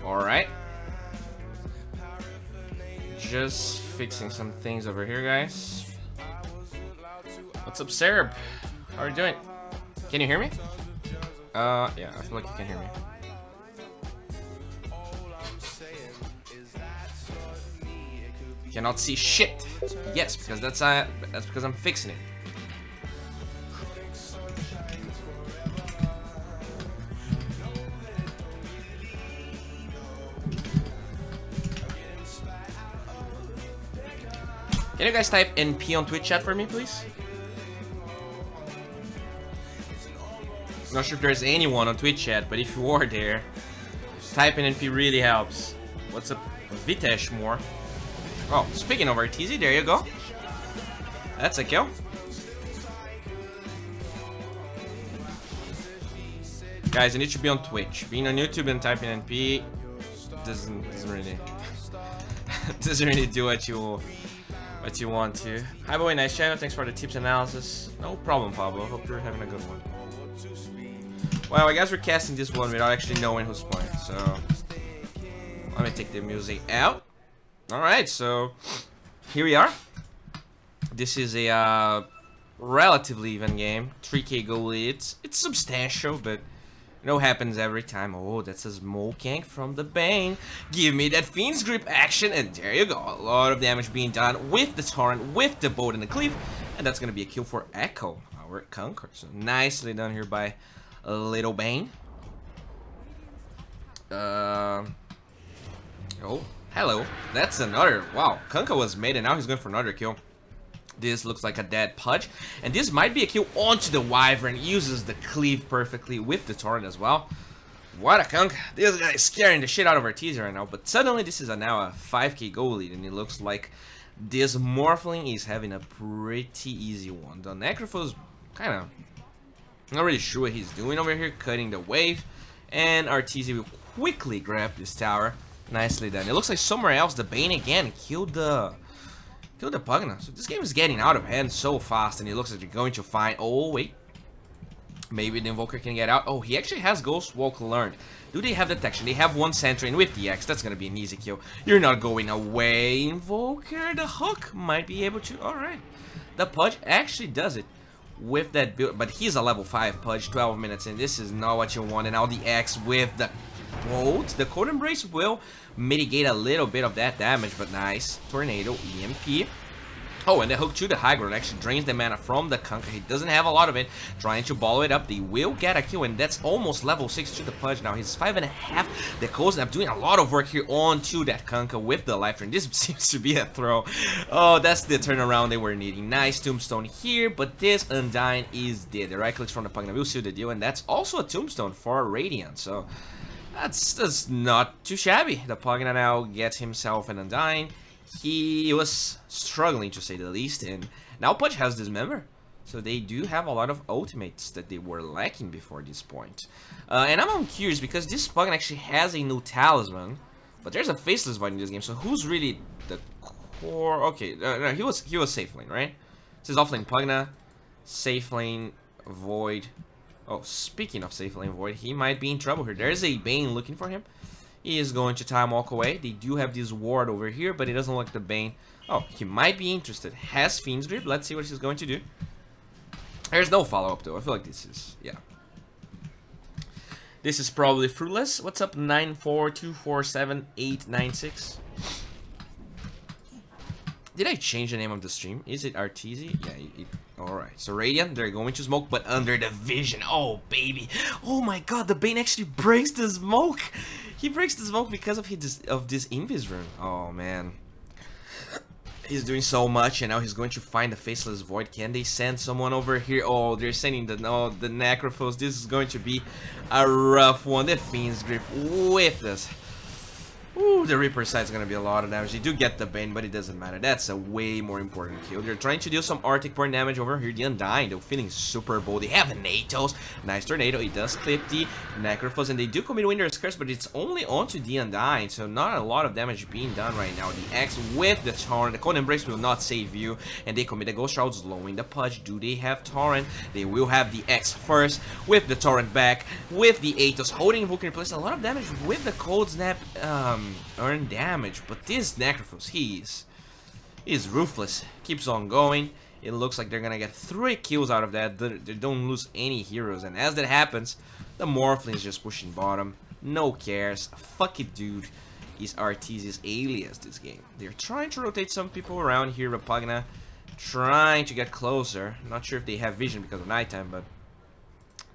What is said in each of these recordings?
Alright. Just fixing some things over here, guys. What's up, Serb? How are you doing? Can you hear me? Yeah, I feel like you can hear me. Cannot see shit. Yes, because that's because I'm fixing it. Can you guys type NP on Twitch chat for me, please? Not sure if there's anyone on Twitch chat, but if you are there, typing NP really helps. What's up, Vitesh more? Oh, speaking of RTZ, there you go. That's a kill. Guys, you need to be on Twitch. Being on YouTube and typing NP doesn't really doesn't really do what you want to. Hi boy, nice channel. Thanks for the tips and analysis. No problem, Pablo. Hope you're having a good one. Well, I guess we're casting this one without actually knowing who's playing. So let me take the music out. Alright, so here we are. This is a relatively even game. 3k goal lead. It's substantial, but you know, happens every time. Oh, that's a smoking from the Bane. Give me that Fiend's Grip action, and there you go. A lot of damage being done with the Torrent, with the Boat and the Cleave, and that's gonna be a kill for Echo, our Conqueror. So nicely done here by Little Bane. Oh, hello. That's another. Wow, Kunkka was made, and now he's going for another kill. This looks like a dead Pudge, and this might be a kill onto the Wyvern. Uses the Cleave perfectly with the Torrent as well. What a Kunkka. This guy is scaring the shit out of our teaser right now, but suddenly this is now a 5k goal lead, and it looks like this Morphling is having a pretty easy one. The Necrophos kind of not really sure what he's doing over here, cutting the wave, and RTZ will quickly grab this tower. Nicely done. It looks like somewhere else the Bane again killed the Pugna. So this game is getting out of hand so fast, and it looks like they're going to find. Oh wait, maybe the Invoker can get out. Oh, he actually has Ghost Walk learned. Do they have detection? They have one sentry, and with the X, that's gonna be an easy kill. You're not going away, Invoker. The Hook might be able to. All right, the Pudge actually does it with that build, but he's a level 5 Pudge. 12 minutes in. This is not what you want. And now the X with the Bolt. The Cold Embrace will mitigate a little bit of that damage, but nice. Tornado, EMP. Oh, and the Hook to the high ground actually drains the mana from the Kunkka. He doesn't have a lot of it. Trying to ball it up. They will get a kill, and that's almost level 6 to the Pudge now. He's 5.5. The Koznap doing a lot of work here onto that Kunkka with the life drain. This seems to be a throw. Oh, that's the turnaround they were needing. Nice Tombstone here, but this Undying is dead. The right clicks from the Pugna will seal the deal, and that's also a Tombstone for Radiant. So that's not too shabby. The Pugna now gets himself an Undying. He was struggling, to say the least, and now Pudge has Dismember. So they do have a lot of ultimates that they were lacking before this point. And I'm curious, because this Pugna actually has a new Talisman, but there's a Faceless Void in this game, so who's really the core? Okay, no, he was safe lane, right? This is offlane Pugna, safe lane, Void. Oh, speaking of safe lane Void, he might be in trouble here. There's a Bane looking for him. He is going to time walk away. They do have this ward over here, but it doesn't look like the Bane. Oh, he might be interested. Has Fiend's Grip. Let's see what he's going to do. There's no follow-up, though. I feel like this is, yeah. This is probably fruitless. What's up, 942478896? Did I change the name of the stream? Is it RTZ? Yeah, alright. So Radiant, they're going to smoke, but under the vision. Oh, baby. Oh my god, the Bane actually breaks the smoke. He breaks the smoke because of this Invis rune. Oh, man. He's doing so much, and now he's going to find the Faceless Void. Can they send someone over here? Oh, they're sending the Necrophos. This is going to be a rough one. The Fiend's Grip with this. Ooh. Ooh, the Reaper side is gonna be a lot of damage. They do get the Bane, but it doesn't matter. That's a way more important kill. They're trying to do some Arctic burn damage over here. The Undying, they're feeling super bold. They have an Atos. Nice Tornado. It does clip the Necrophos, and they do commit Winter's Curse, but it's only onto the Undying, so not a lot of damage being done right now. The X with the Torrent. The Cold Embrace will not save you, and they commit a Ghost Shroud, slowing the Pudge. Do they have Torrent? They will have the X first, with the Torrent back, with the Atos holding Invoker in place. A lot of damage with the Cold Snap earned damage, but this Necrophos, he's ruthless. Keeps on going. It looks like they're gonna get 3 kills out of that. They don't lose any heroes, and as that happens, the Morphling is just pushing bottom. No cares. Fuck it, dude. Is Arteezy's alias this game. They're trying to rotate some people around here. Rapagna trying to get closer. Not sure if they have vision because of nighttime, but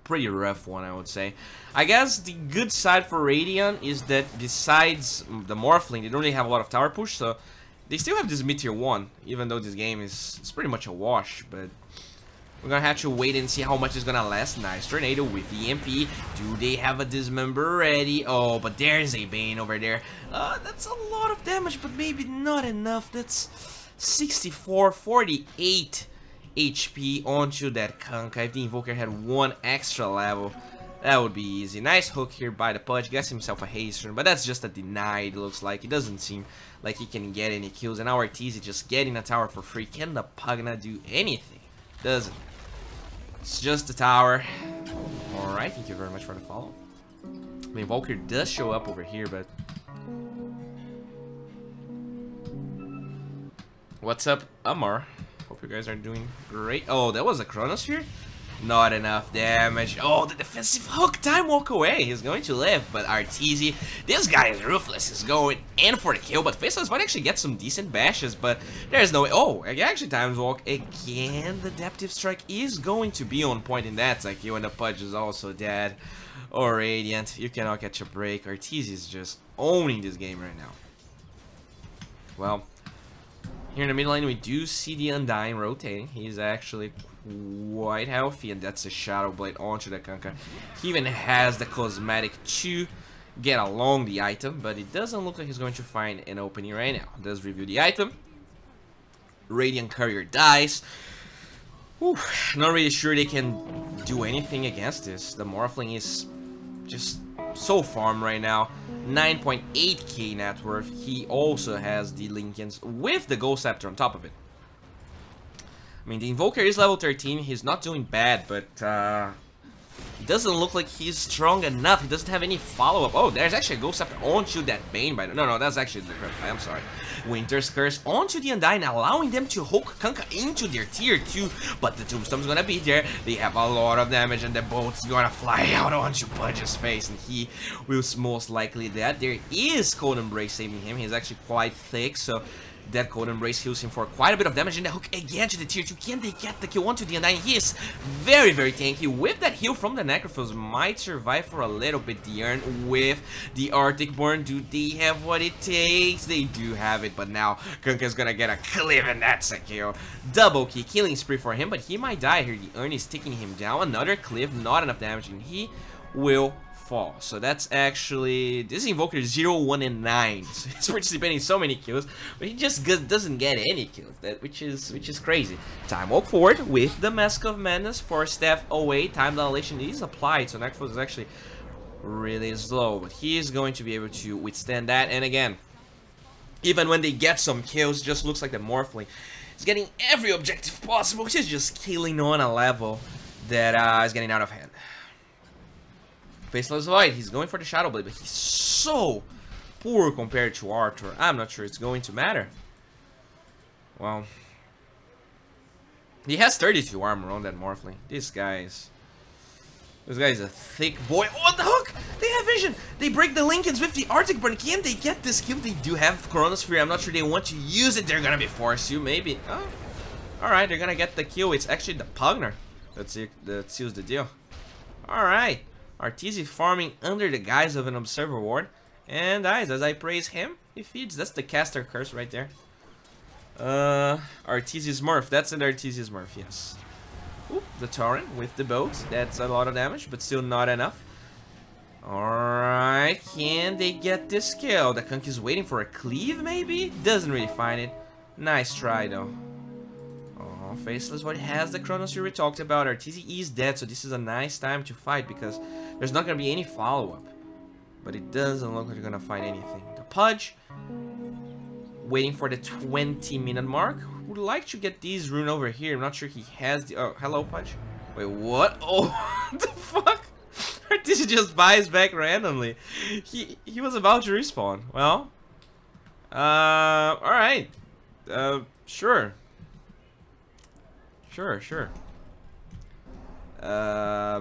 pretty rough one, I would say. I guess the good side for Radiant is that besides the Morphling, they don't really have a lot of tower push, so they still have this mid-tier 1, even though this game is pretty much a wash, but we're gonna have to wait and see how much it's gonna last. Nice Tornado with the MP. Do they have a Dismember ready? Oh, but there's a Bane over there. That's a lot of damage, but maybe not enough. That's 64, 48 HP onto that Kanka. If the Invoker had 1 extra level, that would be easy. Nice hook here by the Pudge. Gets himself a haste, but that's just a denied, looks like. It doesn't seem like he can get any kills. And now Arteezy just getting a tower for free. Can the Pugna do anything? Doesn't. It's just the tower. Alright, thank you very much for the follow. I mean, Invoker does show up over here, but... What's up, Amar? Hope you guys are doing great. Oh, that was a Chronosphere? Not enough damage. Oh, the defensive hook. Time walk away. He's going to live, but Arteezy, this guy is ruthless. He's going in for the kill, but Faceless might actually get some decent bashes, but there's no way. Oh, actually Times walk again. The Adaptive Strike is going to be on point in that kill, and the Pudge is also dead. Or Radiant. You cannot catch a break. Arteezy is just owning this game right now. Well, here in the mid lane, we do see the Undying rotating. He's actually quite healthy, and that's a Shadow Blade onto the Kanka. He even has the cosmetic to get along the item, but it doesn't look like he's going to find an opening right now. Does review the item. Radiant Courier dies. Whew, not really sure they can do anything against this. The Morphling is just so farm right now. 9.8k net worth. He also has the Lincolns with the Ghost Scepter on top of it. I mean, the Invoker is level 13. He's not doing bad, but it doesn't look like he's strong enough. He doesn't have any follow-up. Oh, there's actually a Ghost Scepter onto that Bane. No, that's actually the correct. I'm sorry. Winter's Curse onto the Undying, allowing them to hook Kanka into their tier 2. But the Tombstone's gonna be there. They have a lot of damage, and the boat's gonna fly out onto Pudge's face, and he will most likely dead. There is Cold Embrace saving him. He's actually quite thick, so that Cold Embrace heals him for quite a bit of damage, and the hook again to the tier 2. Can they get the kill onto the Undying? He is very, very tanky. With that heal from the Necrophos, might survive for a little bit. The Urn with the Arctic Burn. Do they have what it takes? They do have it, but now Kanka's gonna get a clip, and that's a kill. Double key, killing spree for him, but he might die here. The Urn is taking him down. Another clip, not enough damage, and he will fall. So that's actually, this Invoker is 0, 1, and 9. So he's participating in so many kills, but he just doesn't get any kills. Which is crazy. Time walk forward with the Mask of Madness for Staff away. Time dilation is applied, so Necrophos is actually really slow, but he is going to be able to withstand that. And again, even when they get some kills, just looks like the Morphling is getting every objective possible. He's just killing on a level that is getting out of hand. Faceless Void, he's going for the Shadow Blade, but he's so poor compared to Arthur. I'm not sure it's going to matter. Well, he has 32 armor on that Morphling. This guy is a thick boy. Oh, the hook! They have vision! They break the Lincolns with the Arctic Burn. Can they get this kill? They do have Chronosphere. I'm not sure they want to use it. They're gonna be forced to, maybe. Oh, alright, they're gonna get the kill. It's actually the Pugner that seals the deal. Alright. Arteezy farming under the guise of an Observer Ward, and dies as I praise him. He feeds. That's the caster curse right there. Arteezy Smurf. That's an Arteezy Smurf, yes. Oop, the Torrent with the boat. That's a lot of damage, but still not enough. Alright, can they get this kill? The Kunk is waiting for a cleave, maybe? Doesn't really find it. Nice try, though. Oh, Faceless Void has the Chronosphere we talked about. RTZ is dead, so this is a nice time to fight because there's not going to be any follow-up. But it doesn't look like you're going to find anything. The Pudge, waiting for the 20-minute mark. Would like to get these rune over here. I'm not sure he has the... Oh, hello, Pudge. Wait, what? Oh, what the fuck? This just buys back randomly. He was about to respawn. Well, all right. Sure.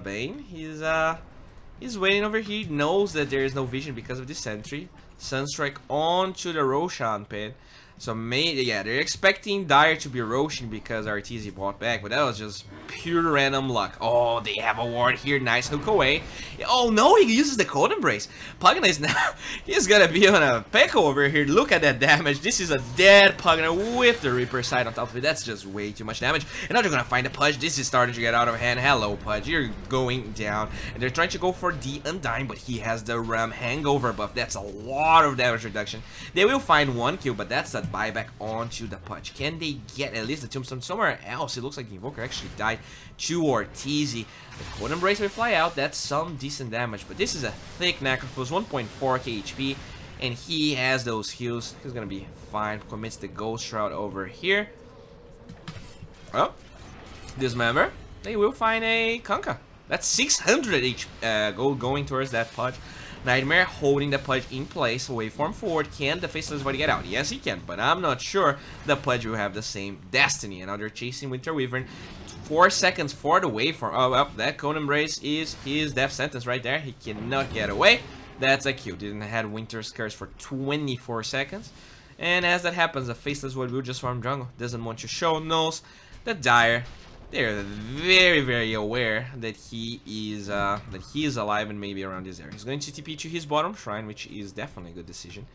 Bane, he's waiting over here. He knows that there is no vision because of the sentry. Sunstrike onto the Roshan pit. So maybe, yeah, they're expecting Dire to be Roshan because RTZ bought back, but that was just pure random luck. Oh, they have a ward here. Nice hook away. Oh no, he uses the Cold Embrace. Pugna is now, he's gonna be on a pickle over here. Look at that damage. This is a dead Pugna with the Reaper side on top of it. That's just way too much damage. And now they're gonna find a Pudge. This is starting to get out of hand. Hello, Pudge. You're going down. And they're trying to go for the Undying, but he has the Ram Hangover buff. That's a lot of damage reduction. They will find one kill, but that's a buyback onto the Pudge. Can they get at least the Tombstone somewhere else? It looks like the Invoker actually died to Ortiz. The Cold Embrace will fly out. That's some decent damage, but this is a thick Necrophos, 1.4k HP, and he has those heals. He's gonna be fine. Commits the Ghost Shroud over here. Oh, Dismember. They will find a Kunkka. That's 600 gold going towards that Pudge. Nightmare holding the Pudge in place. Waveform forward. Can the Faceless Void get out? Yes, he can, but I'm not sure the Pudge will have the same destiny. And now they're chasing Winter Wyvern. 4 seconds for the waveform. Oh, well, that Cone Embrace is his death sentence right there. He cannot get away. That's a kill. Didn't have Winter's Curse for 24 seconds. And as that happens, the Faceless Void will just farm jungle. Doesn't want to show. Knows that Dire, they're very, very aware that he is alive and maybe around this area. He's going to TP to his bottom shrine, which is definitely a good decision.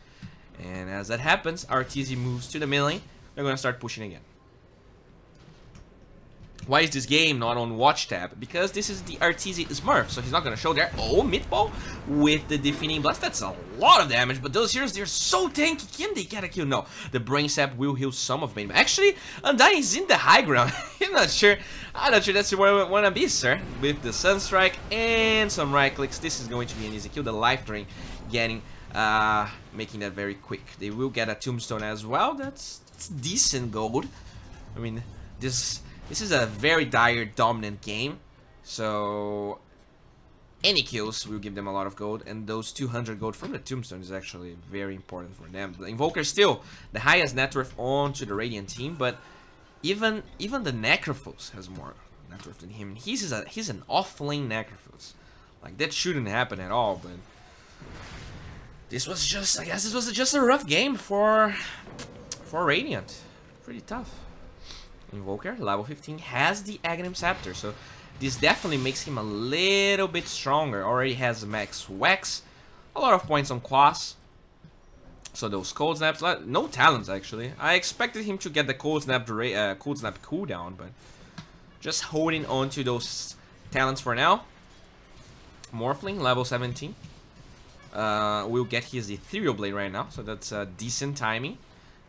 And as that happens, RTZ moves to the mid lane. They're going to start pushing again. Why is this game not on watch tab? Because this is the RTZ Smurf, so he's not going to show there. Oh, Midball with the Defeating Blast. That's a lot of damage, but those heroes, they're so tanky. Can they get a kill? No. The Brain Sap will heal some of Bane. Actually, Undying is in the high ground. I'm not sure that's where I want to be, sir. With the Sunstrike and some right clicks, this is going to be an easy kill. The Life Drain getting, making that very quick. They will get a Tombstone as well. That's decent gold. I mean, this is a very Dire dominant game, so any kills will give them a lot of gold, and those 200 gold from the Tombstone is actually very important for them. The Invoker is still the highest net worth onto the Radiant team, but even the Necrophos has more net worth than him. He's an off-lane Necrophos. Like, that shouldn't happen at all, but this was just, I guess this was just a rough game for Radiant. Pretty tough. Invoker, level 15, has the Aghanim Scepter, so this definitely makes him a little bit stronger. Already has max Wax, a lot of points on Quas, so those Cold Snaps, no talents actually. I expected him to get the Cold Snap cooldown, but just holding on to those talents for now. Morphling, level 17, will get his Ethereal Blade right now, so that's decent timing.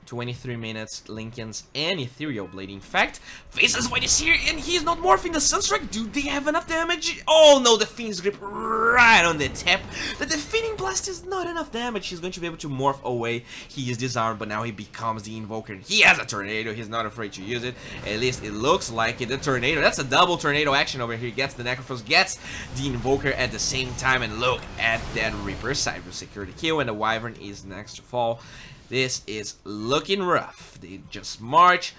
23 minutes, Linken's and Ethereal Blade. In fact, Faceless Void is here and he's not morphing the Sunstrike. Do they have enough damage? Oh no, the Fiend's Grip right on the tip. The Defeating Blast is not enough damage. He's going to be able to morph away. He is disarmed, but now he becomes the Invoker. He has a Tornado. He's not afraid to use it. At least it looks like it. The Tornado, that's a double Tornado action over here. Gets the Necrophos, gets the Invoker at the same time, and look at that Reaper side. Will secure the kill, and the Wyvern is next to fall. This is looking rough. They just march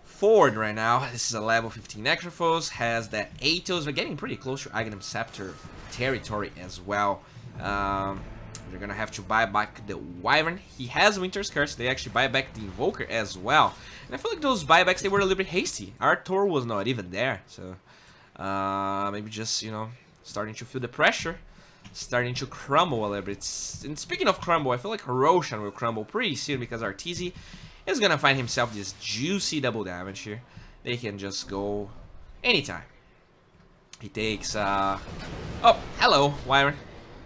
forward right now. This is a level 15 Necrophos. Has that Atos. We're getting pretty close to Aghanim Scepter territory as well. They're gonna have to buy back the Wyvern. He has Winter's Curse. They actually buy back the Invoker as well. And I feel like those buybacks, they were a little bit hasty. Arthur was not even there. So maybe just, you know, starting to feel the pressure. Starting to crumble a little bit. And speaking of crumble, I feel like Roshan will crumble pretty soon because RTZ is gonna find himself this juicy double damage here. They can just go anytime. He takes oh, hello, Wyvern.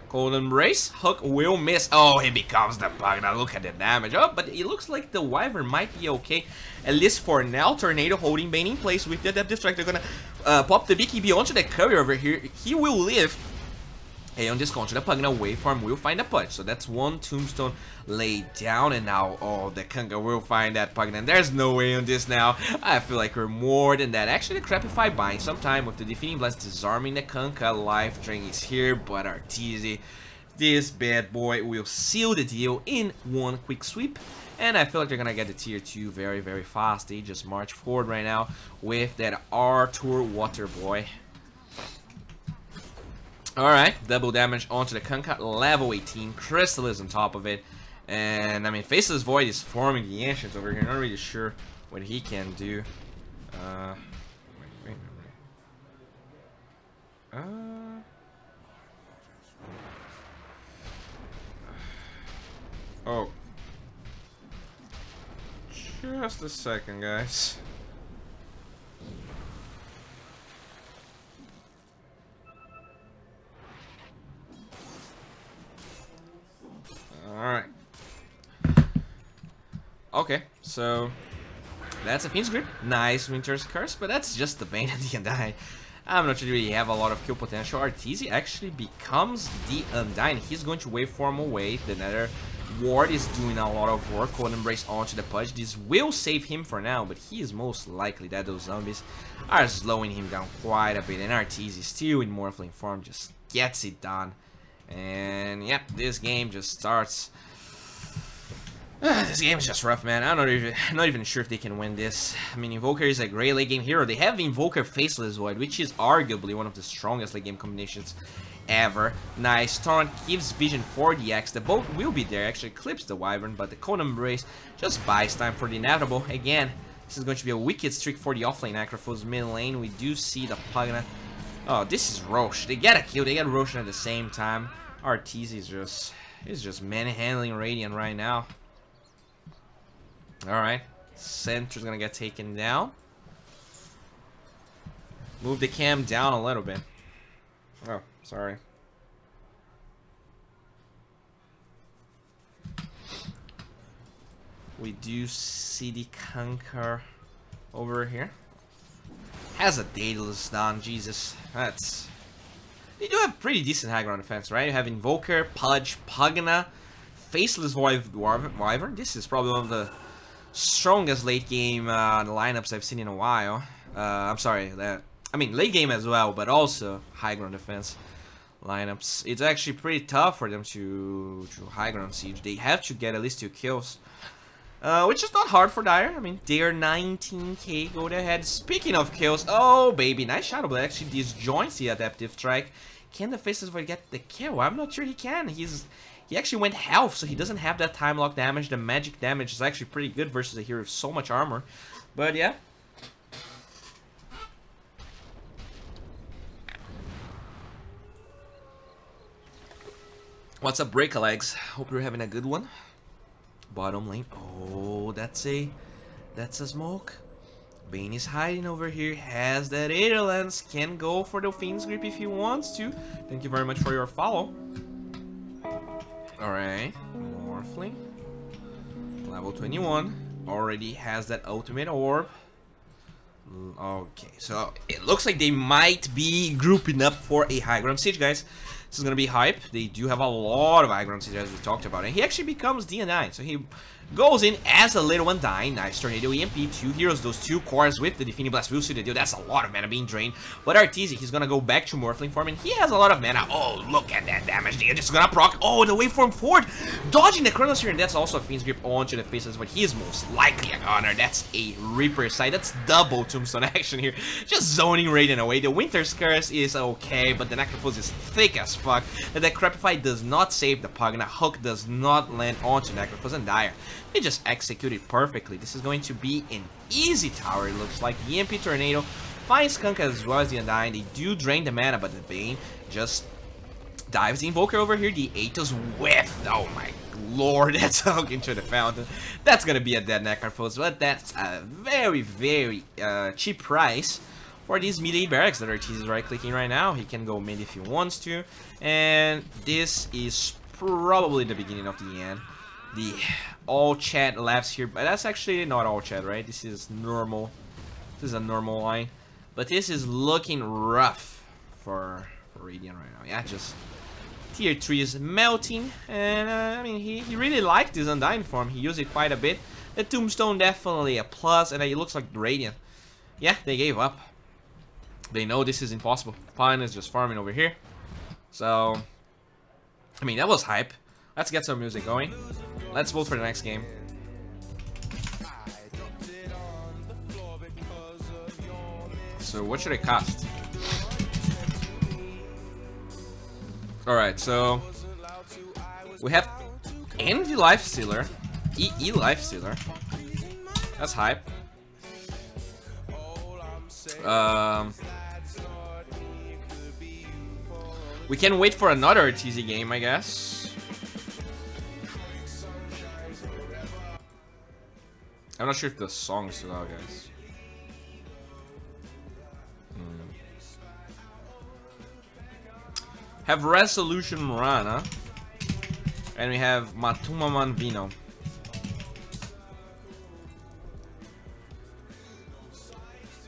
Cold Embrace. Hook will miss. Oh, he becomes the bug. Now look at the damage. Oh, but it looks like the Wyvern might be okay. At least for now. Tornado holding Bane in place with the Adaptive Strike. They're gonna pop the BKB onto the courier over here. He will live. Hey, on this counter, the Pugna waveform will find a punch. So that's one tombstone laid down. And now, oh, the Kunkka will find that Pugna. And there's no way on this now. I feel like we're more than that. Actually, the Crapify binds sometime with the Defeating Blast disarming the Kunkka. Life Drain is here, but Arteezy, this bad boy, will seal the deal in one quick sweep. And I feel like they're gonna get the tier 2 very, very fast. They just march forward right now with that Arthur Water Boy. Alright, double damage onto the Kunkka, level 18, Crystal is on top of it. And, I mean, Faceless Void is forming the Ancients over here, not really sure what he can do. Oh. Just a second, guys. Alright. Okay, so that's a Fiend's Grip. Nice Winter's Curse, but that's just the Bane and the Undying. I'm not sure really have a lot of kill potential. Arteezy actually becomes the Undying. He's going to waveform away. The Nether Ward is doing a lot of work. Cold Embrace onto the Pudge. This will save him for now, but he is most likely that those zombies are slowing him down quite a bit. And Arteezy still in Morphling form just gets it done. And yep, this game just starts. This game is just rough, man. I'm not even sure if they can win this. I mean, Invoker is a great late game hero. They have Invoker Faceless Void, which is arguably one of the strongest late game combinations ever. Nice. Taunt gives vision for the X. The boat will be there, actually clips the Wyvern, but the Cold Embrace just buys time for the inevitable. Again, this is going to be a wicked streak for the offlane Necrophos. Mid lane, we do see the Pugna. Oh, this is Roche. They get a kill, they get Roshan at the same time. Arteezy is just manhandling Radiant right now. Alright. Center's gonna get taken down. Move the cam down a little bit. Oh, sorry. We do see the Kunkka over here. Has a Daedalus down, Jesus. That's... They do have pretty decent high ground defense, right? You have Invoker, Pudge, Pugna, Faceless Wyvern. This is probably one of the strongest late game lineups I've seen in a while. I'm sorry, I mean late game as well, but also high ground defense lineups. It's actually pretty tough for them to high ground siege. They have to get at least 2 kills. Which is not hard for Dire. I mean, they're 19k gold ahead. Speaking of kills, oh baby, nice Shadow Blade. Actually disjoints the Adaptive Strike. Can the Faceless Void get the kill? I'm not sure he can. He actually went health, so he doesn't have that time lock damage. The magic damage is actually pretty good versus a hero with so much armor. But yeah. What's up, Breaker Legs? Hope you're having a good one. Bottom lane. Oh, that's a smoke. Bane is hiding over here. Has that Aether Lens. Can go for the Fiend's Grip if he wants to. Thank you very much for your follow. Alright. Morphling. Level 21. Already has that ultimate orb. Okay, so it looks like they might be grouping up for a high ground siege, guys. This is gonna be hype. They do have a lot of high ground siege as we talked about, and he actually becomes D9. So he goes in as a little one dying. Nice Tornado EMP, 2 heroes, those 2 cores with the Defeating Blast will see the deal. That's a lot of mana being drained. But Arteezy, he's gonna go back to Morphling form, and he has a lot of mana. Oh, look at that damage. They're just gonna proc. Oh, the waveform forward, dodging the Chronos here, and that's also a Fiend's Grip onto the Faceless, but he is most likely a goner. That's a Reaper side. That's double Tombstone action here. Just zoning Radiant away. The Winter's Curse is okay, but the Necrophos is thick as fuck. And the Crapify does not save the Pugna. Hook does not land onto Necrophos and Dire. They just execute it perfectly. This is going to be an easy tower, it looks like. The EMP Tornado finds Kunkka as well as the Undying. They do drain the mana, but the Bane just dives the Invoker over here. The Atos with, oh my lord, that's hook into the fountain. That's gonna be a dead Necrophos, but that's a very, very cheap price for these melee barracks that Ortiz is right-clicking right now. He can go mid if he wants to. And this is probably the beginning of the end. The all chat laughs here, but that's actually not all chat, right? This is normal. This is a normal line. But this is looking rough for Radiant right now. Yeah, just tier 3 is melting. And I mean, he really liked this Undying form. He used it quite a bit. The Tombstone definitely a plus, and it looks like Radiant. Yeah, they gave up. They know this is impossible. Pine is just farming over here. So, I mean, that was hype. Let's get some music going. Let's vote for the next game. So, what should it cost? Alright, so we have Envy Lifestealer, EE Lifestealer. That's hype. We can wait for another TZ game, I guess. I'm not sure if the song is still out, guys. Have Resolution Rana. And we have Matuma Manvino.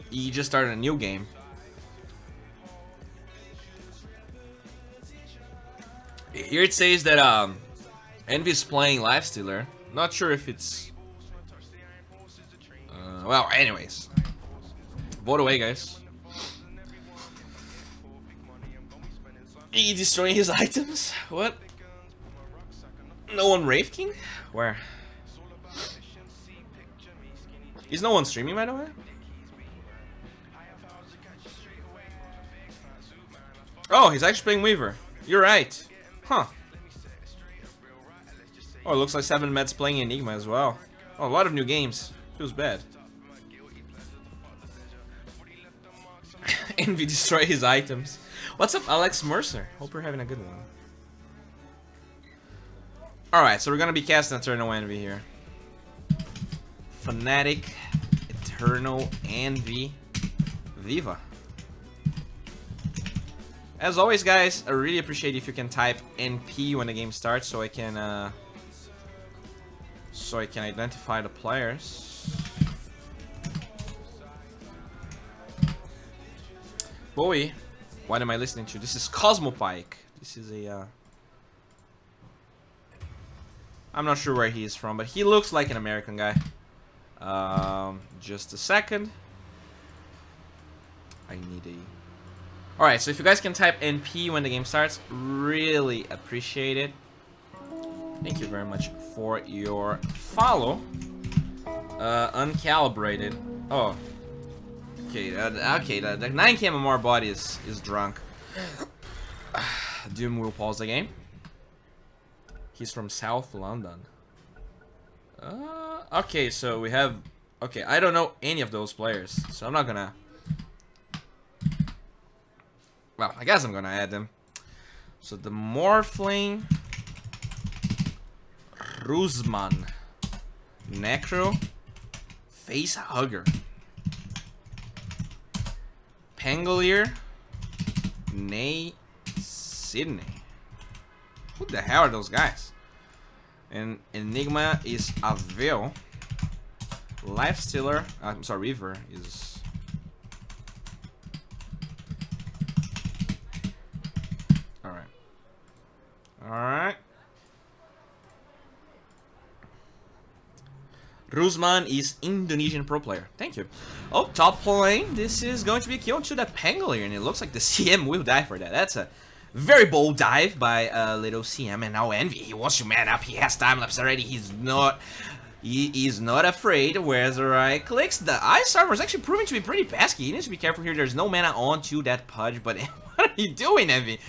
He just started a new game. Here it says that Envy's playing Lifestealer. Not sure if it's well, anyways. Vote away, guys. He destroying his items? What? No one Wraith King? Where? Is no one streaming, by the way? Oh, he's actually playing Weaver. You're right. Huh. Oh, it looks like 7med's playing Enigma as well. Oh, a lot of new games. Feels bad. Envy destroy his items. What's up, Alex Mercer? Hope you're having a good one. Alright, so we're gonna be casting Eternal Envy here. Fnatic, Eternal Envy, Viva. As always, guys, I really appreciate if you can type NP when the game starts, so I can identify the players. Bowie, what am I listening to? This is Cosmopike. This is a I'm not sure where he is from, but he looks like an American guy. Just a second. I need a... Alright, so if you guys can type NP when the game starts, really appreciate it. Thank you very much for your follow. Uncalibrated. Oh. Okay, okay, the 9 MMR body is drunk. Doom will pause the game. He's from South London. Okay, so we have... Okay, I don't know any of those players, so I'm not gonna... Well, I guess I'm gonna add them. So the Morphling... Rusman. Necro. Face Hugger. Pangolier. Nay. Sydney. Who the hell are those guys? And Enigma is Avil. Lifestealer, I'm sorry, Reaver is... Alright. Alright. Rusman is Indonesian pro player. Thank you. Oh, top lane. This is going to be a kill to that Pangolier, and it looks like the CM will die for that. That's a very bold dive by little CM, and now Envy. He wants to man up. He has time lapse already. He's not afraid. Whereas the right clicks. The Ice Armor is actually proving to be pretty pesky. He needs to be careful here. There's no mana onto that Pudge, but what are you doing, Envy?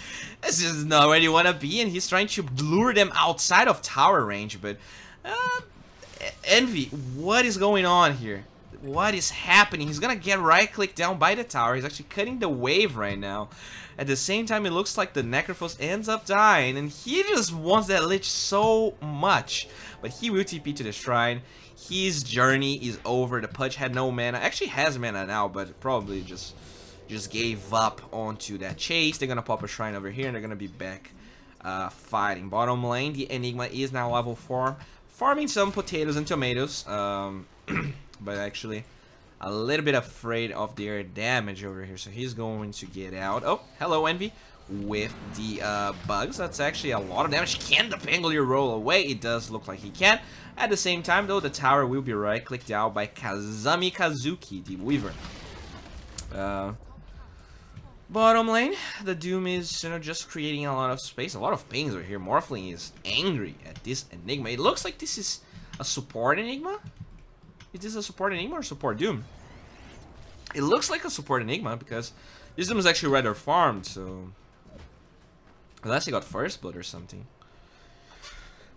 This is not where you want to be, and he's trying to lure them outside of tower range, but Envy, what is going on here? What is happening? He's gonna get right-click down by the tower. He's actually cutting the wave right now. At the same time, it looks like the Necrophos ends up dying, and he just wants that Lich so much. But he will TP to the Shrine. His journey is over. The Pudge had no mana. Actually has mana now, but probably just just gave up onto that chase. They're gonna pop a shrine over here, and they're gonna be back fighting. Bottom lane, the Enigma is now level 4, farming some potatoes and tomatoes, but actually a little bit afraid of their damage over here, so he's going to get out. Oh, hello Envy with the bugs. That's actually a lot of damage. Can the Pangolier roll away? It does look like he can. At the same time though, the tower will be right clicked out by Kazami Kazuki, the Weaver. Bottom lane, the Doom is, you know, just creating a lot of space, a lot of pings over here. Morphling is angry at this Enigma. It looks like this is a support Enigma. Is this a support Enigma or support Doom? It looks like a support Enigma because this Doom is actually rather farmed, so unless he got first blood or something.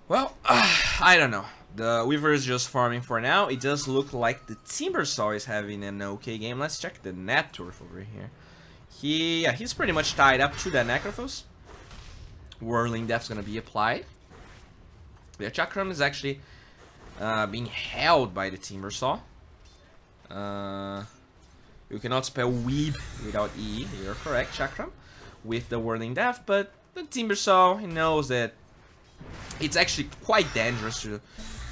Well, I don't know. The Weaver is just farming for now. It does look like the Timbersaw is having an okay game. Let's check the net worth over here. He's pretty much tied up to that Necrophos. Whirling Death's gonna be applied. The Chakram is actually being held by the Timbersaw. You cannot spell weeb without E. You're correct, Chakram, with the Whirling Death, but the Timbersaw, he knows that it's actually quite dangerous to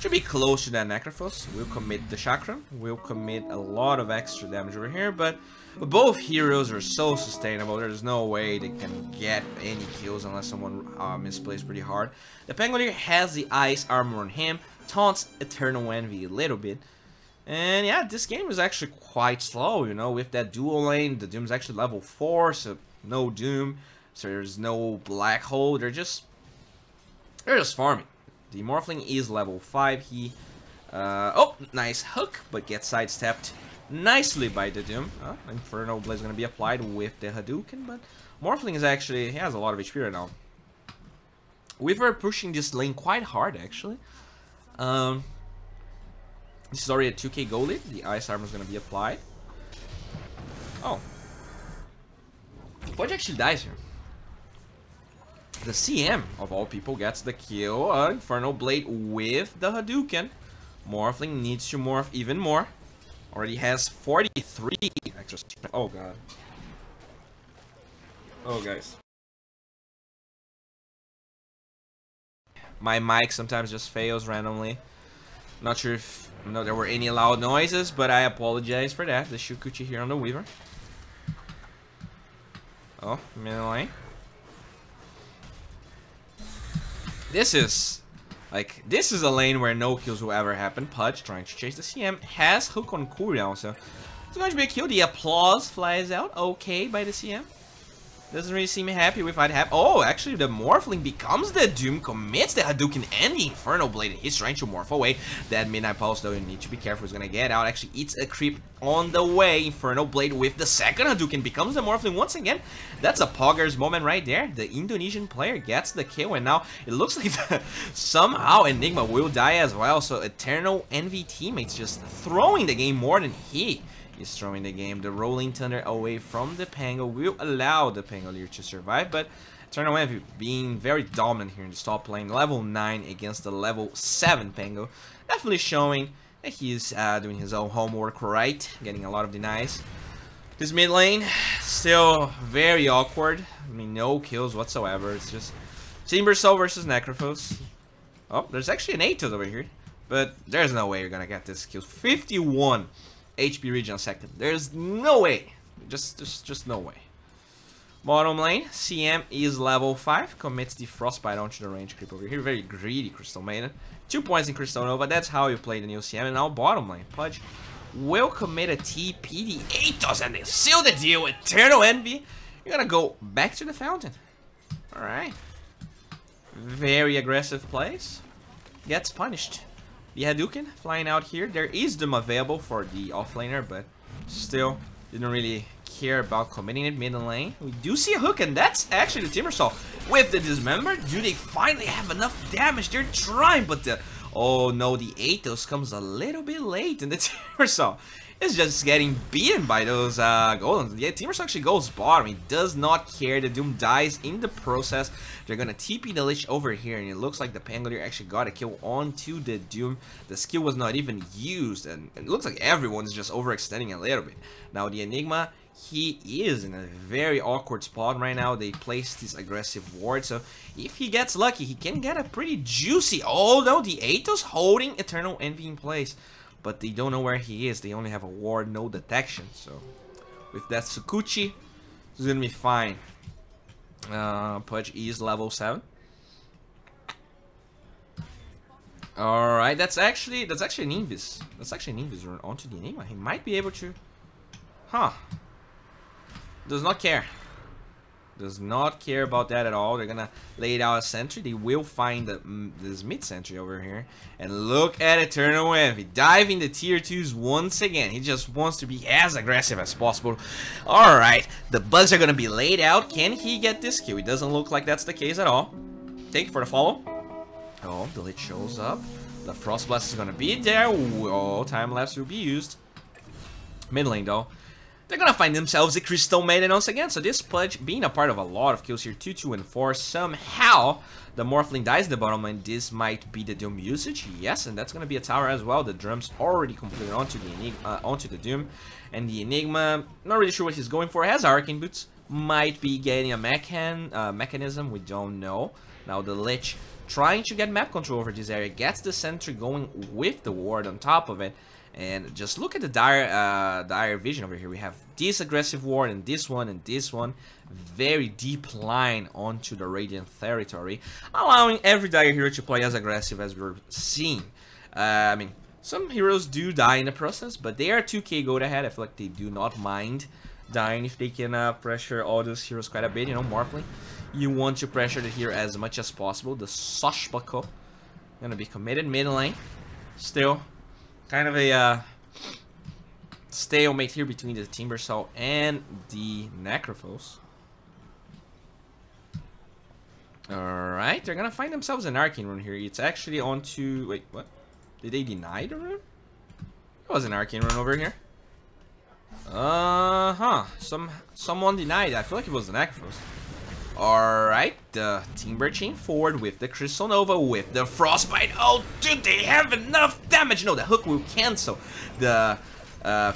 be close to that Necrophos. We'll commit the Chakram. We'll commit a lot of extra damage over here, but both heroes are so sustainable. There's no way they can get any kills unless someone misplays pretty hard. The Pangolier has the ice armor on him, taunts Eternal Envy a little bit. And yeah, this game is actually quite slow, you know, with that dual lane. The Doom's actually level 4, so no Doom. So there's no Black Hole. They're just farming. The Morphling is level 5. He oh, nice hook, but gets sidestepped nicely by the Doom. Inferno Blade is going to be applied with the Hadouken, but Morphling is actually, he has a lot of HP right now. Weaver pushing this lane quite hard, actually. This is already a 2k goal lead. The ice armor is going to be applied. Oh. Pudge actually dies here. The CM, of all people, gets the kill. Inferno Blade with the Hadouken. Morphling needs to morph even more. Already has 43 extra. Oh god. Oh guys. My mic sometimes just fails randomly. Not sure if there were any loud noises, but I apologize for that. The Shukuchi here on the Weaver. Oh, middle lane. This is a lane where no kills will ever happen. Pudge trying to chase the CM has hook on cooldown, so it's going to be a kill. The applause flies out. Okay by the CM. Doesn't really seem happy with what happened. Oh, actually, the Morphling becomes the Doom, commits the Hadouken and the Inferno Blade. He's trying to morph away. That Midnight Pulse, though, you need to be careful. He's going to get out. Actually, eats a creep on the way. Inferno Blade with the second Hadouken becomes the Morphling once again. That's a Poggers moment right there. The Indonesian player gets the kill, and now it looks like somehow Enigma will die as well. So Eternal Envy teammates just throwing the game more than he is throwing the game. The Rolling Thunder away from the Pango will allow the Pangolier to survive, but Eternal Envy being very dominant here in the top lane. Level 9 against the level 7 Pango. Definitely showing that he's doing his own homework right, getting a lot of denies. This mid lane, still very awkward. I mean, no kills whatsoever. It's just Timbersaw versus Necrophos. Oh, there's actually an Atos over here, but there's no way you're gonna get this kill. 51 HP region second. There's no way. Just no way. Bottom lane, CM is level 5. Commits the Frostbite onto the range creep over here. Very greedy Crystal Maiden. 2 points in Crystal Nova. That's how you play the new CM. And now bottom lane, Pudge will commit a TP. The Atos, and they seal the deal. Eternal Envy. You're gonna go back to the fountain. Alright. Very aggressive plays. Gets punished. The Hadouken flying out here. There is Doom available for the offlaner, but still didn't really care about committing it mid lane. We do see a hook, and that's actually the Timbersaw with the Dismember. Do they finally have enough damage? They're trying, but the... Oh no, the Atos comes a little bit late, and the Timbersaw is just getting beaten by those golems. Yeah, Team Rush actually goes bottom. He does not care. The Doom dies in the process. They're gonna TP the Lich over here, and it looks like the Pangolier actually got a kill onto the Doom. The skill was not even used, and it looks like everyone's just overextending a little bit. Now the Enigma, he is in a very awkward spot right now. They placed this aggressive ward, so if he gets lucky, he can get a pretty juicy. Although the Atos holding Eternal Envy in place, but they don't know where he is. They only have a ward, no detection. So with that Sukuchi, it's gonna be fine. Pudge is level 7. Alright, that's actually an Invis. That's actually an Invis run onto the Enigma. He might be able to. Huh. Does not care. Does not care about that at all. They're gonna lay it out a sentry. They will find this mid sentry over here. And look at Eternal Envy diving the tier 2s once again. He just wants to be as aggressive as possible. Alright, the bugs are gonna be laid out. Can he get this kill? It doesn't look like that's the case at all. Thank you for the follow. Oh, the Lich shows up. The Frost Blast is gonna be there. Oh, time lapse will be used. Mid lane though. They're gonna find themselves a Crystal Maiden once again. So this Pudge being a part of a lot of kills here, 2, 2, and 4. Somehow the Morphling dies in the bottom lane. This might be the Doom usage. Yes, and that's gonna be a tower as well. The drums already completed onto the Enigma, onto the Doom, and the Enigma. Not really sure what he's going for. Has Arcane Boots. Might be getting a mechanism. We don't know. Now the Lich trying to get map control over this area. Gets the sentry going with the ward on top of it. And just look at the dire vision over here. We have this aggressive ward and this one and this one. Very deep line onto the Radiant territory, allowing every dire hero to play as aggressive as we're seeing. I mean, some heroes do die in the process, but they are 2k gold ahead. I feel like they do not mind dying if they can pressure all those heroes quite a bit. You know, Morphling, you want to pressure the hero as much as possible. The Swashbuckle gonna be committed mid lane. Still kind of a stalemate here between the Timbersaw and the Necrophos. Alright, they're gonna find themselves an Arcane rune here. It's actually onto... Wait, what? Did they deny the rune? There was an Arcane rune over here. Someone denied it. I feel like it was the Necrophos. Alright, the Timber chain forward with the Crystal Nova, with the Frostbite. Oh, dude, they have enough damage. No, the hook will cancel the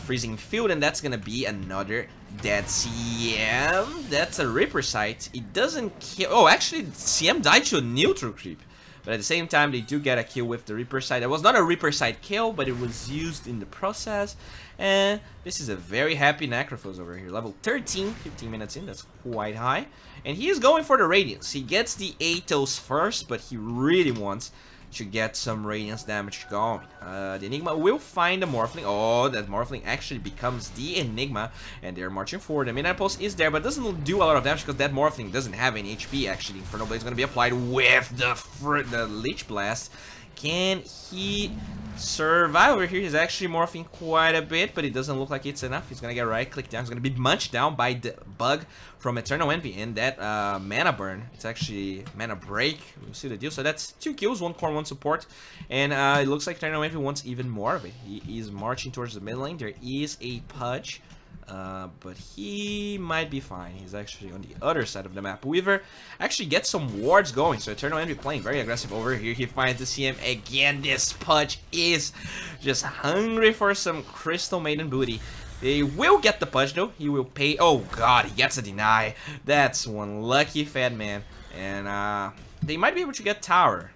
freezing field, and that's gonna be another dead CM. That's a Reaper Sight. It doesn't kill. Oh, actually, CM died to a neutral creep. But at the same time, they do get a kill with the Reaper Sight. It was not a Reaper Sight kill, but it was used in the process. And this is a very happy Necrophos over here. Level 13, 15 minutes in. That's quite high. And he is going for the Radiance. He gets the Atos first, but he really wants to get some Radiance damage going. The Enigma will find the Morphling. Oh, that Morphling actually becomes the Enigma. And they're marching forward. The Midnight Pulse is there, but doesn't do a lot of damage because that Morphling doesn't have any HP, actually. Infernal Blade is going to be applied with the Leech Blast. Can he survive over here? He's actually morphing quite a bit, but it doesn't look like it's enough. He's gonna get right click down. He's gonna be munched down by the bug from Eternal Envy, and that mana burn. It's actually mana break. We'll see the deal. So that's 2 kills, 1 core, 1 support, and it looks like Eternal Envy wants even more of it. He is marching towards the mid lane. There is a Pudge. But he might be fine. He's actually on the other side of the map. Weaver actually gets some wards going. So Eternal Envy playing very aggressive over here. He finds the CM again. This Pudge is just hungry for some Crystal Maiden booty. They will get the Pudge though. He will pay. Oh god, he gets a deny. That's one lucky fat man. And they might be able to get tower.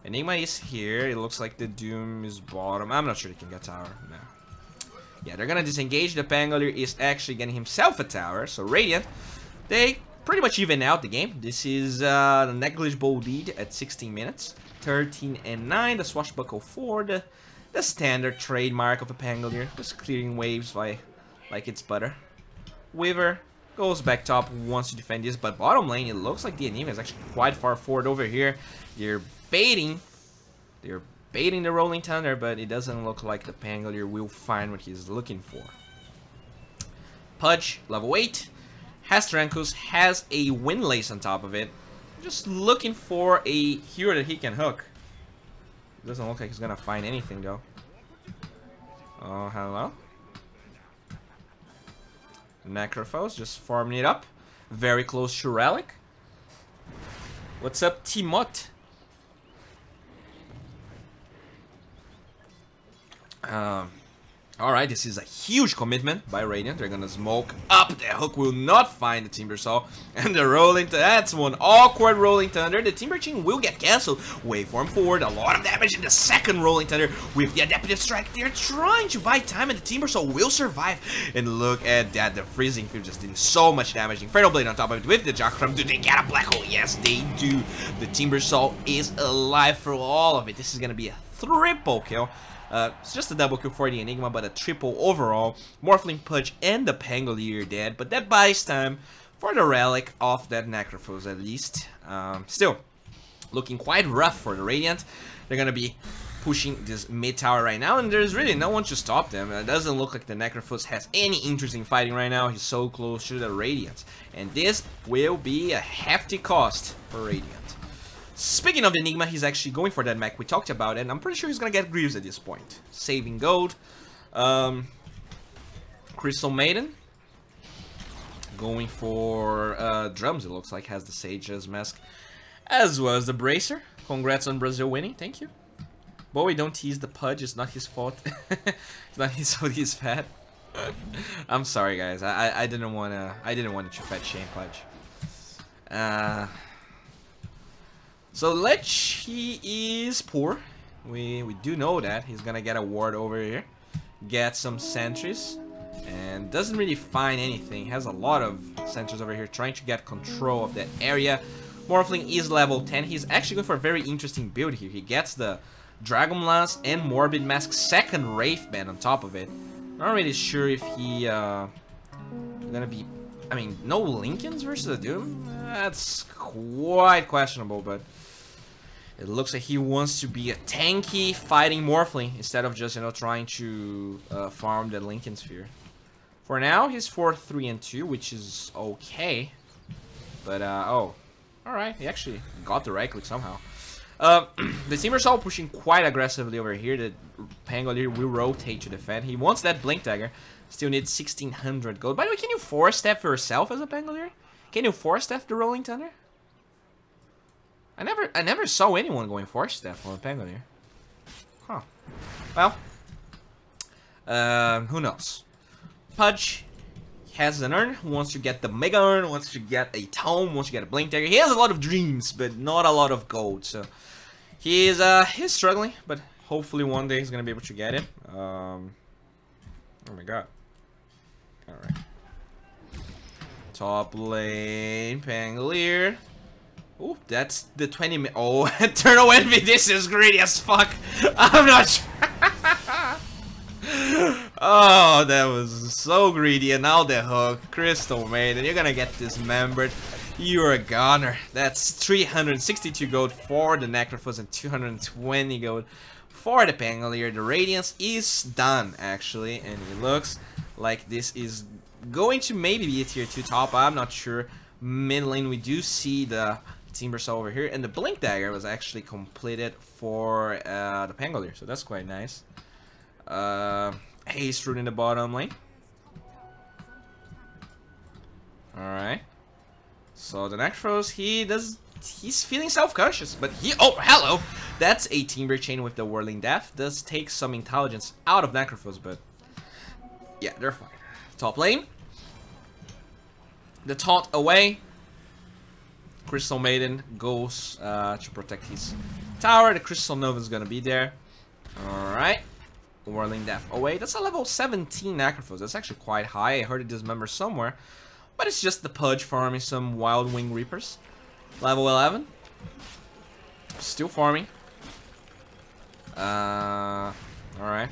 Enigma is here. It looks like the Doom is bottom. I'm not sure they can get tower. No. Yeah, they're gonna disengage. The Pangolier is actually getting himself a tower. So Radiant, they pretty much even out the game. This is a negligible lead at 16 minutes. 13 and 9. The Swashbuckle 4. The standard trademark of a Pangolier. Just clearing waves like it's butter. Weaver goes back top, wants to defend this, but bottom lane, it looks like the Enigma is actually quite far forward over here. They're baiting the Rolling Thunder, but it doesn't look like the Pangolier will find what he's looking for. Pudge, level 8, has Trankus, has a Windlace on top of it. Just looking for a hero that he can hook. Doesn't look like he's gonna find anything though. Oh, hello. Necrophos just farming it up. Very close to Relic. What's up, Timot? Alright, this is a huge commitment by Radiant. They're gonna smoke up. The hook will not find the Timber Saw. And the Rolling Thunder. That's one awkward Rolling Thunder. The Timber Chain will get cancelled. Waveform forward. A lot of damage in the second Rolling Thunder with the Adaptive Strike. They're trying to buy time and the Timber Saw will survive. And look at that. The Freezing Field just did so much damage. Infernal Blade on top of it with the Chakram. Do they get a Black Hole? Yes, they do. The Timber Saw is alive for all of it. This is gonna be a triple kill. It's just a double kill for the Enigma, but a triple overall. Morphling Pudge and the Pangolier dead, but that buys time for the Relic of that Necrophos at least. Still, looking quite rough for the Radiant. They're gonna be pushing this mid tower right now, and there's really no one to stop them. It doesn't look like the Necrophos has any interest in fighting right now. He's so close to the Radiant, and this will be a hefty cost for Radiant. Speaking of Enigma, he's actually going for that mech we talked about, and I'm pretty sure he's gonna get Greaves at this point. Saving gold. Crystal Maiden. Going for drums, it looks like, has the Sage's mask. As well as the Bracer. Congrats on Brazil winning, thank you. Bowie, don't tease the Pudge, it's not his fault. It's not his fault, he's fat. I'm sorry guys, I didn't wanna to fat shame Pudge. So Lich, he is poor. We do know that. He's gonna get a ward over here. Get some sentries. And doesn't really find anything. Has a lot of sentries over here trying to get control of that area. Morphling is level 10. He's actually going for a very interesting build here. He gets the Dragon Lance and Morbid Mask second Wraith Band on top of it. Not really sure if he gonna be... I mean, no Lincolns versus the Doom? That's quite questionable, but it looks like he wants to be a tanky fighting Morphling instead of just, you know, trying to farm the Lincoln Sphere. For now, he's 4-3-2, which is okay. But, oh. Alright, he actually got the right click somehow. The Timbersaw pushing quite aggressively over here. The Pangolier will rotate to defend. He wants that Blink Dagger. Still needs 1600 gold. By the way, can you 4-step yourself as a Pangolier? Can you 4-step the Rolling Thunder? I never saw anyone going 4-step on a Pangolier. Huh. Well. Who knows? Pudge has an urn, wants to get the Mega Urn, wants to get a Tome, wants to get a Blink Dagger. He has a lot of dreams, but not a lot of gold. So he's struggling, but hopefully one day he's gonna be able to get it. Oh my god. Alright. Top lane, Pangolier. Oh, that's the 20 oh, Eternal Envy, this is greedy as fuck. I'm not sure. Oh, that was so greedy. And now the hook, Crystal Maiden, you're gonna get dismembered. You're a goner. That's 362 gold for the Necrophos and 220 gold for the Pangolier. The Radiance is done, actually, and it looks like this is going to maybe be a tier 2 top. I'm not sure. Mid lane, we do see the Timbersaw over here, and the Blink Dagger was actually completed for the Pangolier, so that's quite nice. Haste Root in the bottom lane. Alright. So the Necrophos, he's feeling self-conscious, but oh, hello! That's a Timber Chain with the Whirling Death. Does take some intelligence out of Necrophos, but yeah, they're fine. Top lane. The taunt away. Crystal Maiden goes to protect his tower. The Crystal Nova is gonna be there. Alright. Whirling Death away. That's a level 17 Necrophos. That's actually quite high. I heard it dismember somewhere. But it's just the Pudge farming some Wild Wing Reapers. Level 11. Still farming. Alright.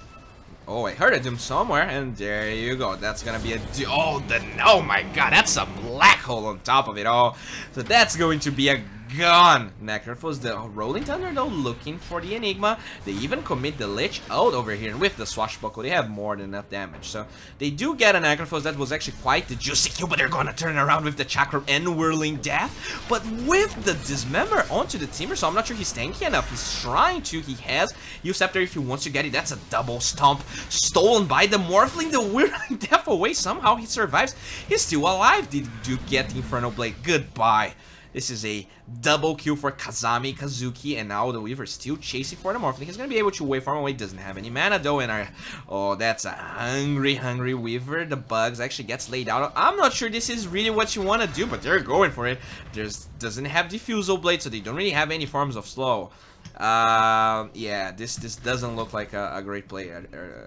Oh, I heard it Doom somewhere, and there you go. That's gonna be a... oh my god, that's a Black Hole on top of it all. So that's going to be a gone. Necrophos, the Rolling Thunder, though, looking for the Enigma. They even commit the Lich out over here, and with the Swashbuckle, they have more than enough damage. So they do get a Necrophos. That was actually quite the juicy kill, but they're gonna turn around with the Chakram and Whirling Death. But with the Dismember onto the Timber, so I'm not sure he's tanky enough. He's trying to. He has Scepter if he wants to get it. That's a double stomp stolen by the Morphling. The Whirling Death away. Somehow he survives. He's still alive. Did you get the Infernal Blade? Goodbye. This is a double kill for Kazami Kazuki, and now the Weaver is still chasing for the Morphling. He's going to be able to waveform away. Doesn't have any mana though, and oh, that's a hungry Weaver. The Bugs actually gets laid out. I'm not sure this is really what you want to do, but they're going for it. Doesn't have Diffusal Blade, so they don't really have any forms of slow. Yeah, this doesn't look like a great play at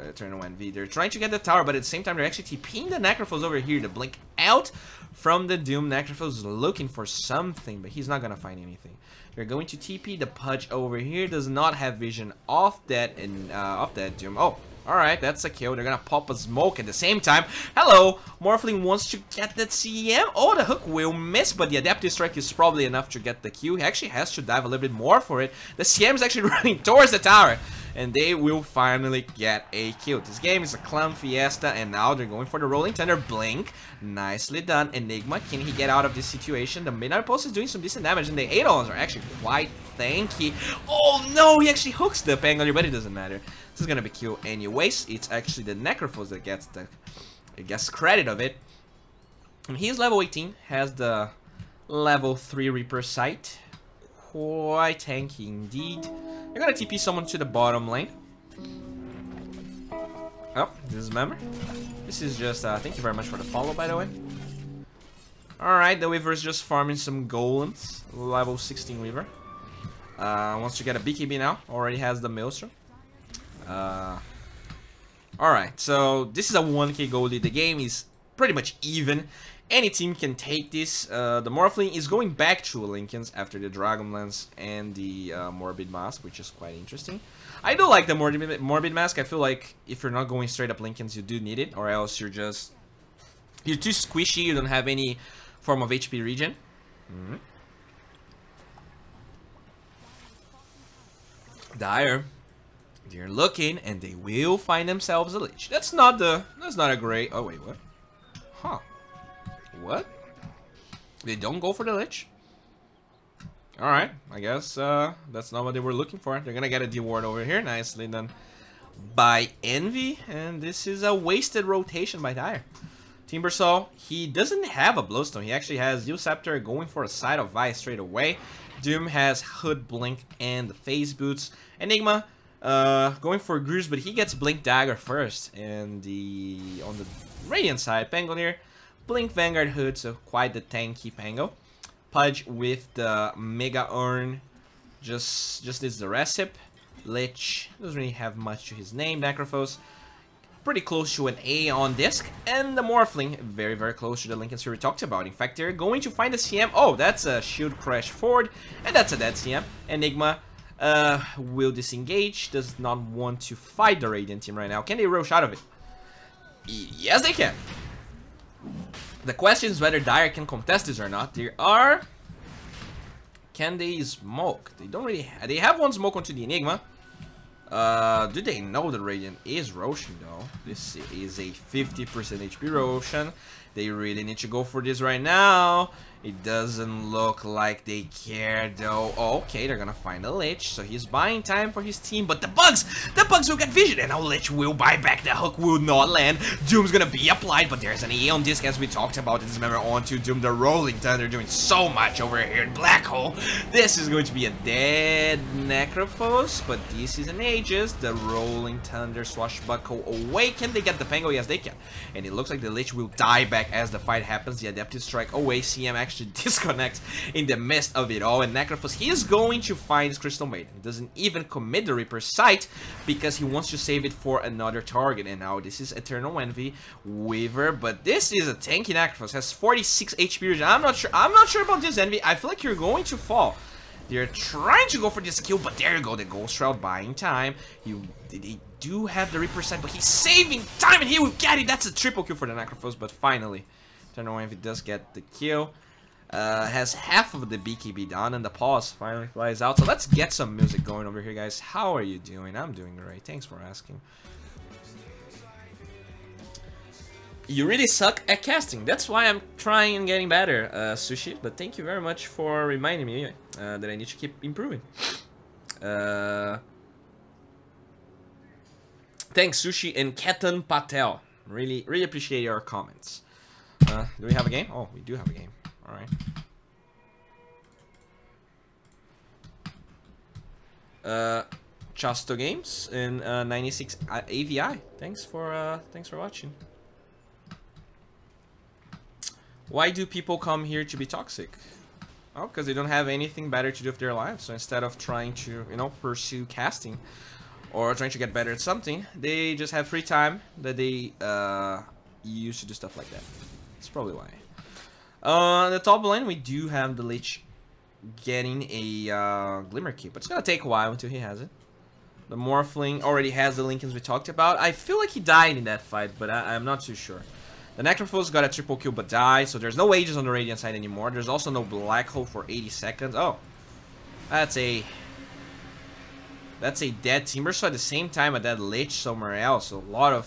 Eternal Envy. They're trying to get the tower, but at the same time, they're actually TPing the Necrophos over here to blink out from the Doom. Necrophos is looking for something, but he's not gonna find anything. They're going to TP the Pudge over here. Does not have vision of that Doom. Oh, alright, that's a kill. They're gonna pop a smoke at the same time. Hello! Morphling wants to get that CM. Oh, the hook will miss, but the Adaptive Strike is probably enough to get the kill. He actually has to dive a little bit more for it. The CM is actually running towards the tower, and they will finally get a kill. This game is a clown fiesta, and now they're going for the Rolling Thunder. Blink. Nicely done. Enigma, can he get out of this situation? The Midnight Pulse is doing some decent damage, and the Eidolons are actually quite tanky. Oh no, he actually hooks the Pangolier, but it doesn't matter. This is gonna be kill anyways. It's actually the Necrophos that gets the credit of it. And he's level 18, has the level 3 Reaper Sight. Quite tanky indeed. You're gonna TP someone to the bottom lane. Oh, Dismember. This is just, thank you very much for the follow, by the way. Alright, the Weaver is just farming some golems. Level 16 Weaver. Wants to get a BKB now. Already has the Maelstrom. Alright, so this is a 1k goal lead. The game is pretty much even. Any team can take this. The Morphling is going back to Lincolns after the Dragonlance and the Morbid Mask, which is quite interesting. I do like the Morbid Mask. I feel like if you're not going straight up Lincolns, you do need it, or else you're too squishy. You don't have any form of HP regen. Dire. They're looking, and they will find themselves a Lich. That's not a great. Oh wait, what? Huh? What? They don't go for the Lich? Alright, I guess that's not what they were looking for. They're gonna get a D-Ward over here. Nicely done by Envy. And this is a wasted rotation by Dire. Timbersaw, he doesn't have a Blowstone. He actually has Scepter going for a Side of Vice straight away. Doom has Hood, Blink, and the Phase Boots. Enigma going for Grooves, but he gets Blink Dagger first. And on the Radiant side, Pangolier, Blink, Vanguard, Hood, so quite the tanky Pango. Pudge with the Mega Urn, just needs the recipe. Lich doesn't really have much to his name. Necrophos, pretty close to an A on disc, and the Morphling, very close to the Lincoln we talked about. In fact, they're going to find a CM. Oh, that's a Shield Crash forward, and that's a dead CM. Enigma will disengage, does not want to fight the Radiant team right now. Can they rush out of it? Yes, they can. The question is whether Dire can contest this or not. Can they smoke? They don't really. They have one smoke onto the Enigma. Do they know the Radiant is Roshan though? This is a 50% HP Roshan. They really need to go for this right now. It doesn't look like they care though. Oh, okay, they're gonna find a Lich, so he's buying time for his team. But the bugs will get vision, and now Lich will buy back. The hook will not land. Doom's gonna be applied, but there's an E on disc as we talked about. Dismember onto Doom. The Rolling Thunder doing so much over here in Black Hole. This is going to be a dead Necrophos, but this is an Aegis. The Rolling Thunder Swashbuckle away. Can they get the Pango? Yes, they can. And it looks like the Lich will die back as the fight happens. The Adaptive Strike away. CM actually disconnects in the midst of it all, and Necrophos, he is going to find his Crystal Maiden. He doesn't even commit the Reaper Sight because he wants to save it for another target. And now this is Eternal Envy Weaver, but this is a tanky Necrophos, has 46 HP. I'm not sure about this Envy. I feel like you're going to fall. They're trying to go for this kill, but there you go, the Ghost Shroud buying time. They do have the Reaper Sight, but he's saving time, and he will get it. That's a triple kill for the Necrophos, but finally Eternal Envy does get the kill. Has half of the BKB done, and the pause finally flies out. So let's get some music going over here, guys. How are you doing? I'm doing great. Thanks for asking. You really suck at casting. That's why I'm trying and getting better, Sushi. But thank you very much for reminding me that I need to keep improving. Thanks, Sushi and Ketan Patel. Really appreciate your comments. Do we have a game? Oh, we do have a game. All right. Chasto Games in 96 AVI. Thanks for watching. Why do people come here to be toxic? Oh, because they don't have anything better to do with their lives. So instead of trying to, you know, pursue casting or trying to get better at something, they just have free time that they use to do stuff like that. That's probably why. On the top lane, we do have the Lich getting a Glimmer Key, but it's gonna take a while until he has it. The Morphling already has the Lincolns we talked about. I feel like he died in that fight, but I'm not too sure. The Necrophos got a triple kill but died, so there's no Aegis on the Radiant side anymore. There's also no Black Hole for 80 seconds. Oh, that's a dead Timbersaw at the same time a dead Lich somewhere else. So a lot of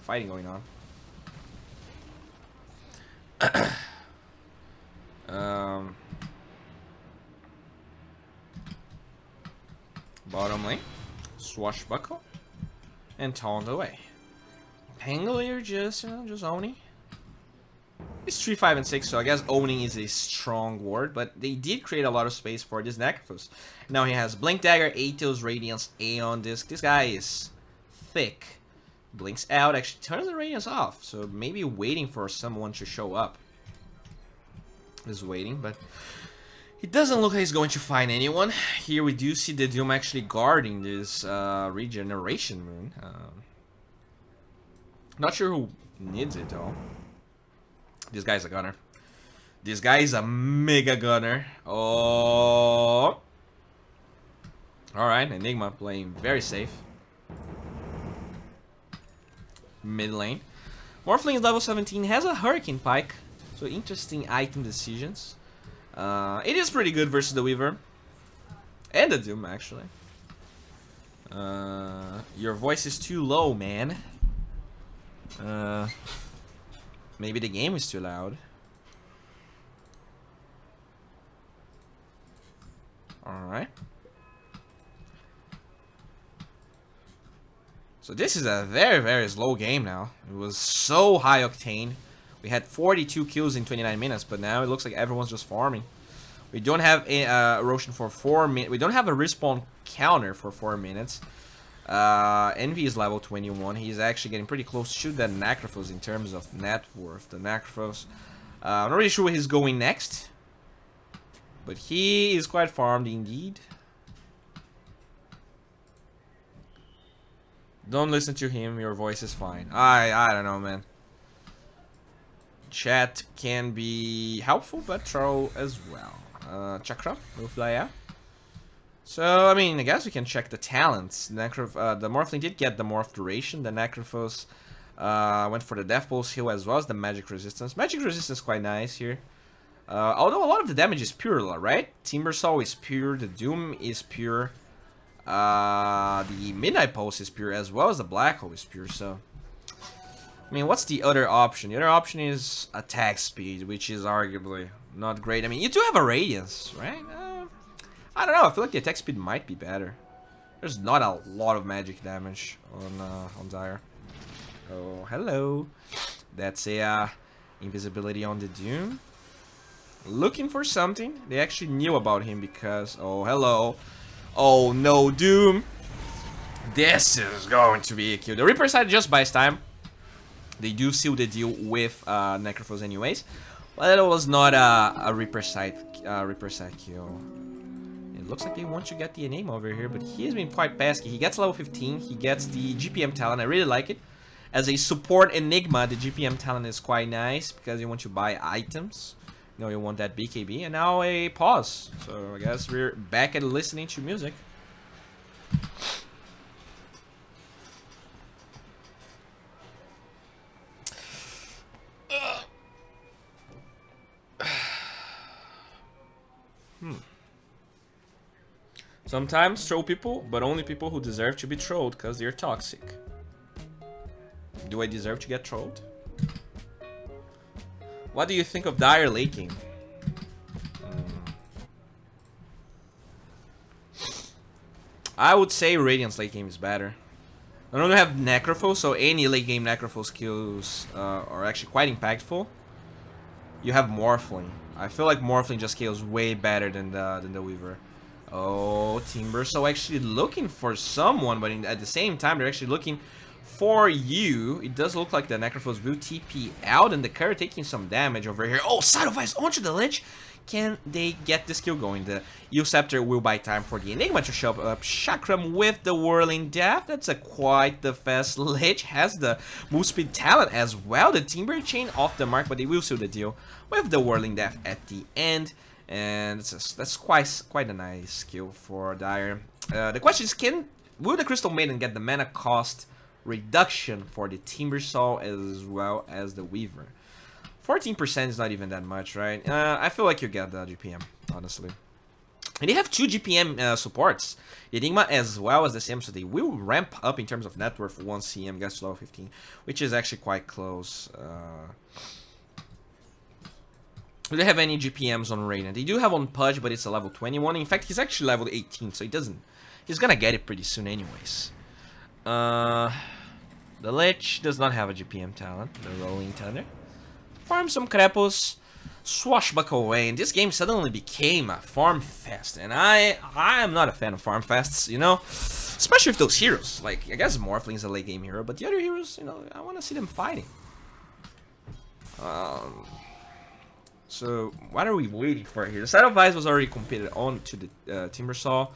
fighting going on. Bottom lane, Swashbuckle, and Taunt away. Pangolier just, you know, just owning. It's 3, 5, and 6, so I guess owning is a strong word, but they did create a lot of space for this Necrophos. Now he has Blink Dagger, Aetos, Radiance, Aeon Disc. This guy is thick. Blinks out, actually turns the Radiance off, so maybe waiting for someone to show up. Is waiting, but it doesn't look like he's going to find anyone. Here we do see the Doom actually guarding this regeneration rune. Not sure who needs it though. This guy's a gunner. This guy is a mega gunner. Oh. Alright, Enigma playing very safe. Mid lane. Morphling is level 17, has a Hurricane Pike. So interesting item decisions. It is pretty good versus the Weaver. And the Doom, actually. Your voice is too low, man. Maybe the game is too loud. Alright. So this is a very slow game now. It was so high octane. We had 42 kills in 29 minutes, but now it looks like everyone's just farming. We don't have a Roshan for 4 minutes. We don't have a respawn counter for 4 minutes. Envy is level 21. He's actually getting pretty close to the Necrophos in terms of net worth. The Necrophos. I'm not really sure where he's going next. But he is quite farmed indeed. Don't listen to him. Your voice is fine. I don't know, man. Chat can be helpful, but troll as well. Chakra will fly out. So, I mean, I guess we can check the talents. The Morphling did get the Morph Duration. The Necrophos went for the Death Pulse heal as well as the Magic Resistance. Magic Resistance is quite nice here. Although a lot of the damage is pure, right? Timbersaw is pure. The Doom is pure. The Midnight Pulse is pure as well as the Black Hole is pure, so... I mean, what's the other option? The other option is attack speed, which is arguably not great. I mean, you do have a Radiance, right? I don't know. I feel like the attack speed might be better. There's not a lot of magic damage on Dire. Oh, hello. That's a invisibility on the Doom. Looking for something. They actually knew about him because... Oh, hello. Oh, no, Doom. This is going to be a kill. The Reaper side just buys time. They do seal the deal with Necrophos anyways. But it was not a Reaper side kill. It looks like they want to get the Enigma over here, but he has been quite pesky. He gets level 15. He gets the GPM talent. I really like it. As a support Enigma, the GPM talent is quite nice because you want to buy items. You know, you want that BKB. And now a pause. So I guess we're back at listening to music. Sometimes troll people, but only people who deserve to be trolled because they're toxic. Do I deserve to get trolled? What do you think of Dire late game? I would say Radiant's late game is better. I don't have Necrophos, so any late game Necrophos kills are actually quite impactful. You have Morphling. I feel like Morphling just kills way better than the Weaver. Oh, Timber. So actually looking for someone, but at the same time they're actually looking for you. It does look like the Necrophos will TP out, and the Curry taking some damage over here. Oh, Side of Ice onto the ledge. Can they get this kill going? The Scepter will buy time for the Enigma to show up. Chakram with the Whirling Death. That's quite the fast Lich. Has the move speed talent as well. The Timber Chain off the mark, but they will seal the deal with the Whirling Death at the end. And that's quite a nice kill for Dire. The question is, will the Crystal Maiden get the mana cost reduction for the Timbersaw as well as the Weaver? 14% is not even that much, right? I feel like you get the GPM, honestly. And they have 2 GPM supports, Enigma as well as the CM, so they will ramp up in terms of net worth once CM gets to level 15, which is actually quite close. Do they have any GPMs on Radiant? They do have on Pudge, but it's a level 21. In fact, he's actually level 18, so he's gonna get it pretty soon anyways. The Lich does not have a GPM talent, the Rolling Thunder. Farm some Krepos, swashbuckle away, and this game suddenly became a farm fest, and I am not a fan of farm fests, you know, especially with those heroes. Like, I guess Morphling's a late game hero, but the other heroes, you know, I want to see them fighting. So what are we waiting for here? The Side of Ice was already competed on to the Timbersaw.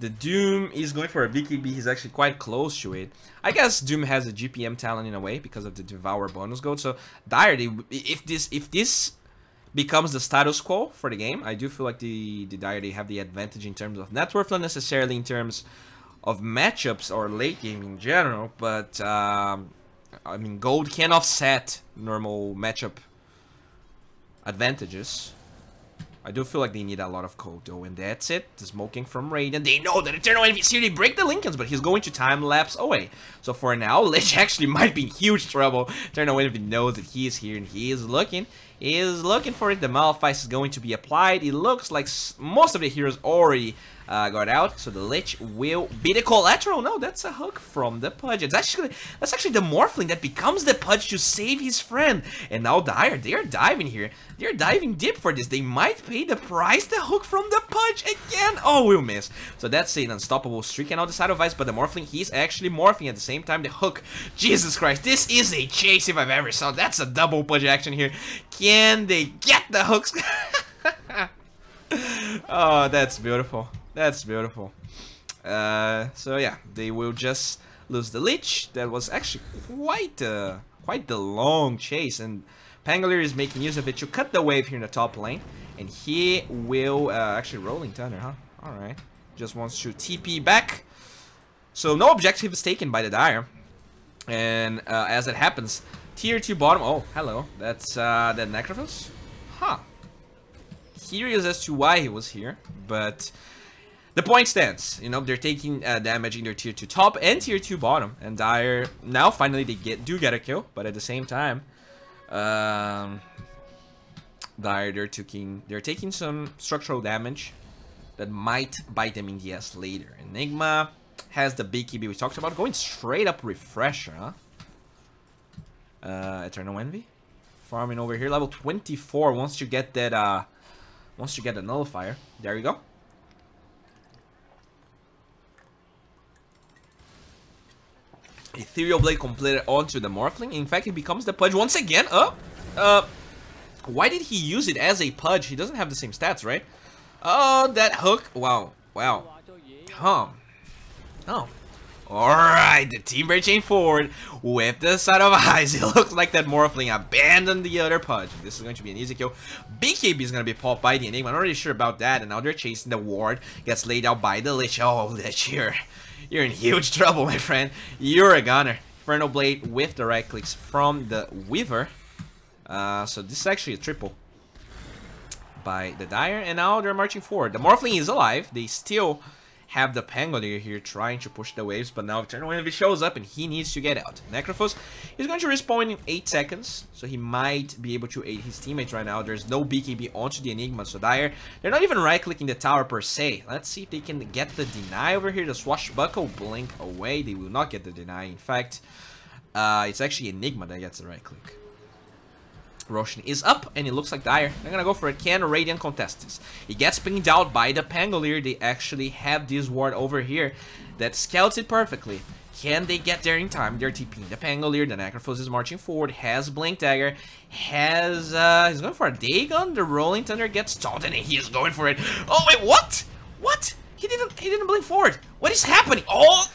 The Doom is going for a BKB. He's actually quite close to it. I guess Doom has a GPM talent in a way because of the Devour bonus gold. So Dire, if this becomes the status quo for the game, I do feel like the Dire, they have the advantage in terms of net worth, not necessarily in terms of matchups or late game in general. But I mean, gold can offset normal matchup advantages. I do feel like they need a lot of code though, and that's it. The smoking from Radiant. They know that Eternal Envy is here. They break the Lincolns, but he's going to time lapse away. So for now, Lich actually might be in huge trouble. Eternal Envy knows that he is here, and he is looking for it. The Malefice is going to be applied. It looks like most of the heroes already got out, so the Lich will be the collateral. No, that's a hook from the Pudge. That's actually the Morphling that becomes the Pudge to save his friend. And now Dire, they are diving here. They're diving deep for this. They might pay the price. The hook from the Pudge again. Oh, we'll miss. So that's an unstoppable streak. And now the Side of Ice, but the Morphling, he's actually morphing at the same time. The hook. Jesus Christ, this is a chase if I've ever saw. That's a double Pudge action here. Can they get the hooks? Oh, that's beautiful. That's beautiful. So yeah, they will just lose the Lich. That was actually quite the long chase, and Pangolier is making use of it to cut the wave here in the top lane, and he will actually Rolling Thunder, huh? All right, just wants to TP back. So no objective is taken by the Dire, and as it happens, tier 2 bottom. Oh, hello. That's that Necrophos, huh? Curious as to why he was here, but the point stands. You know, they're taking damage in their tier 2 top and tier 2 bottom, and Dire now finally they do get a kill, but at the same time, Dire they're taking some structural damage that might bite them in the ass later. Enigma has the BKB we talked about, going straight up Refresher, huh? Eternal Envy farming over here, level 24. Once you get that nullifier, there you go. Ethereal Blade completed onto the Morphling. In fact, he becomes the Pudge once again. Why did he use it as a Pudge? He doesn't have the same stats, right? Oh, that hook. Wow. Wow. Huh. Oh. Alright, the Timber chain forward with the Side of Ice. It looks like that Morphling abandoned the other Pudge. This is going to be an easy kill. BKB is going to be popped by the Enigma. I'm not really sure about that. And now they're chasing the ward. Gets laid out by the Lich. Oh, Lich, you're in huge trouble, my friend. You're a gunner. Infernal Blade with the right clicks from the Weaver. So this is actually a triple by the Dire. And now they're marching forward. The Morphling is alive. They still have the Pangolier here trying to push the waves, but now Eternal Envy shows up and he needs to get out. Necrophos is going to respawn in 8 seconds, so he might be able to aid his teammates right now. There's no BKB onto the Enigma, so Dire, they're not even right-clicking the tower per se. Let's see if they can get the deny over here. The Swashbuckle blink away. They will not get the deny. In fact, it's actually Enigma that gets the right-click. Roshan is up, and it looks like Dire. They're gonna go for it. Can Radiant contest this? He gets pinged out by the Pangolier. They actually have this ward over here that scouts it perfectly. Can they get there in time? They're TPing the Pangolier. The Necrophos is marching forward. Has Blink Dagger. Has, he's going for a Dagon. The Rolling Thunder gets stalled, and he is going for it. Oh, wait, what? What? He didn't blink forward. What is happening? Oh,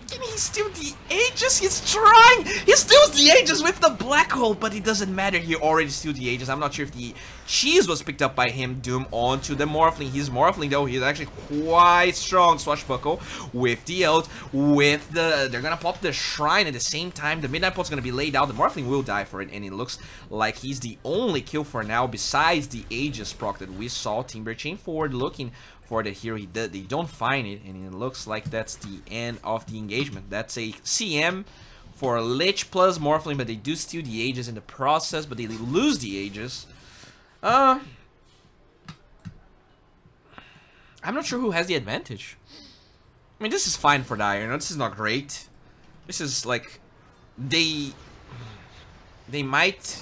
can he steal the Aegis? He's trying! He steals the Aegis with the Black Hole, but it doesn't matter. He already steals the Aegis. I'm not sure if the cheese was picked up by him. Doom onto the Morphling. He's Morphling, though. He's actually quite strong. Swashbuckle with the ult, with the... They're gonna pop the Shrine at the same time. The Midnight Pot's gonna be laid out. The Morphling will die for it, and it looks like he's the only kill for now, besides the Aegis proc that we saw. Timber Chain forward looking for the hero. They don't find it, and it looks like that's the end of the engagement. That's a CM for Lich plus Morphling, but they do steal the Aegis in the process, but they lose the Aegis. I'm not sure who has the advantage. I mean, this is fine for Dire. No, this is not great. This is like they might.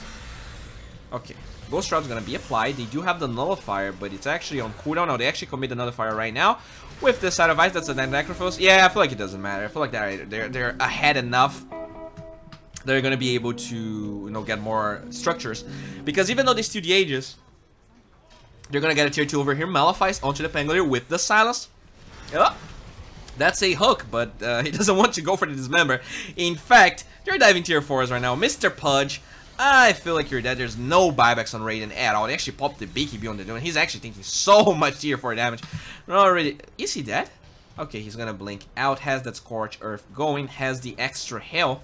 Okay. Ghost Shroud's gonna be applied. They do have the Nullifier, but it's actually on cooldown. Now they actually commit the Nullifier right now with the Side of Ice. That's a Necrophos. Yeah, I feel like it doesn't matter. I feel like they're ahead enough. They're gonna be able to, you know, get more structures, because even though they steal the Aegis, they're gonna get a tier 2 over here. Malefice onto the Pangolier with the Silas. Yep. That's a hook, but he doesn't want to go for the Dismember. In fact, they're diving tier 4s right now. Mr. Pudge, I feel like you're dead. There's no buybacks on Raiden at all. They actually popped the BKB on the Doom. He's actually taking so much tier 4 damage. Already, is he dead? Okay, he's gonna blink out. Has that Scorch Earth going. Has the extra Hail.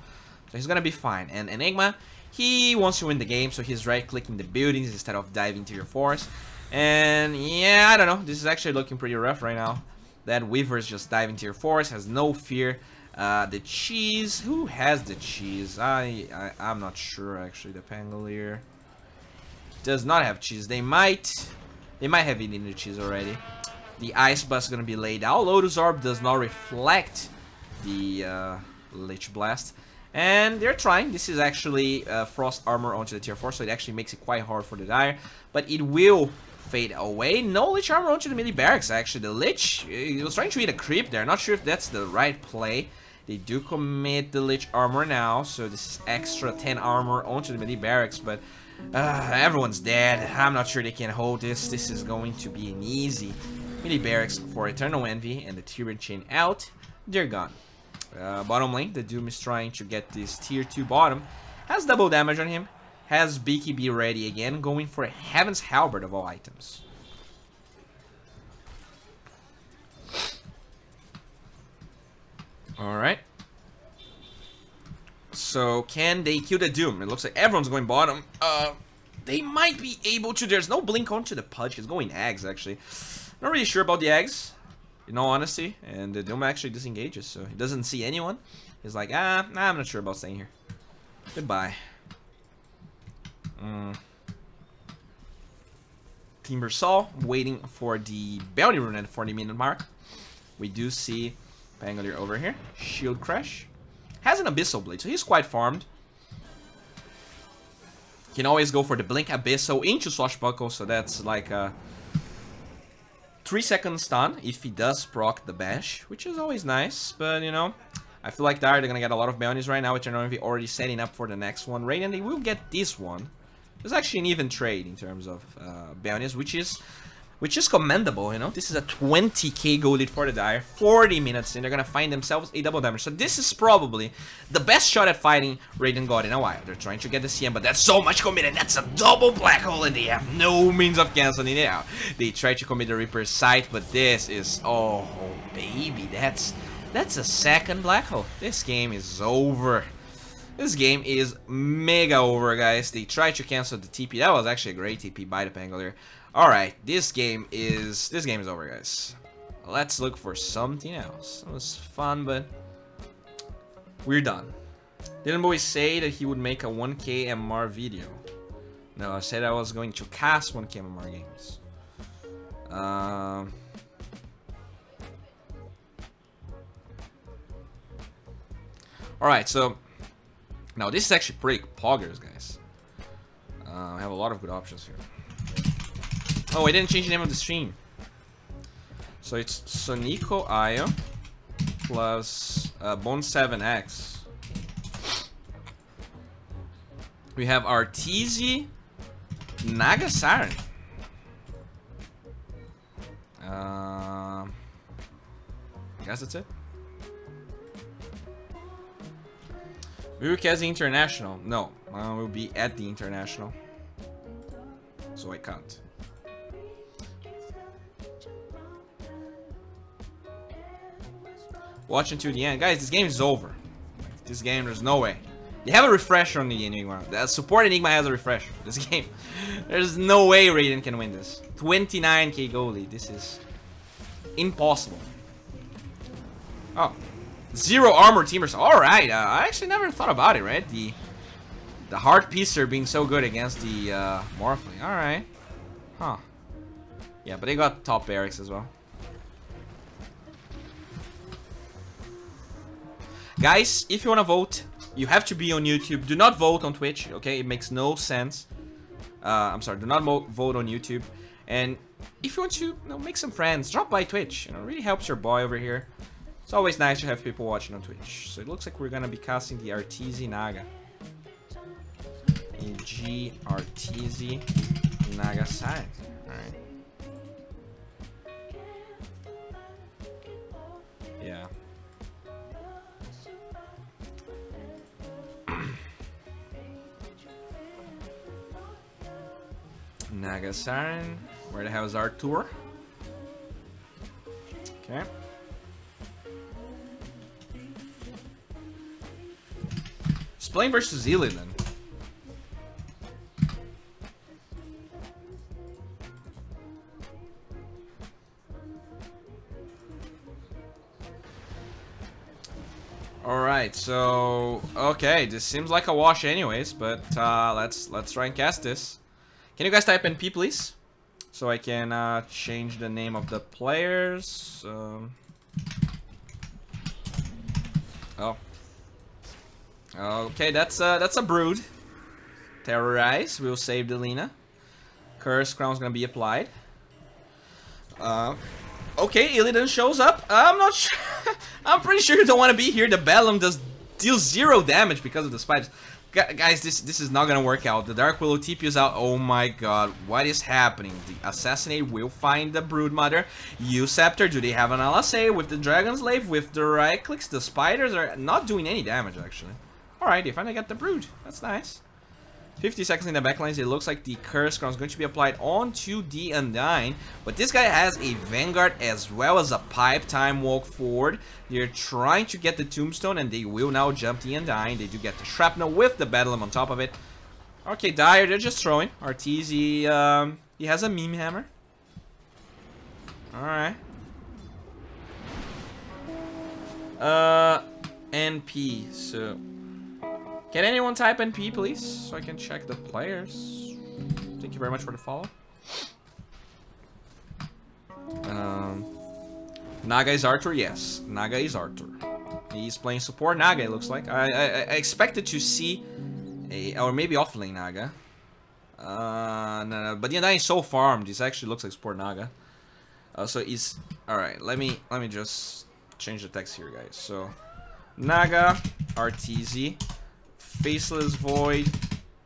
So he's gonna be fine. And Enigma, he wants to win the game, so he's right-clicking the buildings instead of diving tier 4s. And yeah, I don't know. This is actually looking pretty rough right now. That Weaver's just diving tier 4s. Has no fear. The cheese, who has the cheese? I'm not sure actually. The Pangolier does not have cheese. They might have eaten the cheese already. The Ice Blast is gonna be laid out. Lotus Orb does not reflect the Lich Blast, and they're trying. This is actually Frost Armor onto the tier 4, so it actually makes it quite hard for the Dire, but it will fade away. No Lich Armor onto the Melee Barracks actually. The Lich, he was trying to eat a creep there. Not sure if that's the right play. They do commit the Lich Armor now, so this is extra 10 armor onto the Melee Barracks, but everyone's dead. I'm not sure they can hold this. This is going to be an easy Melee Barracks for Eternal Envy, and the Timber Chain out. They're gone. Bottom lane, the Doom is trying to get this tier 2 bottom. Has double damage on him. Has BKB ready again, going for a Heaven's Halberd of all items. Alright. So, can they kill the Doom? It looks like everyone's going bottom. They might be able to. There's no blink onto the Pudge. He's going Eggs, actually. Not really sure about the Eggs, in all honesty. And the Doom actually disengages, so he doesn't see anyone. He's like, I'm not sure about staying here. Goodbye. Timbersaw waiting for the bounty rune at 40-minute mark. We do see Pangolier over here. Shield Crash. Has an Abyssal Blade, so he's quite farmed. Can always go for the Blink Abyssal into Swashbuckle, so that's like a 3-second stun if he does proc the Bash, which is always nice, but you know, I feel like they're gonna get a lot of bounties right now. Eternal Envy already setting up for the next one. Radiant, they will get this one. There's actually an even trade in terms of bounties, which is commendable, you know. This is a 20k gold lead for the Dire. 40 minutes, and they're gonna find themselves a double damage. So this is probably the best shot at fighting Radiant God in a while. They're trying to get the CM, but that's so much committed. That's a double black hole, and they have no means of canceling it out. They try to commit the Reaper's Sight, but this is, oh baby, that's a second black hole. This game is over. This game is mega over, guys. They tried to cancel the TP. That was actually a great TP by the Pangolier. Alright, this game is over, guys. let's look for something else. It was fun, but we're done. Didn't Bowie say that he would make a 1K MMR video? No, I said I was going to cast 1K MMR games. Alright, so now this is actually pretty poggers, guys. I have a lot of good options here. Oh, I didn't change the name of the stream. So it's Sonico Io plus Bone 7X. We have Arteezy Nagasari. I guess that's it. Urukazi International. No, we'll be at the International. So I can't. Watch until the end. Guys, this game is over. This game, there's no way. You have a refresher on the Enigma. The support Enigma has a refresher. This game. There's no way Raiden can win this. 29k goalie. This is impossible. Oh. 0 armor teamers. Alright. I actually never thought about it, right? The Heart Piecer being so good against the Morphling. Alright. Huh. Yeah, but they got top barracks as well. Guys, if you want to vote, you have to be on YouTube. Do not vote on Twitch, okay? It makes no sense. I'm sorry, do not vote on YouTube. And if you want to, make some friends, drop by Twitch. It really helps your boy over here. It's always nice to have people watching on Twitch. So it looks like we're gonna be casting the Arteezy Naga. G Arteezy Nagasai. Alright. Yeah. Nagasarin. Where the hell is Artur? Okay. He's playing versus Illidan. Alright, so okay, this seems like a wash anyways, but let's try and cast this. Can you guys type NP, please? So I can change the name of the players. Oh. Okay, that's a Brood. Terrorize. We'll save the Lina. Curse Crown's gonna be applied. Okay, Illidan shows up. I'm not sure. I'm pretty sure you don't want to be here. The Bellum does deal 0 damage because of the spiders. Guys, this is not gonna work out. The Dark Willow TPU's out. Oh my god, what is happening? The Assassinate will find the Broodmother. Scepter, do they have an LSA with the Dragon Slave? With the right clicks, the spiders are not doing any damage actually. Alright, they finally got the Brood. That's nice. 50 seconds in the backlines. It looks like the Curse Crown is going to be applied onto the Undyne. But this guy has a Vanguard as well as a Pipe Time Walk Forward. They're trying to get the Tombstone and they will now jump the Undyne. They do get the Shrapnel with the Bedlam on top of it. Okay, Dire, they're just throwing. Arteezy, he has a Meme Hammer. Alright. NP, so... Can anyone type NP, please? So I can check the players. Thank you very much for the follow. Naga is Arthur? Yes. Naga is Arthur. He's playing support Naga, it looks like. I expected to see a... Or maybe offlane Naga. No, but the Undyne is so farmed. This actually looks like support Naga. So he's... Alright, let me just change the text here, guys. So... Naga, Arteezy... Faceless Void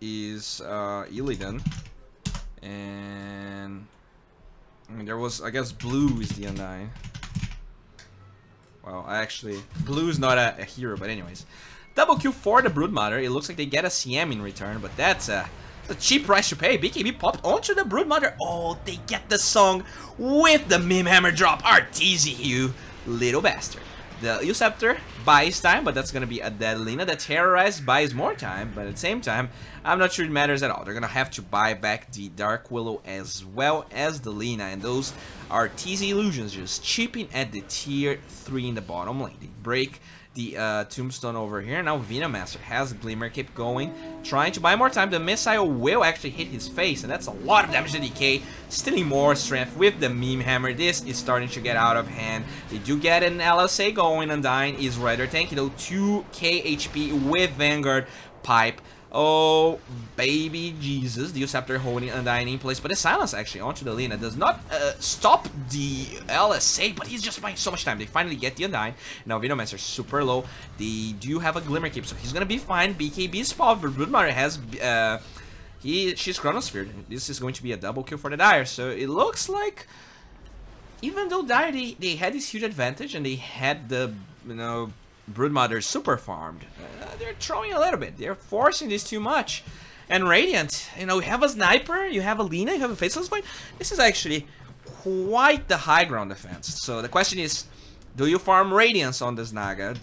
is Illidan, and I mean, there was, I guess, Blue is the Undyne. Well, actually, Blue is not a hero, but anyways, double kill for the Broodmother. It looks like they get a CM in return, but that's a cheap price to pay. BKB popped onto the Broodmother. Oh, they get the song with the Meme Hammer drop. Arteezy, you little bastard. The Uceptor buys time, but that's gonna be a dead Lina. The Terrorize buys more time, but at the same time, I'm not sure it matters at all. They're gonna have to buy back the Dark Willow as well as the Lina, and those are TZ Illusions just chipping at the tier 3 in the bottom lane. They break the Tombstone over here. Now Venemaster has Glimmer Cape going, trying to buy more time. The missile will actually hit his face, and that's a lot of damage to DK, stealing more strength with the Meme Hammer. This is starting to get out of hand. They do get an LSA going. Undyne is rather tanky though, 2k HP with Vanguard Pipe. Oh, baby Jesus. The Uceptor holding Undyne in place, but the silence actually onto the Lina does not stop the LSA, but he's just buying so much time. They finally get the Undyne. Now Venemaster super low. They do have a Glimmer Cape, so he's gonna be fine. BKB spot, but Broodmother has she's Chronosphere. This is going to be a double kill for the Dire, so it looks like even though Dire they had this huge advantage and they had the, you know, Broodmother super farmed, they're throwing a little bit. They're forcing this too much. And Radiant, you know, you have a Sniper, you have a Lina, you have a Faceless Void. This is actually quite the high ground defense. So the question is, do you farm Radiance on this Naga? What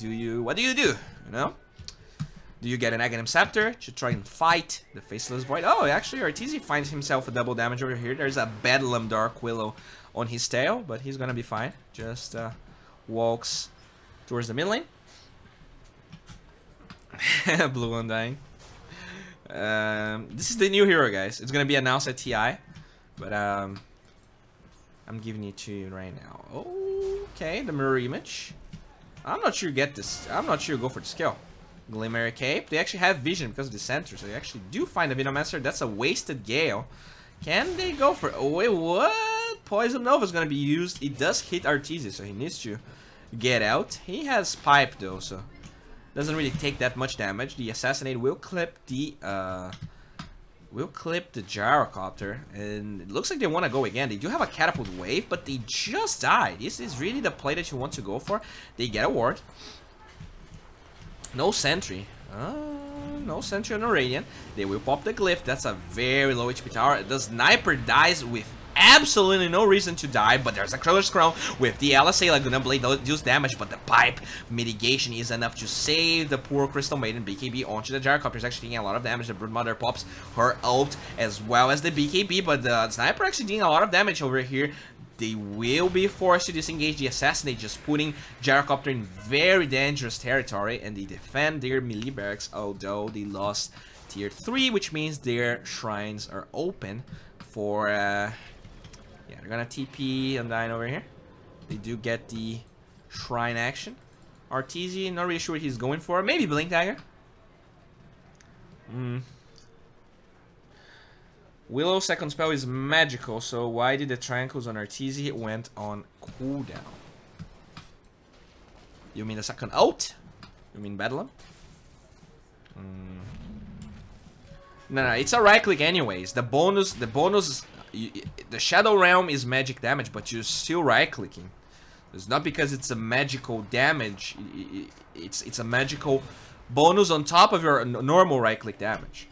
do? You know? Do you get an Aghanim Scepter to try and fight the Faceless Void? Oh, actually, Arteezy finds himself a double damage over here. There's a Bedlam Dark Willow on his tail, but he's gonna be fine. Just walks towards the mid lane. Blue Undying. This is the new hero, guys. It's gonna be announced at TI, but I'm giving it to you right now. Okay, the mirror image. I'm not sure you get this. I'm not sure you go for the skill. Glimmer Cape. They actually have vision because of the center, so they actually do find the Venemaster. That's a wasted Gale. Can they go for? Oh wait, what? Poison Nova is gonna be used. It does hit Arteezy, so he needs to get out. He has Pipe though, so doesn't really take that much damage. The Assassinate will clip the Gyrocopter, and it looks like they want to go again. They do have a Catapult Wave, but they just died. This is really the play that you want to go for. They get a ward. No Sentry. No Sentry on the Radiant. They will pop the Glyph. That's a very low HP tower. The Sniper dies with absolutely no reason to die, but there's a Curler's Crown with the LSA Laguna Blade deals damage, but the Pipe mitigation is enough to save the poor Crystal Maiden. BKB onto the Gyrocopter is actually taking a lot of damage. The Broodmother pops her ult as well as the BKB, but the Sniper actually doing a lot of damage over here. They will be forced to disengage the Assassinate, just putting Gyrocopter in very dangerous territory, and they defend their melee barracks, although they lost tier 3, which means their shrines are open for yeah, they're gonna TP Undyne over here. They do get the shrine action. Arteezy, not really sure what he's going for. Maybe Blink Dagger. Willow second spell is magical, so why did the Tranquils on Arteezy went on cooldown? You mean the second ult? You mean Bedlam? No, it's a right click anyways. The bonus, the Shadow Realm is magic damage, but you're still right clicking. It's not because it's a magical damage. It's a magical bonus on top of your normal right click damage.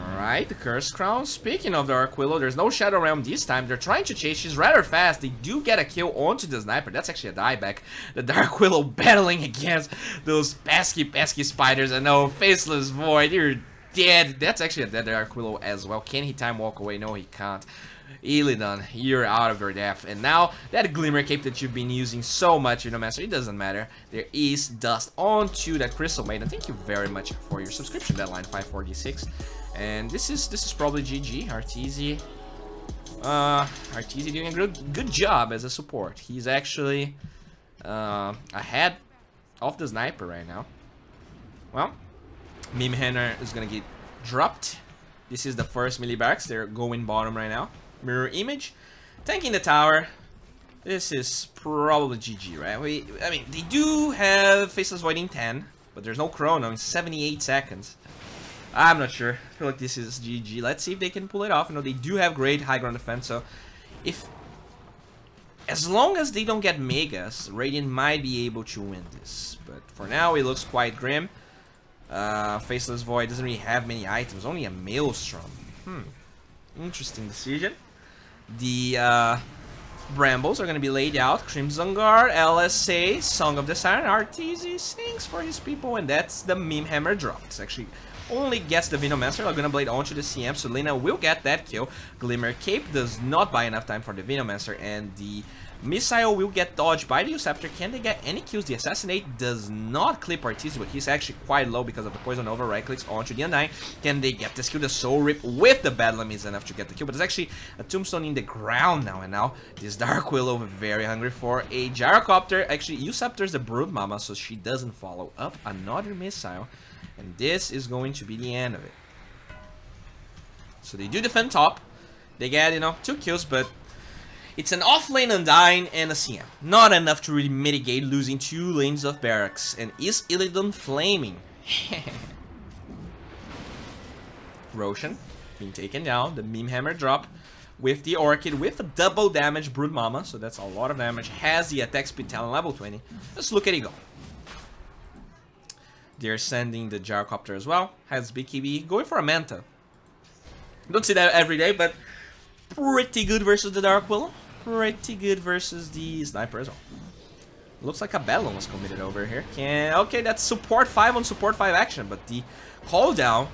Alright, the Curse Crown. Speaking of the Dark Willow, there's no Shadow Realm this time. They're trying to chase. She's rather fast. They do get a kill onto the Sniper. That's actually a dieback. The Dark Willow battling against those pesky spiders. I know, Faceless Void, you're dead. That's actually a dead Dark Willow as well. Can he time walk away? No, he can't. Illidan, you're out of your depth. And now, that Glimmer Cape that you've been using so much, you know, Master, it doesn't matter. There is dust onto that Crystal Maiden. Thank you very much for your subscription, deadline 546. And this is probably GG. Arteezy doing a good job as a support. He's actually ahead of the Sniper right now. Well, Meme Hammer is gonna get dropped. This is the first melee barracks. They're going bottom right now. Mirror image, tanking the tower. This is probably GG, right? I mean, they do have Faceless Void in 10, but there's no chrono in 78 seconds. I'm not sure. I feel like this is GG. Let's see if they can pull it off. You know, they do have great high ground defense, so as long as they don't get Megas, Radiant might be able to win this. But for now, it looks quite grim. Faceless Void doesn't really have many items, only a Maelstrom. Interesting decision. The Brambles are going to be laid out. Crimson Guard, LSA, Song of the Siren, RTZ sings for his people, and that's the Meme Hammer drop. It's actually only gets the Venomancer. Laguna Blade onto the CM, so Lina will get that kill. Glimmer Cape does not buy enough time for the Venomancer, and the Missile will get dodged by the Usurper. Can they get any kills? The Assassinate does not clip Arteezy, but he's actually quite low because of the Poison Over. Right clicks onto the Undying. Can they get this kill? The Soul Rip with the Bedlam is enough to get the kill, but there's actually a Tombstone in the ground now, and now this Dark Willow very hungry for a Gyrocopter. Actually, Usurper's the Brood Mama, so she doesn't follow up. Another Missile, and this is going to be the end of it. So they do defend top. They get, you know, 2 kills, but it's an off-lane Undying and a CM. Not enough to really mitigate losing 2 lanes of barracks. And is Illidan flaming? Roshan being taken down. The Meme Hammer drop with the Orchid with a double damage Brood Mama. So that's a lot of damage. Has the attack speed talent level 20. Let's look at it go. They're sending the Gyrocopter as well. Has BKB going for a Manta. Don't see that every day, but pretty good versus the Dark Willow. Pretty good versus the Sniper as well. Looks like a Bedlam was committed over here. Okay, that's support 5 on support 5 action, but the call down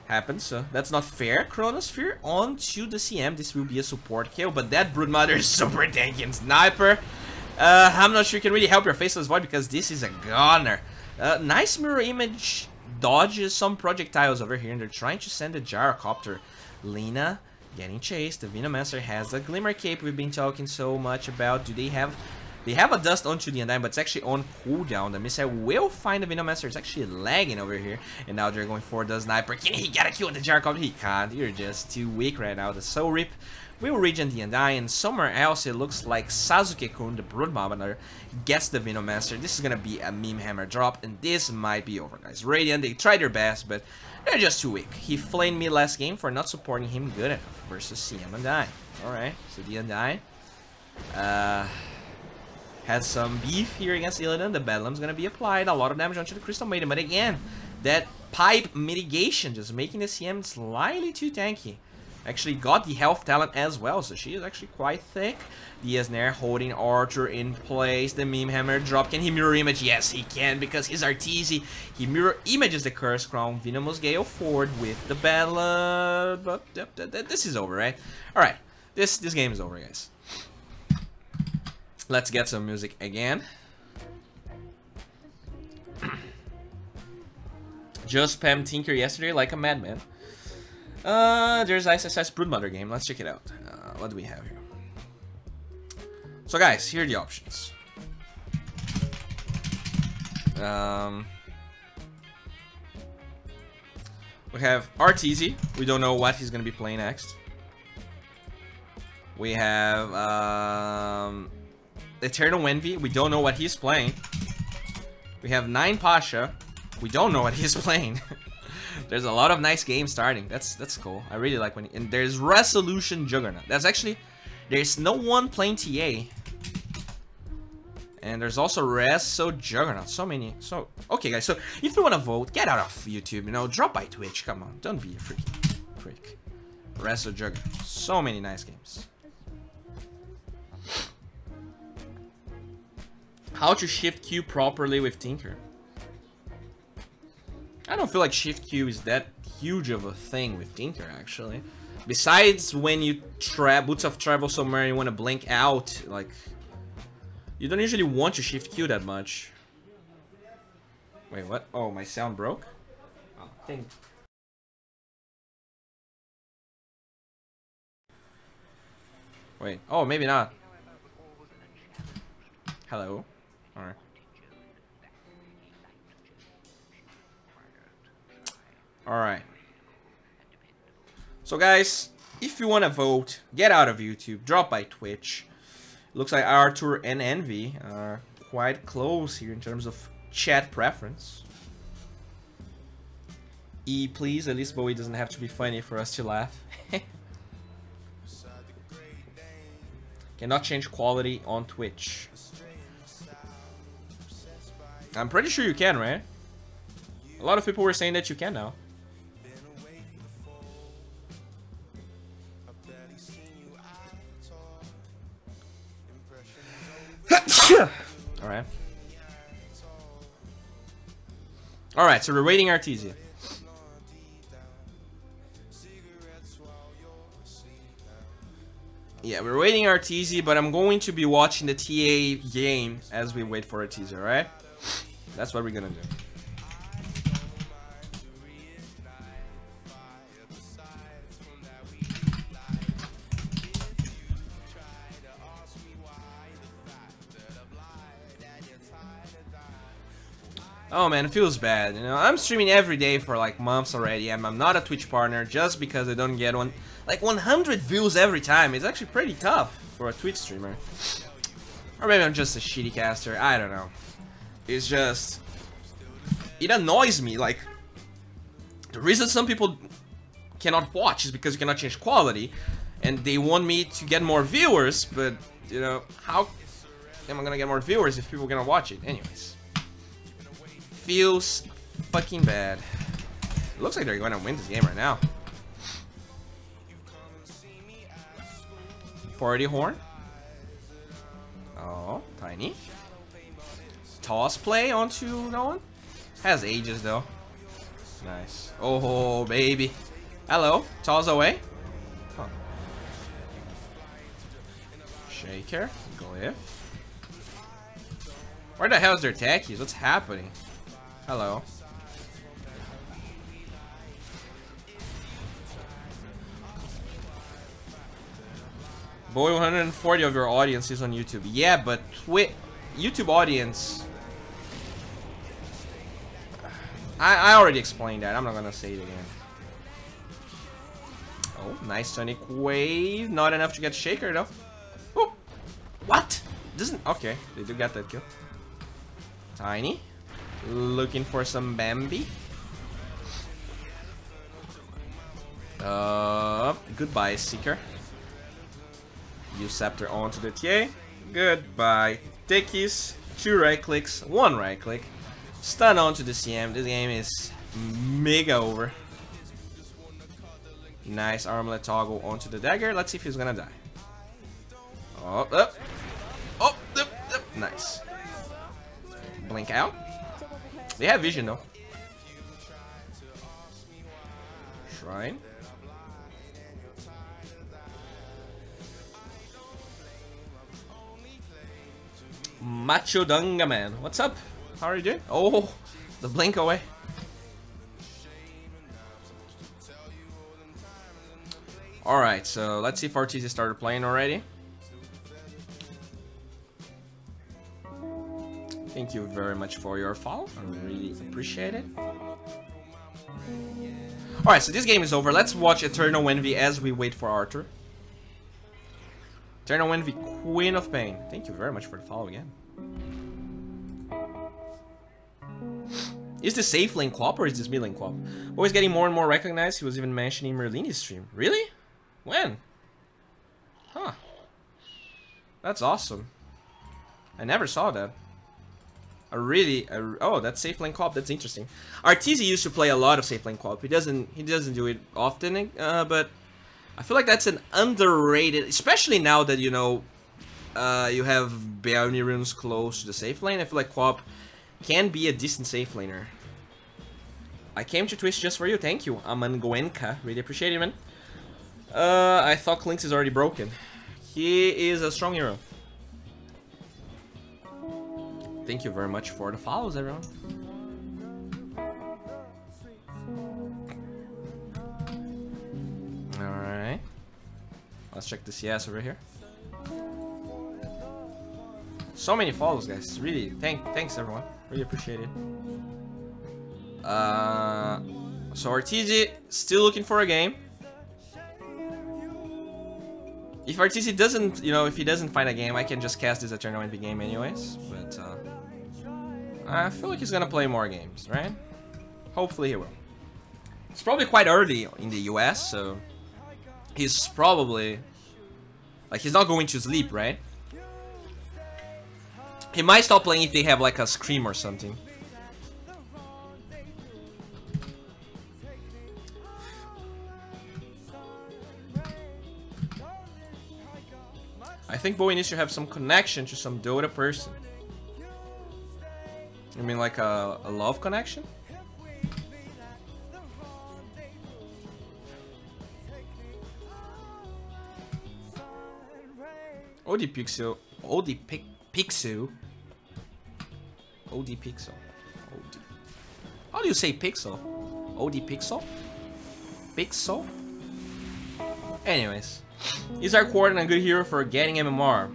happens, so that's not fair. Chronosphere onto the CM. This will be a support kill, but that Broodmother is super tanky and Sniper. I'm not sure you can really help your Faceless Void because this is a gunner. Nice mirror image dodges some projectiles over here, and they're trying to send a Gyrocopter. Lina getting chased. The Venomancer has a Glimmer Cape we've been talking so much about. Do they have... They have a Dust onto the Undying, but it's actually on cooldown. The Missile will find the Venomancer. It's actually lagging over here. And now they're going for the Sniper. Can he get a kill with the Gyrocopter? He can't. You're just too weak right now. The Soul Rip will regen the Undying. And somewhere else, it looks like Sasuke-kun, the Brood Mobiner, gets the Venomancer. This is going to be a Meme Hammer drop. And this might be over, guys. Radiant, they tried their best, but they're just too weak. He flamed me last game for not supporting him good enough versus CM Undying. Alright, so the Undying has some beef here against Illidan. The Bedlam's gonna be applied. A lot of damage onto the Crystal Maiden, but again, that pipe mitigation just making the CM slightly too tanky. Actually got the health talent as well, so she is actually quite thick. The Snare holding Archer in place. The Meme Hammer drop. Can he mirror image? Yes, he can, because he's Arteezy. He mirror images the Curse Crown. Venomous Gale forward with the battle. But this is over, right? Alright, this game is over, guys. Let's get some music again. Just spammed Tinker yesterday like a madman. There's ISS Broodmother game. Let's check it out. What do we have here? So guys, here are the options. We have Arteezy. We don't know what he's gonna be playing next. We have Eternal Envy. We don't know what he's playing. We have 9 Pasha. We don't know what he's playing. There's a lot of nice games starting. That's cool. I really like when... And there's Resolution Juggernaut. That's actually... There's no one playing TA. And there's also Reso Juggernaut. So many... So... Okay, guys. So, if you want to vote, get out of YouTube. You know, drop by Twitch. Come on. Don't be a freaking prick. Reso Juggernaut. So many nice games. How to shift Q properly with Tinker. I don't feel like shift Q is that huge of a thing with Tinker, actually. Besides when you boots of travel somewhere and you want to blink out, like... You don't usually want to shift Q that much. Wait, what? Oh, my sound broke? Oh, dang. Wait, oh, maybe not. Hello? Alright. Alright. So guys, if you want to vote, get out of YouTube, drop by Twitch. Looks like Arthur and Envy are quite close here in terms of chat preference. Please, at least Bowie doesn't have to be funny for us to laugh. Cannot change quality on Twitch. I'm pretty sure you can, right? A lot of people were saying that you can now. Alright. Alright, so we're waiting Artesia. Yeah, we're waiting Artesia, but I'm going to be watching the TA game as we wait for Artesia, alright? That's what we're gonna do. Oh man, it feels bad, you know. I'm streaming every day for like months already. I'm not a Twitch partner just because I don't get like 100 views every time. It's actually pretty tough for a Twitch streamer. Or maybe I'm just a shitty caster, I don't know. It's just, it annoys me. Like, the reason some people cannot watch is because you cannot change quality, and they want me to get more viewers, but you know, how am I gonna get more viewers if people are gonna watch it? Anyways. Feels fucking bad. It looks like they're going to win this game right now. Party horn. Oh, tiny. Toss play onto no one. Has ages though. Nice. Oh baby. Hello. Toss away. Huh. Shaker. Glyph. Where the hell is their techies? What's happening? Hello. Boy, 140 of your audience is on YouTube. Yeah, but YouTube audience... I already explained that. I'm not gonna say it again. Oh, nice Sonic Wave. Not enough to get Shaker, though. Oh, what? Doesn't... Okay, they do get that kill. Tiny. Looking for some Bambi. Goodbye, Seeker. Use Scepter onto the TA. Goodbye. Techies. 2 right clicks, 1 right click. Stun onto the CM. This game is mega over. Nice armlet toggle onto the dagger. Let's see if he's gonna die. Oh, up. Oh, up. Nice. Blink out. They have vision though. Shrine. Macho Dunga Man. What's up? How are you doing? Oh, the blink away. Alright, so let's see if Artesia started playing already. Thank you very much for your follow. I really appreciate it. Alright, so this game is over. Let's watch Eternal Envy as we wait for Arthur. Eternal Envy, Queen of Pain. Thank you very much for the follow again. Is this safe lane Quap or is this mid lane Quap? Always getting more and more recognized. He was even mentioning Merlini's stream. Really? When? Huh. That's awesome. I never saw that. Oh, that's safe lane co-op. That's interesting. Artesia used to play a lot of safe lane co-op. He doesn't do it often, but I feel like that's an underrated, especially now that you know you have bounty runes close to the safe lane. I feel like co-op can be a decent safe laner. I came to Twitch just for you. Thank you, Amangoenka. Really appreciate it, man. I thought Klinks is already broken. He is a strong hero. Thank you very much for the follows, everyone. Alright. Let's check the CS over here. So many follows, guys. Really, thanks everyone. Really appreciate it. So Artesia still looking for a game. If Artesia doesn't, if he doesn't find a game, I can just cast this Eternal Envy game anyways. But I feel like he's gonna play more games, right? Hopefully he will. It's probably quite early in the US, so he's probably like he's not going to sleep, right? He might stop playing if they have like a scream or something. I think Bowie needs to have some connection to some Dota person. You mean like a love connection? OD Pixel. OD Pixel. OD Pixel. OD. How do you say pixel? OD Pixel? Pixel? Anyways. Is our coordinate a good hero for getting MMR?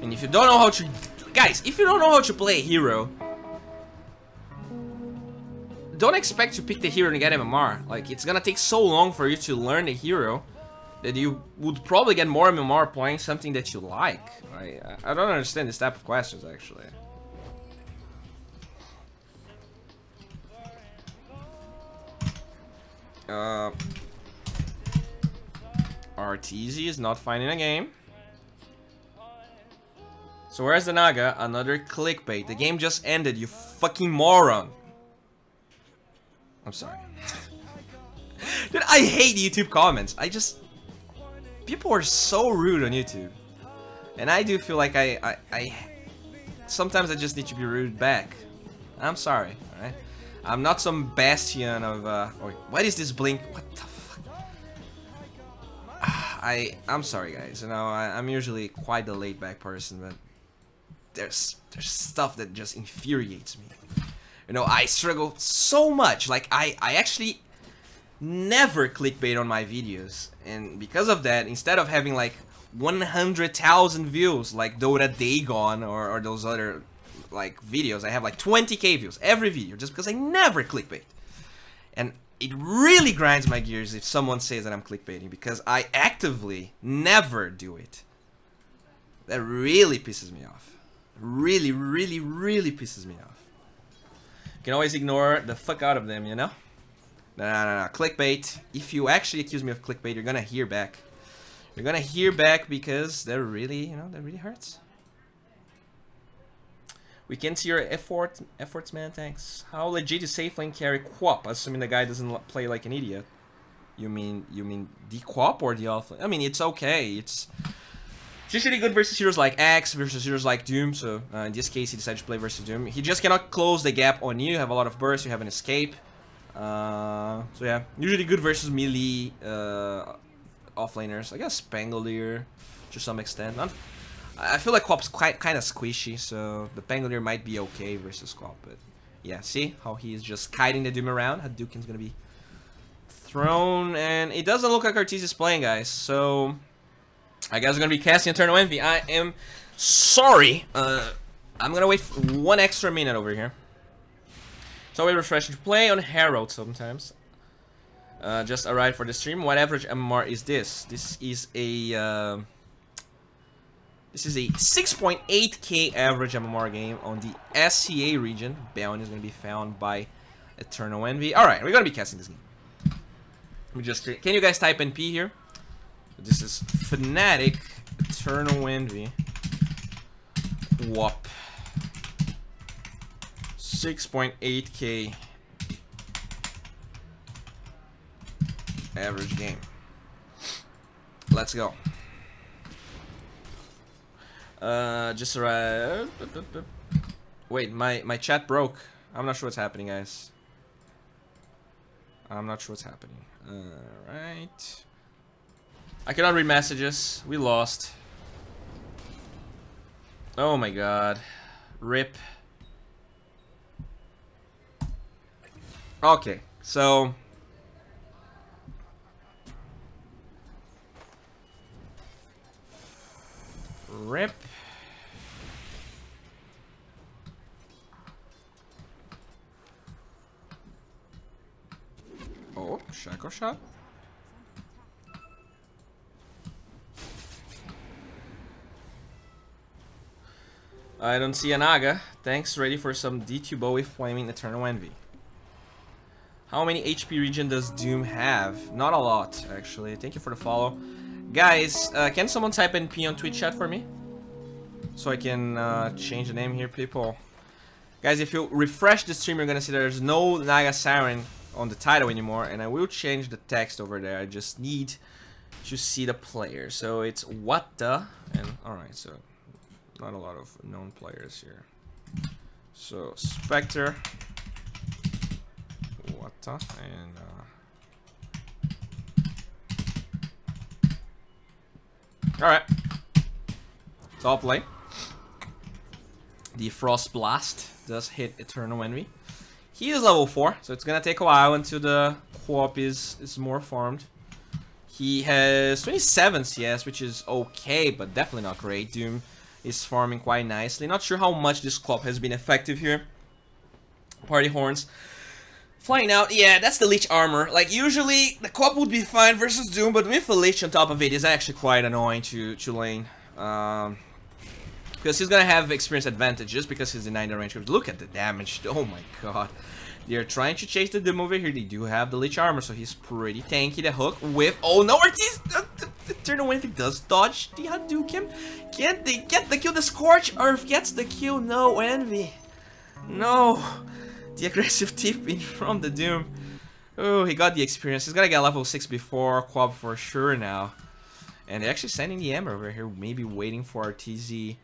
And if you don't know how to... Guys, if you don't know how to play a hero, don't expect to pick the hero and get MMR. Like, it's gonna take so long for you to learn the hero that you would probably get more MMR playing something that you like. I don't understand this type of questions, actually. Arteezy is not finding a game. So where's the Naga? Another clickbait. The game just ended, you fucking moron. I'm sorry. Dude, I hate YouTube comments. People are so rude on YouTube. And I do feel like sometimes I just need to be rude back. I'm sorry, alright? I'm not some bastion of, wait, what is this blink? What the fuck? I'm sorry, guys. You know, I'm usually quite a laid-back person, but there's stuff that just infuriates me. You know, I struggle so much. Like, I actually never clickbait on my videos. And because of that, instead of having, like, 100,000 views, like Dota Dagon or those other, like, videos, I have, like, 20k views every video, just because I never clickbait. And it really grinds my gears if someone says that I'm clickbaiting, because I actively never do it. That really pisses me off. Really, really, really pisses me off. You can always ignore the fuck out of them, you know? No. Clickbait. If you actually accuse me of clickbait, you're gonna hear back. You're gonna hear back because that really, you know, that really hurts. We can see your efforts, man. Thanks. How legit is safe lane carry Quap? Assuming the guy doesn't play like an idiot. You mean the Quap or the off lane? I mean, it's okay. It's usually good versus heroes like Axe, versus heroes like Doom. So in this case, he decided to play versus Doom. He just cannot close the gap on you. You have a lot of burst. You have an escape. So yeah, usually good versus melee offlaners. I guess Pangolier to some extent. I feel like Quap's kind of squishy, so the Pangolier might be okay versus Quap. But yeah, see how he's just kiting the Doom around. Hadouken's gonna be thrown, and it doesn't look like Arteezy is playing, guys. So I guess we're gonna be casting Eternal Envy. I am sorry. I'm gonna wait for 1 extra minute over here. It's always refreshing to play on Herald sometimes. Just arrived for the stream. What average MMR is this? This is a 6.8k average MMR game on the SCA region. Baron is going to be found by Eternal Envy. Alright, we're going to be casting this game. Let me just... Can you guys type NP here? This is Fnatic Eternal Envy. Whoop. 6.8k average game. Let's go. Just arrived. Wait, my chat broke. I'm not sure what's happening, guys. I'm not sure what's happening. Alright. I cannot read messages. We lost. Oh my god. RIP. Okay, so... RIP. Oh, Shackle Shot. I don't see a Naga. Thanks, ready for some D.Bowie Flaming Eternal Envy. How many HP region does Doom have? Not a lot, actually. Thank you for the follow. Guys, can someone type NP on Twitch chat for me? So I can change the name here, people. Guys, if you refresh the stream, you're gonna see there's no Naga Siren on the title anymore, and I will change the text over there. I just need to see the player. So it's what the, and alright, so not a lot of known players here. So Spectre, what the, and alright. So I'll play. The Frost Blast does hit Eternal Envy. He is level 4, so it's gonna take a while until the co-op is more farmed. He has 27 CS, which is okay, but definitely not great. Doom is farming quite nicely. Not sure how much this co-op has been effective here. Party Horns. Flying out, yeah, that's the Lich armor. Like, usually, the co-op would be fine versus Doom, but with the Lich on top of it, it's actually quite annoying to lane. Because he's gonna have experience advantages because he's denying the range. Look at the damage, oh my god. They're trying to chase the Doom over here. They do have the Lich armor, so he's pretty tanky. The hook with, oh no, Ortiz! The Eternal Envy does dodge the Hadouken. Can't they get the kill? The Scorch Earth gets the kill, no Envy. No. The aggressive tipping from the Doom. Oh, he got the experience. He's gonna get level 6 before Quab for sure now. And they're actually sending the Ember over here, maybe waiting for RTZ.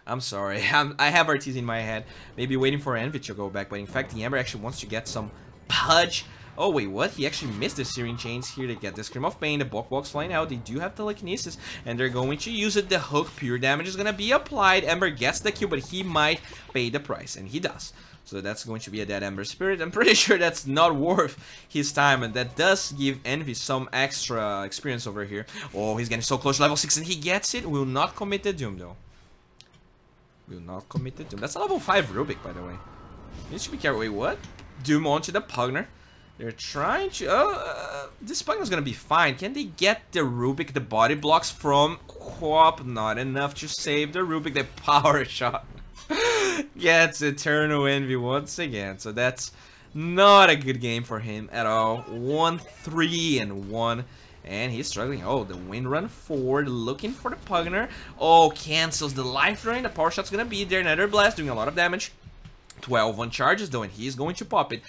I'm sorry, I have RTZ in my head. Maybe waiting for Envy to go back, but in fact, the Ember actually wants to get some pudge. Oh, wait, what? He actually missed the Searing Chains here to get the Scream of Pain. The Bulkbox flying out. They do have Telekinesis, and they're going to use it. The hook, pure damage is going to be applied. Ember gets the kill, but he might pay the price, and he does. So that's going to be a dead Ember Spirit. I'm pretty sure that's not worth his time, and that does give Envy some extra experience over here. Oh, he's getting so close to level 6, and he gets it. Will not commit the Doom, though. Will not commit the Doom. That's a level 5 Rubik, by the way. You should be careful. Wait, what? Doom onto the Pugner. They're trying to... this Pugner's gonna be fine. Can they get the Rubik, the body blocks from Co-op? Not enough to save the Rubik. The power shot gets Eternal Envy once again. So that's not a good game for him at all. 1-3-1. And he's struggling. Oh, the wind run forward, looking for the Pugner. Oh, cancels the life drain. The power shot's gonna be there. Nether Blast doing a lot of damage. 12 on charges though, and he's going to pop it.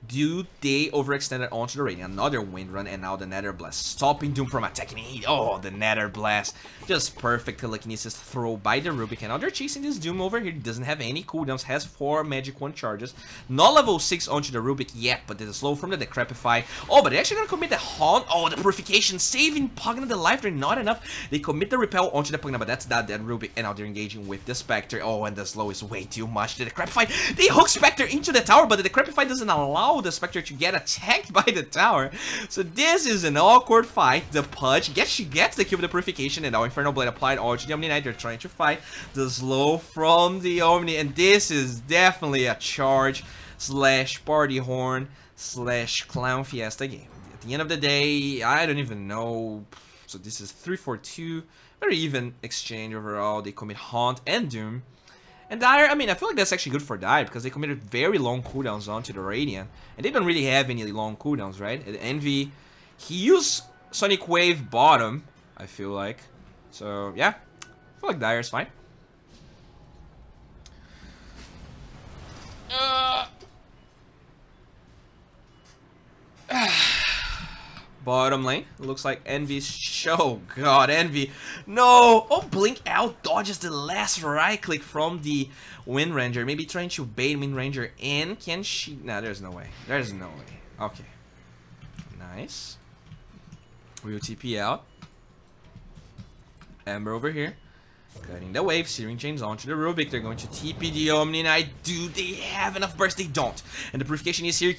Do they overextend it onto the rating? Another wind run, and now the Nether Blast, stopping Doom from attacking heat. Oh, the Nether Blast, just perfect telekinesis throw by the Rubik. And now they're chasing this Doom over here. He doesn't have any cooldowns, has 4 magic 1 charges. Not level 6 onto the Rubik yet, but there's a slow from the Decrepify. Oh, but they're actually gonna commit the Haunt. Oh, the Purification, saving Pugna the life drain. Not enough. They commit the Repel onto the Pugna, but that's that dead Rubik. And now they're engaging with the Spectre. Oh, and the slow is way too much. The Decrepify, they hook Spectre into the tower, but the Decrepify doesn't allow the Spectre to get attacked by the tower. So this is an awkward fight. The Pudge she gets the kill with the Purification, and now Infernal Blade applied onto the Omni Knight. They're trying to fight the slow from the Omni, and this is definitely a charge slash party horn slash clown fiesta game. At the end of the day, I don't even know. So this is 3-4-2, very even exchange overall. They commit Haunt and Doom. And Dire, I mean, I feel like that's actually good for Dire because they committed very long cooldowns onto the Radiant. And they don't really have any long cooldowns, right? Envy, he used Sonic Wave bottom, I feel like. So, yeah. I feel like Dire is fine. Bottom lane, looks like Envy's show. God, Envy. No! Oh, Blink out dodges the last right click from the Wind Ranger. Maybe trying to bait Wind Ranger in. Can she? Nah, there's no way. There's no way. Okay. Nice. We'll TP out. Ember over here. Cutting the wave, Searing Chains onto the Rubik. They're going to TP the Omni Knight. Do they have enough burst? They don't. And the Purification is here.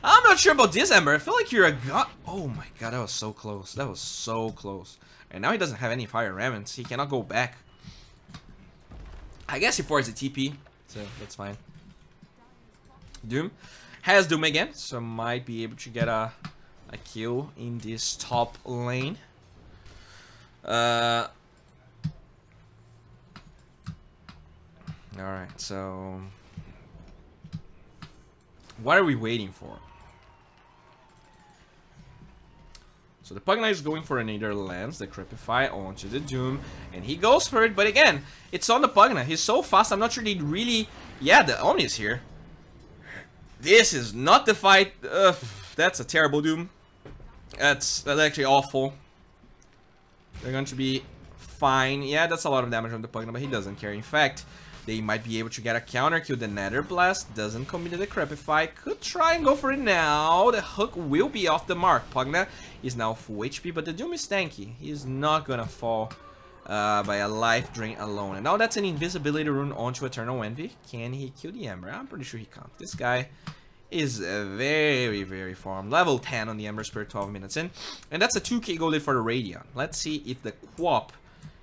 I'm not sure about this, Ember. I feel like you're a god. Oh my god, that was so close. That was so close. And now he doesn't have any Fire Remnants. He cannot go back. I guess he forced the TP, so that's fine. Doom has Doom again, so might be able to get a kill in this top lane. Alright, so what are we waiting for? So the Pugna is going for another lens, the Crepify onto the Doom, and he goes for it, but again, it's on the Pugna. He's so fast, I'm not sure they'd really... Yeah, the Omni is here. This is not the fight. That's a terrible Doom. That's actually awful. They're going to be fine. Yeah, that's a lot of damage on the Pugna, but he doesn't care. In fact, they might be able to get a counter kill. The Nether Blast doesn't commit to the Decrepify. Could try and go for it now. The hook will be off the mark. Pugna is now full HP, but the Doom is tanky. He's not gonna fall by a life drain alone. And now that's an invisibility rune onto Eternal Envy. Can he kill the Ember? I'm pretty sure he can't. This guy is very, very farmed. Level 10 on the Ember Spirit, 12 minutes in. And that's a 2k gold lead for the Radiant. Let's see if the Quap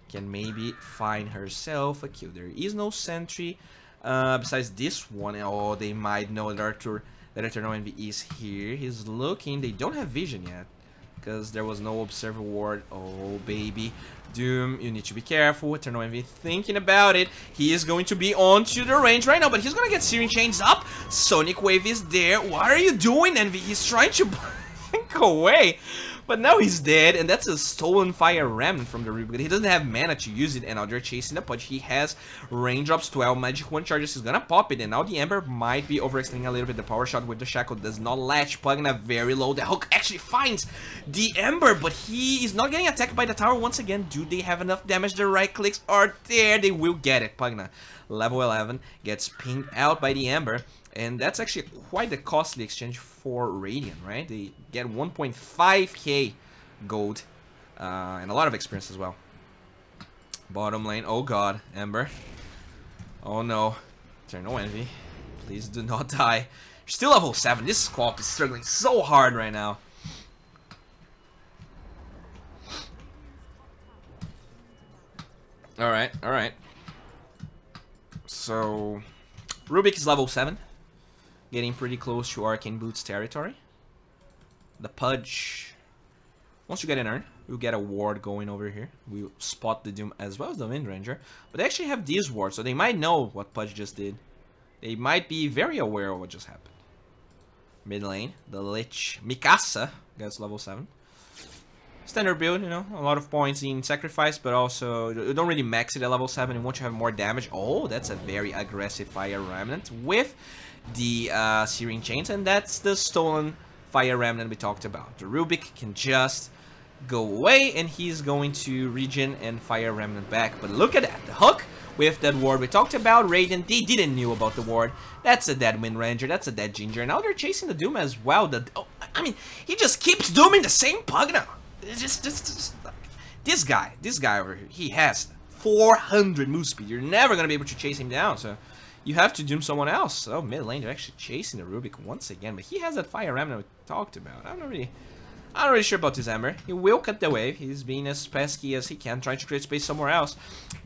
can maybe find herself a kill. There is no sentry besides this one. Oh, they might know that Eternal Envy is here. He's looking. They don't have vision yet because there was no Observer Ward. Oh, baby. Doom, you need to be careful. Eternal Envy thinking about it. He is going to be onto the range right now, but he's going to get Searing Chains up. Sonic Wave is there. What are you doing, Envy? He's trying to blink away. But now he's dead, and that's a stolen fire remnant from the Rubik. He doesn't have mana to use it, and now they're chasing the punch. He has raindrops, 12 magic 1 charges. He's gonna pop it, and now the Ember might be overextending a little bit. The power shot with the shackle does not latch. Pugna very low. The hook actually finds the Ember, but he is not getting attacked by the tower once again. Do they have enough damage? The right clicks are there. They will get it. Pugna, level 11, gets pinged out by the Ember. And that's actually quite a costly exchange for Radiant, right? They get 1.5k gold and a lot of experience as well. Bottom lane, oh god, Ember. Oh no, Eternal Envy. Please do not die. You're still level 7. This squad is struggling so hard right now. Alright, alright. So, Rubik is level 7. Getting pretty close to Arcane Boots territory. The Pudge. Once you get an urn, you'll get a ward going over here. We'll spot the Doom as well as the Wind Ranger. But they actually have these wards, so they might know what Pudge just did. They might be very aware of what just happened. Mid lane, the Lich Mikasa gets level 7. Standard build, you know, a lot of points in sacrifice, but also you don't really max it at level 7 and want to have more damage. Oh, that's a very aggressive Fire Remnant with the Searing Chains, and that's the stolen Fire Remnant we talked about. The Rubik can just go away, and he's going to regen and Fire Remnant back. But look at that, the hook with that ward we talked about. Radiant, they didn't know about the ward. That's a dead Wind Ranger, that's a dead Ginger. Now they're chasing the Doom as well. Oh, I mean, he just keeps dooming the same Pugna. It's just this guy over here, he has 400 move speed. You're never gonna be able to chase him down, so you have to doom someone else. Oh, mid lane, they're actually chasing the Rubik once again, but he has that Fire Remnant we talked about. I'm not really sure about this Ember. He will cut the wave. He's being as pesky as he can, trying to create space somewhere else.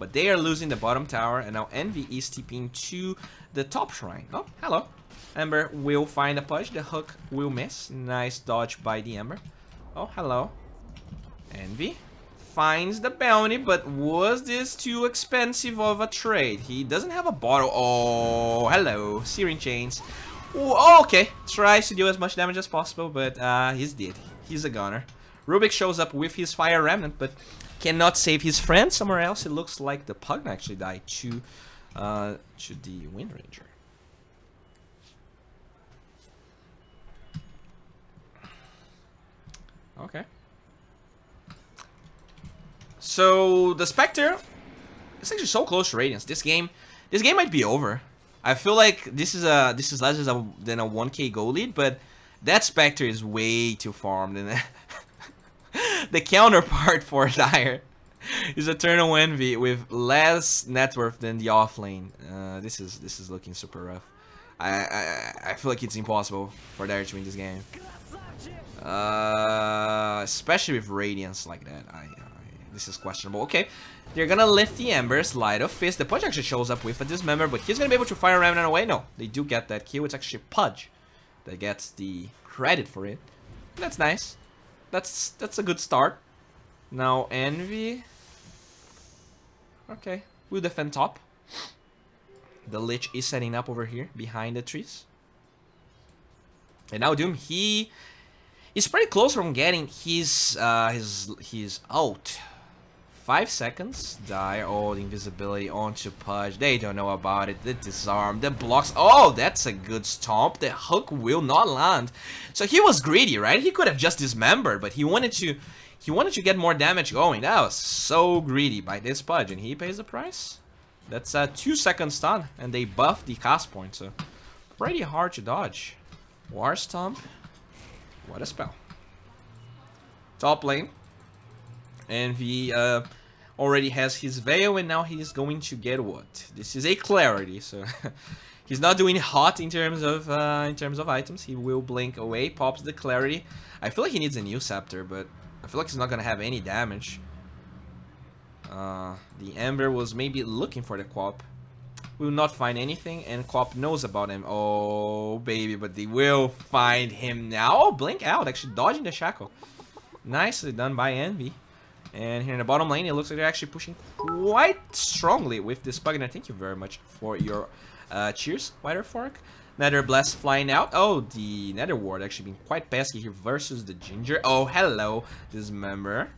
But they are losing the bottom tower, and now Envy is TPing to the top shrine. Oh, hello. Ember will find a push. The hook will miss. Nice dodge by the Ember. Oh, hello. Envy finds the bounty, but was this too expensive of a trade? He doesn't have a bottle. Oh, hello. Searing Chains. Oh, okay. Tries to do as much damage as possible, but he's dead. He's a gunner. Rubik shows up with his Fire Remnant, but cannot save his friend somewhere else. It looks like the Pugna actually died to the Wind Ranger. Okay. So the Spectre is actually so close to Radiance. This game might be over. I feel like this is less than a 1k goal lead, but that Spectre is way too farmed, and the counterpart for Dire is Eternal Envy with less net worth than the offlane. This is looking super rough. I feel like it's impossible for Dire to win this game, especially with Radiance like that. This is questionable. Okay, they're gonna lift the Embers, Light of Fist. The Pudge actually shows up with a Dismember, but he's gonna be able to Fire Remnant away. No, they do get that kill. It's actually Pudge that gets the credit for it. That's nice. That's a good start. Now Envy. Okay, we'll defend top. The Lich is setting up over here behind the trees. And now Doom, he's pretty close from getting his ult 5 seconds. Dire. Oh, the invisibility onto Pudge. They don't know about it. The disarm. The blocks. Oh, that's a good stomp. The hook will not land. So he was greedy, right? He could have just dismembered, but he wanted to get more damage going. That was so greedy by this Pudge, and he pays the price. That's a 2-second stun, and they buff the cast point, so pretty hard to dodge. War Stomp. What a spell. Top lane. Envy already has his Veil, and now he's going to get what? This is a Clarity, so he's not doing hot in terms of items. He will blink away, pops the Clarity. I feel like he needs a new Scepter, but I feel like he's not gonna have any damage. The Ember was maybe looking for the Quap. Will not find anything, and Quap knows about him. Oh, baby, but they will find him now. Oh, blink out, actually dodging the Shackle. Nicely done by Envy. And here in the bottom lane, it looks like they're actually pushing quite strongly with this Pugner. Thank you very much for your cheers, Whiter Fork. Nether Blast flying out. Oh, the Nether Ward actually being quite pesky here versus the Ginger. Oh, hello, Dismember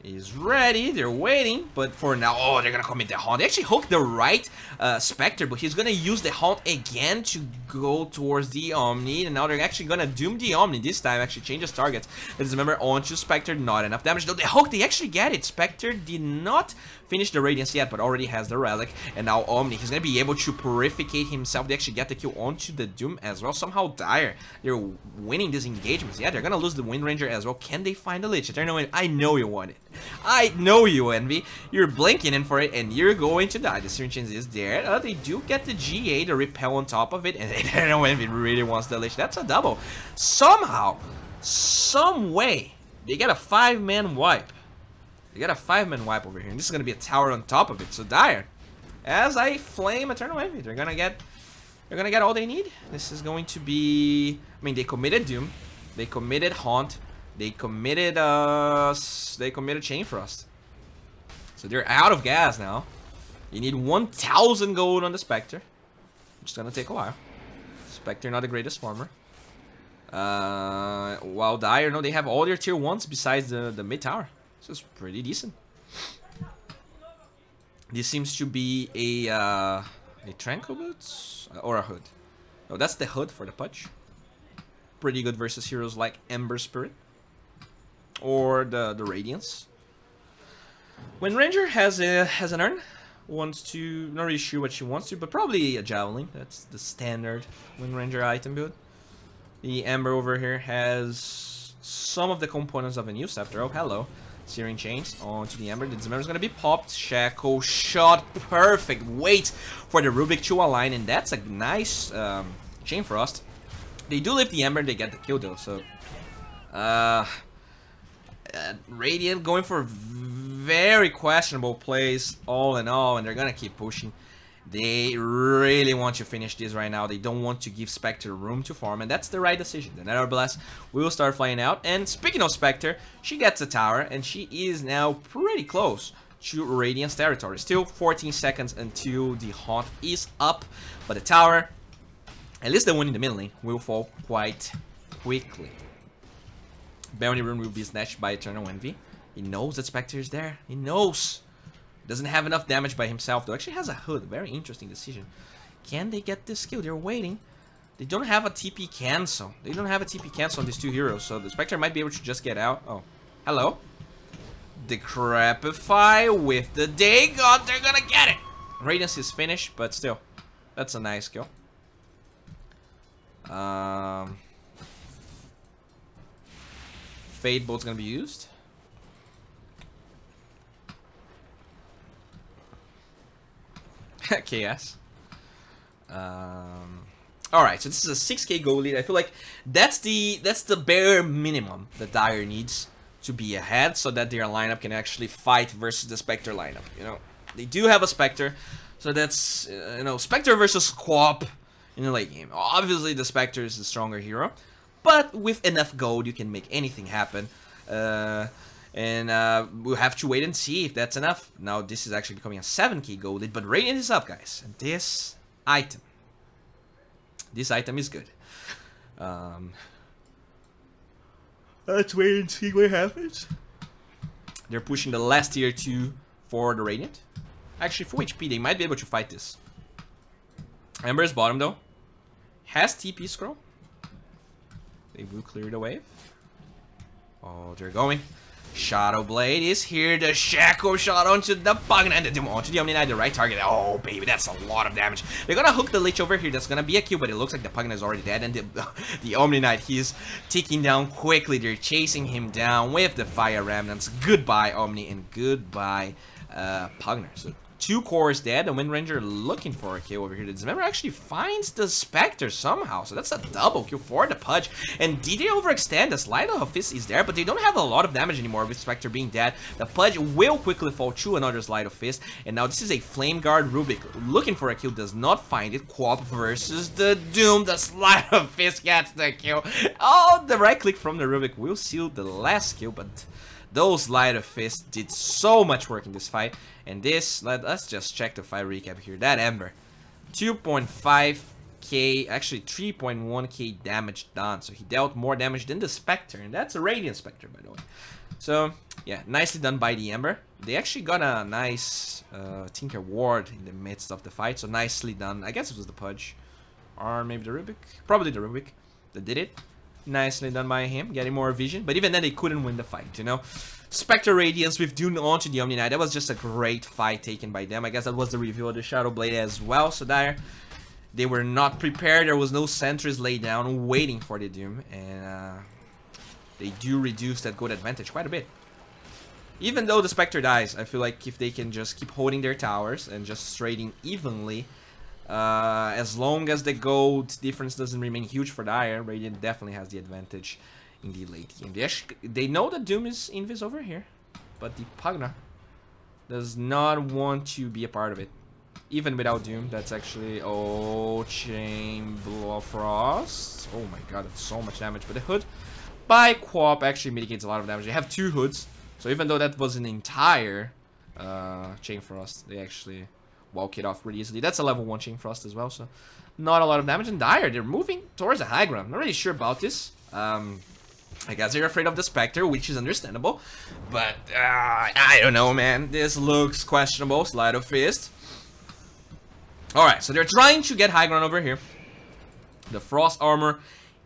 is ready. They're waiting, but for now, oh, they're gonna commit the Haunt. They actually hooked the right Spectre, but he's gonna use the Haunt again to go towards the Omni, and now they're actually gonna doom the Omni this time. Actually changes targets. Let's remember, onto Spectre, not enough damage. Though the hook, they actually get it. Spectre did not finish the Radiance yet, but already has the Relic, and now Omni, he's gonna be able to purificate himself. They actually get the kill onto the Doom as well. Somehow Dire, they're winning these engagements. Yeah, they're gonna lose the Wind Ranger as well. Can they find the Lich? I know you want it. I know you, Envy. You're blinking in for it, and you're going to die. The Searing Chains is there. They do get the GA, the Repel on top of it, and I don't know Envy really wants the Lich. That's a double. Somehow, some way, they get a 5-man wipe. They got a 5-man wipe over here, and this is gonna be a tower on top of it. So Dire, as I flame Eternal Envy, they're gonna get all they need. This is going to be, I mean, they committed Doom, they committed Haunt, they committed Chain Frost. So they're out of gas now. You need 1,000 gold on the Spectre, which is gonna take a while. Spectre not the greatest farmer. While Dire, no, they have all their tier 1s besides the mid tower. So it's pretty decent. This seems to be a Tranquil Boots or a Hood. No, that's the Hood for the Pudge. Pretty good versus heroes like Ember Spirit or the Radiance. When Ranger has an urn, wants to, not really sure what she wants to, but probably a Javelin. That's the standard Wind Ranger item build. The Ember over here has some of the components of a new Scepter. Oh, hello. Searing Chains onto the Ember. The Dismember is going to be popped. Shackle shot. Perfect. Wait for the Rubik to align, and that's a nice Chain Frost. They do lift the Ember, they get the kill though, so Radiant going for very questionable plays all in all, and they're gonna keep pushing. They really want to finish this right now. They don't want to give Spectre room to farm, and that's the right decision. The Nether Blast will start flying out, and speaking of Spectre, she gets a tower, and she is now pretty close to Radiant's territory. Still 14 seconds until the Haunt is up, but the tower, at least the one in the middle lane, will fall quite quickly. Bounty Rune will be snatched by Eternal Envy. He knows that Spectre is there. He knows. Doesn't have enough damage by himself though. Actually has a Hood. Very interesting decision. Can they get this kill? They're waiting. They don't have a TP cancel. They don't have a TP cancel on these two heroes, so the Spectre might be able to just get out. Oh, hello. Decrepify with the Dagon. They're gonna get it. Radiance is finished, but still, that's a nice kill. Fade Bolt's gonna be used. KS. Alright, so this is a 6k gold lead. I feel like that's the bare minimum that Dire needs to be ahead, so that their lineup can actually fight versus the Spectre lineup. You know, they do have a Spectre, so that's you know, Spectre versus Quap in the late game. Obviously, the Spectre is the stronger hero, but with enough gold, you can make anything happen. And we'll have to wait and see if that's enough. Now, this is actually becoming a 7k gold lead, but Radiant is up, guys. And this item is good. Let's wait and see what happens. They're pushing the last tier 2 for the Radiant. Actually, full HP, they might be able to fight this. Ember's bottom though. Has TP scroll. They will clear the wave. Oh, they're going. Shadow Blade is here. The Shackle shot onto the Pugna and the Doom onto the Omni Knight, the right target. Oh, baby, that's a lot of damage. They're gonna hook the Lich over here. That's gonna be a kill, but it looks like the Pugna is already dead. And the Omni Knight, he's ticking down quickly. They're chasing him down with the Fire Remnants. Goodbye, Omni, and goodbye, Pugna. So 2 cores dead. The Wind Ranger looking for a kill over here. The Dismember actually finds the Spectre somehow. So that's a double kill for the Pudge. And did they overextend? The Slide of Fist is there, but they don't have a lot of damage anymore with Spectre being dead. The Pudge will quickly fall to another Slide of Fist. And now this is a Flame Guard Rubik looking for a kill. Does not find it. Quap versus the Doom. The Slide of Fist gets the kill. Oh, the right click from the Rubik will seal the last kill, but those Light of Fist did so much work in this fight. And this, let's just check the fight recap here. That Ember, 2.5k, actually 3.1k damage done. So he dealt more damage than the Spectre. And that's a Radiant Spectre, by the way. So, yeah, nicely done by the Ember. They actually got a nice Tinker Ward in the midst of the fight. So nicely done. I guess it was the Pudge. Or maybe the Rubik. Probably the Rubik that did it. Nicely done by him, getting more vision. But even then, they couldn't win the fight, you know. Spectre Radiance with Dune onto the Omni Knight. That was just a great fight taken by them. I guess that was the reveal of the Shadow Blade as well. So there, they were not prepared. There was no sentries laid down waiting for the Doom. And they do reduce that gold advantage quite a bit. Even though the Spectre dies, I feel like if they can just keep holding their towers and just trading evenly, as long as the gold difference doesn't remain huge for Dire, Radiant definitely has the advantage in the late game. They know that Doom is invis over here, but the Pugna does not want to be a part of it. Even without Doom, that's actually... Oh, Chain Blow Frost. Oh my god, that's so much damage. But the Hood by Quap actually mitigates a lot of damage. They have 2 hoods, so even though that was an entire Chain Frost, they actually walk it off pretty easily. That's a level 1 Chain Frost as well, so not a lot of damage. And Dire, they're moving towards the high ground. Not really sure about this. I guess they're afraid of the Spectre, which is understandable. But, I don't know, man. This looks questionable. Slide of Fist. Alright, so they're trying to get high ground over here. The Frost Armor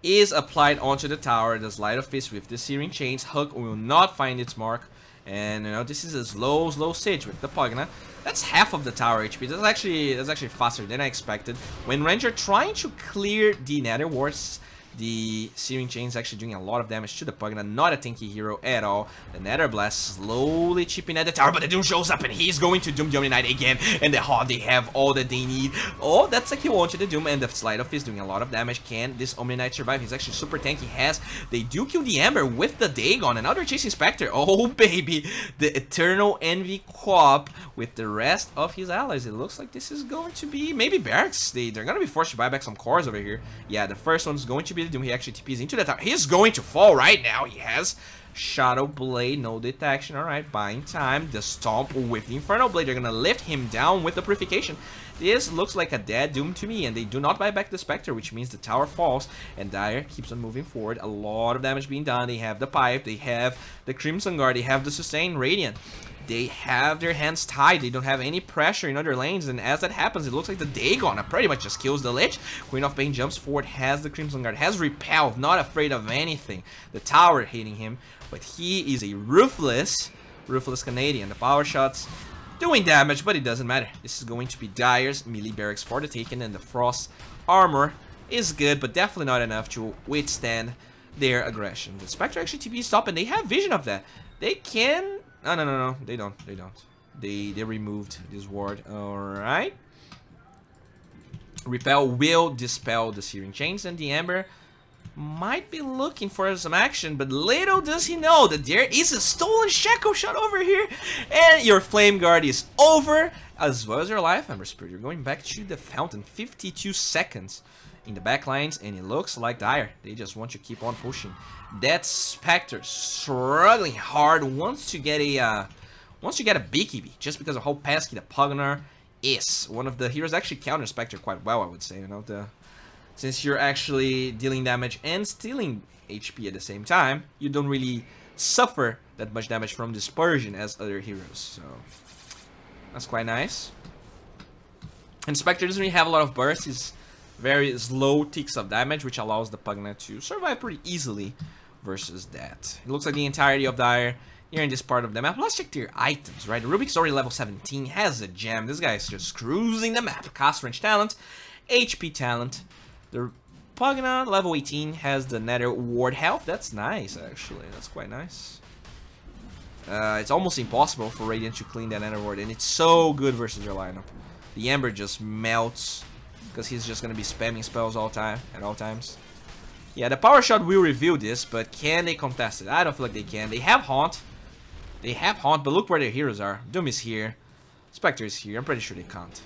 is applied onto the tower. The Slide of Fist with the Searing Chains. Hook will not find its mark. And, you know, this is a slow siege with the Pugna. That's half of the tower HP. That's actually faster than I expected. When Ranger trying to clear the Nether Wards, the Searing Chain is actually doing a lot of damage to the Pugna. Not a tanky hero at all. The Nether Blast slowly chipping at the tower, but the Doom shows up and he's going to Doom the Omni Knight again. And the Hog, they have all that they need. Oh, that's a kill onto the Doom, and the Slide of Fist doing a lot of damage. Can this Omni Knight survive? He's actually super tanky. They do kill the Ember with the Dagon. And now they're chasing Spectre. Oh, baby. The Eternal Envy Quap with the rest of his allies. It looks like this is going to be maybe Barracks. They're going to be forced to buy back some cores over here. Yeah, the first one's going to be the Doom. He actually TPs into the tower. He's going to fall right now. He has Shadow Blade, no detection. Alright, buying time. The Stomp with the Infernal Blade. They're going to lift him down with the Purification. This looks like a dead Doom to me, and they do not buy back the Spectre, which means the tower falls, and Dire keeps on moving forward. A lot of damage being done. They have the Pipe, they have the Crimson Guard, they have the Sustained Radiant. They have their hands tied. They don't have any pressure in other lanes, and as that happens, it looks like the Dagon pretty much just kills the Lich. Queen of Pain jumps forward, has the Crimson Guard, has Repel, not afraid of anything. The tower hitting him, but he is a ruthless Canadian. The power shots doing damage, but it doesn't matter. This is going to be Dire's melee barracks for the taken, and the Frost Armor is good, but definitely not enough to withstand their aggression. The Spectre actually TP stop, and they have vision of that. They can... No, they don't. They removed this ward. Alright. Repel will dispel the Searing Chains, and the Ember might be looking for some action, but little does he know that there is a stolen Shackle shot over here, and your Flame Guard is over, as well as your Life Ember Spirit. You're going back to the fountain. 52 seconds in the back lines, and it looks like Dire. They just want to keep on pushing. That Spectre struggling hard, wants to get a BKB, just because of how pesky the Pugna is. One of the heroes actually counter Spectre quite well, I would say. You know, since you're actually dealing damage and stealing HP at the same time, you don't really suffer that much damage from dispersion as other heroes. So that's quite nice. And Spectre doesn't really have a lot of burst. He's very slow ticks of damage, which allows the Pugna to survive pretty easily versus that. It looks like the entirety of Dire here in this part of the map. Let's check their items, right? Rubik's already level 17, has a gem. This guy is just cruising the map. Cast range talent, HP talent. The Pugna, level 18, has the Nether Ward health. That's nice, actually. That's quite nice. It's almost impossible for Radiant to clean that Nether Ward, and it's so good versus your lineup. The Ember just melts, because he's just going to be spamming spells at all times. Yeah, the Power Shot will reveal this, but can they contest it? I don't feel like they can. They have Haunt. But look where their heroes are. Doom is here. Spectre is here. I'm pretty sure they can't.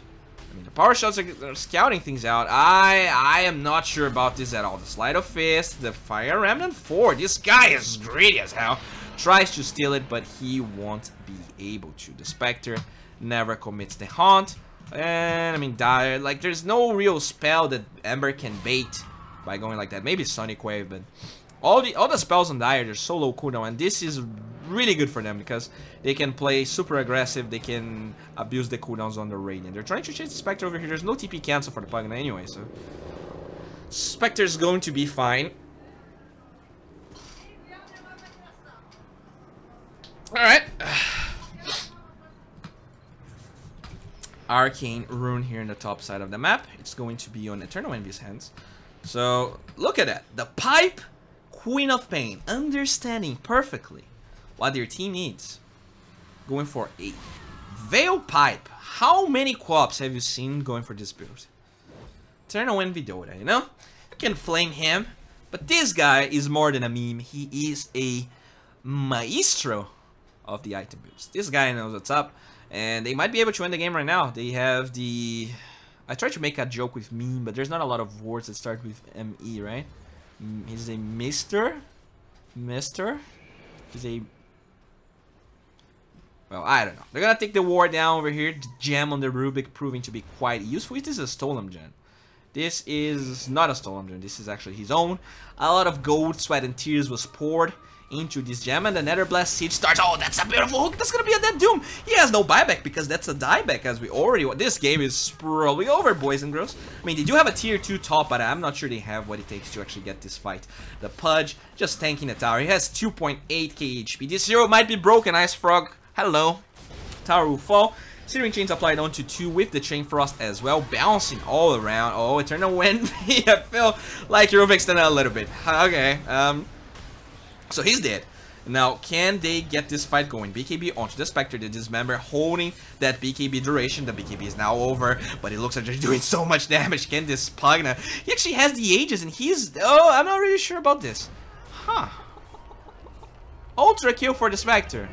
I mean, the Power Shots are scouting things out. I am not sure about this at all. The Sleight of Fist, the Fire Remnant 4. This guy is greedy as hell. Tries to steal it, but he won't be able to. The Spectre never commits the Haunt. And, I mean, Dire, like, there's no real spell that Ember can bait by going like that. Maybe Sonic Wave, but all the spells on Dire, they're so low cooldown, and this is really good for them because they can play super aggressive, they can abuse the cooldowns on the Radiant. They're trying to chase the Spectre over here. There's no TP cancel for the Pugna anyway, so Spectre's going to be fine. Alright. Arcane Rune here in the top side of the map. It's going to be on Eternal Envy's hands. So, look at that. The Pipe, Queen of Pain, understanding perfectly what their team needs. Going for a Veil Pipe. How many co-ops have you seen going for this build? Eternal Envy Dota, you know? You can flame him, but this guy is more than a meme. He is a maestro of the item builds. This guy knows what's up. And they might be able to win the game right now. They have the... I tried to make a joke with meme, but there's not a lot of words that start with M-E, right? He's a Mister? He's a... Well, I don't know. They're gonna take the ward down over here. The gem on the Rubik proving to be quite useful. This is a stolen gem. This is not a stolen gem. This is actually his own. A lot of gold, sweat, and tears was poured into this gem, and the Nether Blast Siege starts. Oh, that's a beautiful hook. That's gonna be a dead Doom. He has no buyback because that's a dieback, as we already... This game is probably over, boys and girls. I mean, they do have a tier 2 top, but I'm not sure they have what it takes to actually get this fight. The Pudge just tanking the tower. He has 2.8k HP. This hero might be broken. Ice Frog, hello. Tower will fall. Searing Chains applied onto 2 with the Chain Frost as well, bouncing all around. Oh, Eternal Envy. I feel like you're overextended a little bit. Okay, so he's dead. Now, can they get this fight going? BKB onto the Spectre, the Dismember, holding that BKB duration. The BKB is now over, but it looks like they're doing so much damage. Can this Pugna? He actually has the Aegis, and he's... Oh, I'm not really sure about this. Huh. Ultra kill for the Spectre.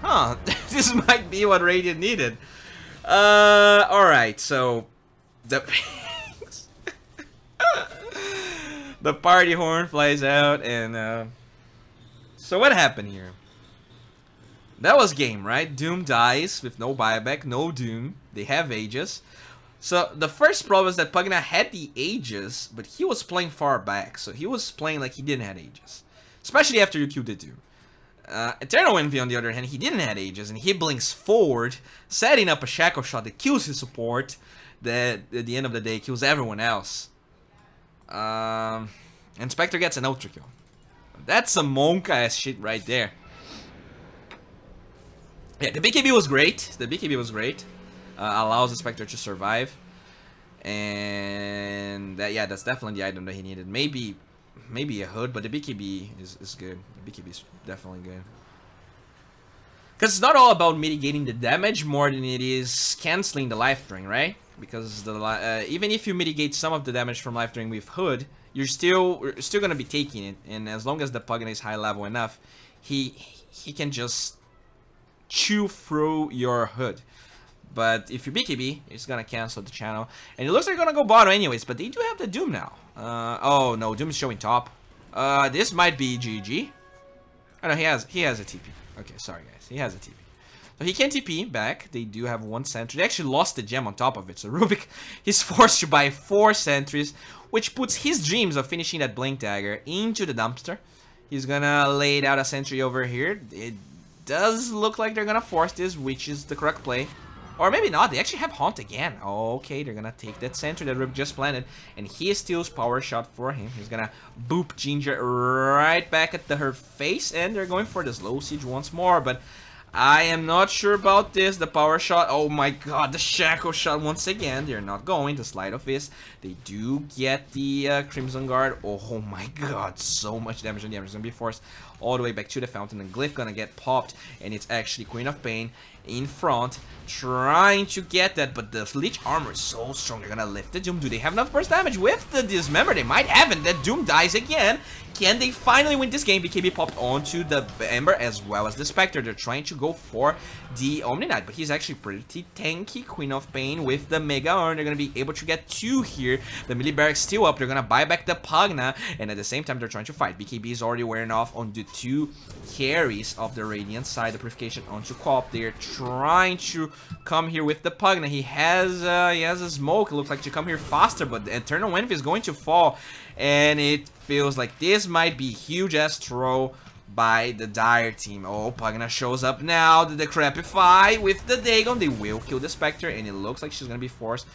Huh. This might be what Radiant needed. Alright, so... The... the party horn flies out, and... So what happened here? That was game, right? Doom dies with no buyback, no Doom. They have Aegis. So the first problem is that Pugna had the Aegis, but he was playing far back. So he was playing like he didn't have Aegis. Especially after you killed the Doom. Eternal Envy, on the other hand, he didn't have Aegis, and he blinks forward, setting up a Shackle Shot that kills his support, that at the end of the day kills everyone else. And Spectre gets an Ultra Kill. That's some Monka-ass shit right there. Yeah, the BKB was great. The BKB was great. Allows the Spectre to survive. And yeah, that's definitely the item that he needed. Maybe a hood, but the BKB is good. The BKB is definitely good. Because it's not all about mitigating the damage more than it is canceling the life drain, right? Because the even if you mitigate some of the damage from life drain with hood, you're still gonna be taking it, and as long as the Pugna is high level enough, he can just chew through your hood. But if you BKB, it's gonna cancel the channel, and it looks like they're gonna go bottom anyways. But they do have the Doom now. Oh no, Doom is showing top. This might be GG. Oh no, he has a TP. Okay, sorry guys, he has a TP. So he can TP back. They do have 1 sentry. They actually lost the gem on top of it. So Rubik is forced to buy 4 sentries, which puts his dreams of finishing that Blink Dagger into the dumpster. He's gonna lay out a sentry over here. does look like they're gonna force this, which is the correct play. Or maybe not, they actually have Haunt again. Okay, they're gonna take that center that Rip just planted, and he steals power shot for him. He's gonna boop Ginger right back at her face, and they're going for this low siege once more, but I am not sure about this. The power shot, oh my god, the shackle shot once again. They're not going, the Sleight of Fist. They do get the Crimson Guard. Oh my god, so much damage, and the damage is gonna be forced all the way back to the fountain, and Glyph gonna get popped, and it's actually Queen of Pain in front, trying to get that, but the Lich armor is so strong. They're gonna lift the Doom. Do they have enough burst damage with the Dismember? They might have, and that Doom dies again. Can they finally win this game? BKB popped onto the Ember as well as the Spectre. They're trying to go for the Omni Knight, but he's actually pretty tanky. Queen of Pain with the Mega Urn. They're gonna be able to get 2 here. The melee barracks still up. They're gonna buy back the Pugna, and at the same time they're trying to fight. BKB is already wearing off on the 2 carries of the Radiant side. The Purification onto Cop. They're trying to come here with the Pugna. He has a smoke. It looks like to come here faster, but the Eternal Envy is going to fall, and it feels like this might be huge ass throw by the Dire team. Oh, Pugna shows up now. The Decrepify with the Dagon. They will kill the Spectre, and it looks like she's gonna be forced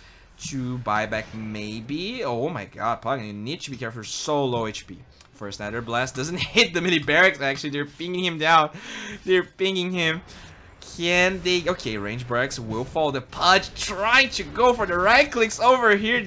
to buy back maybe. Oh my god, Pugna, you need to be careful. So low HP. First Nether Blast doesn't hit the mini barracks. Actually, they're pinging him down. They're pinging him. Can they? Okay, range barracks will fall. The Pudge trying to go for the right clicks over here.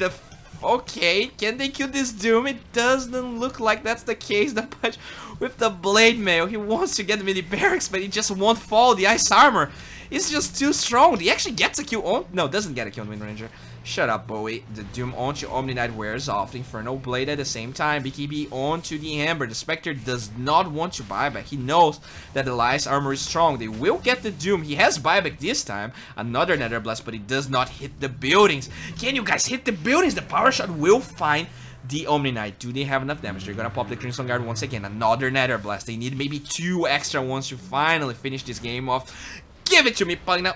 Okay, can they kill this Doom? It doesn't look like that's the case. The Pudge with the Blade Mail. He wants to get the mini barracks, but he just won't fall. The Ice Armor is just too strong. He actually gets a kill on... No, doesn't get a kill on Wind Ranger. Shut up, Bowie. The Doom onto Omni Knight wears off. The Infernal Blade at the same time. BKB onto the Ember. The Spectre does not want to buyback. He knows that the Ice Armor is strong. They will get the Doom. He has buyback this time. Another Nether Blast, but he does not hit the buildings. Can you guys hit the buildings? The Power Shot will find the Omni Knight. Do they have enough damage? They're gonna pop the Crimson Guard once again. Another Nether Blast. They need maybe 2 extra ones to finally finish this game off. Give it to me, Pugna.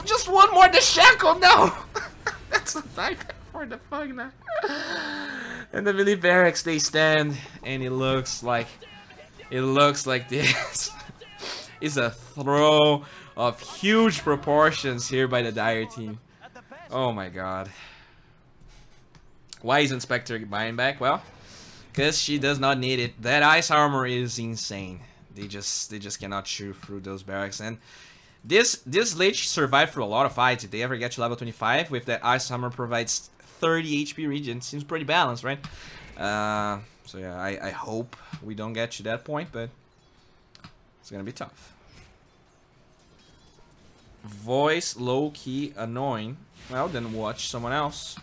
Just one more. The Shackle, no! That's a dieback for the Pugna. And the melee barracks, they stand, and it looks like this is a throw of huge proportions here by the Dire team. Oh my god. Why isn't Spectre buying back? Well, because she does not need it. That Ice Armor is insane. They just cannot shoot through those barracks, and this Lich survived through a lot of fights. If they ever get to level 25, with that Ice Armor provides 30 HP regen. Seems pretty balanced, right? So yeah, I hope we don't get to that point, but it's gonna be tough. Voice low-key annoying. Well, then watch someone else.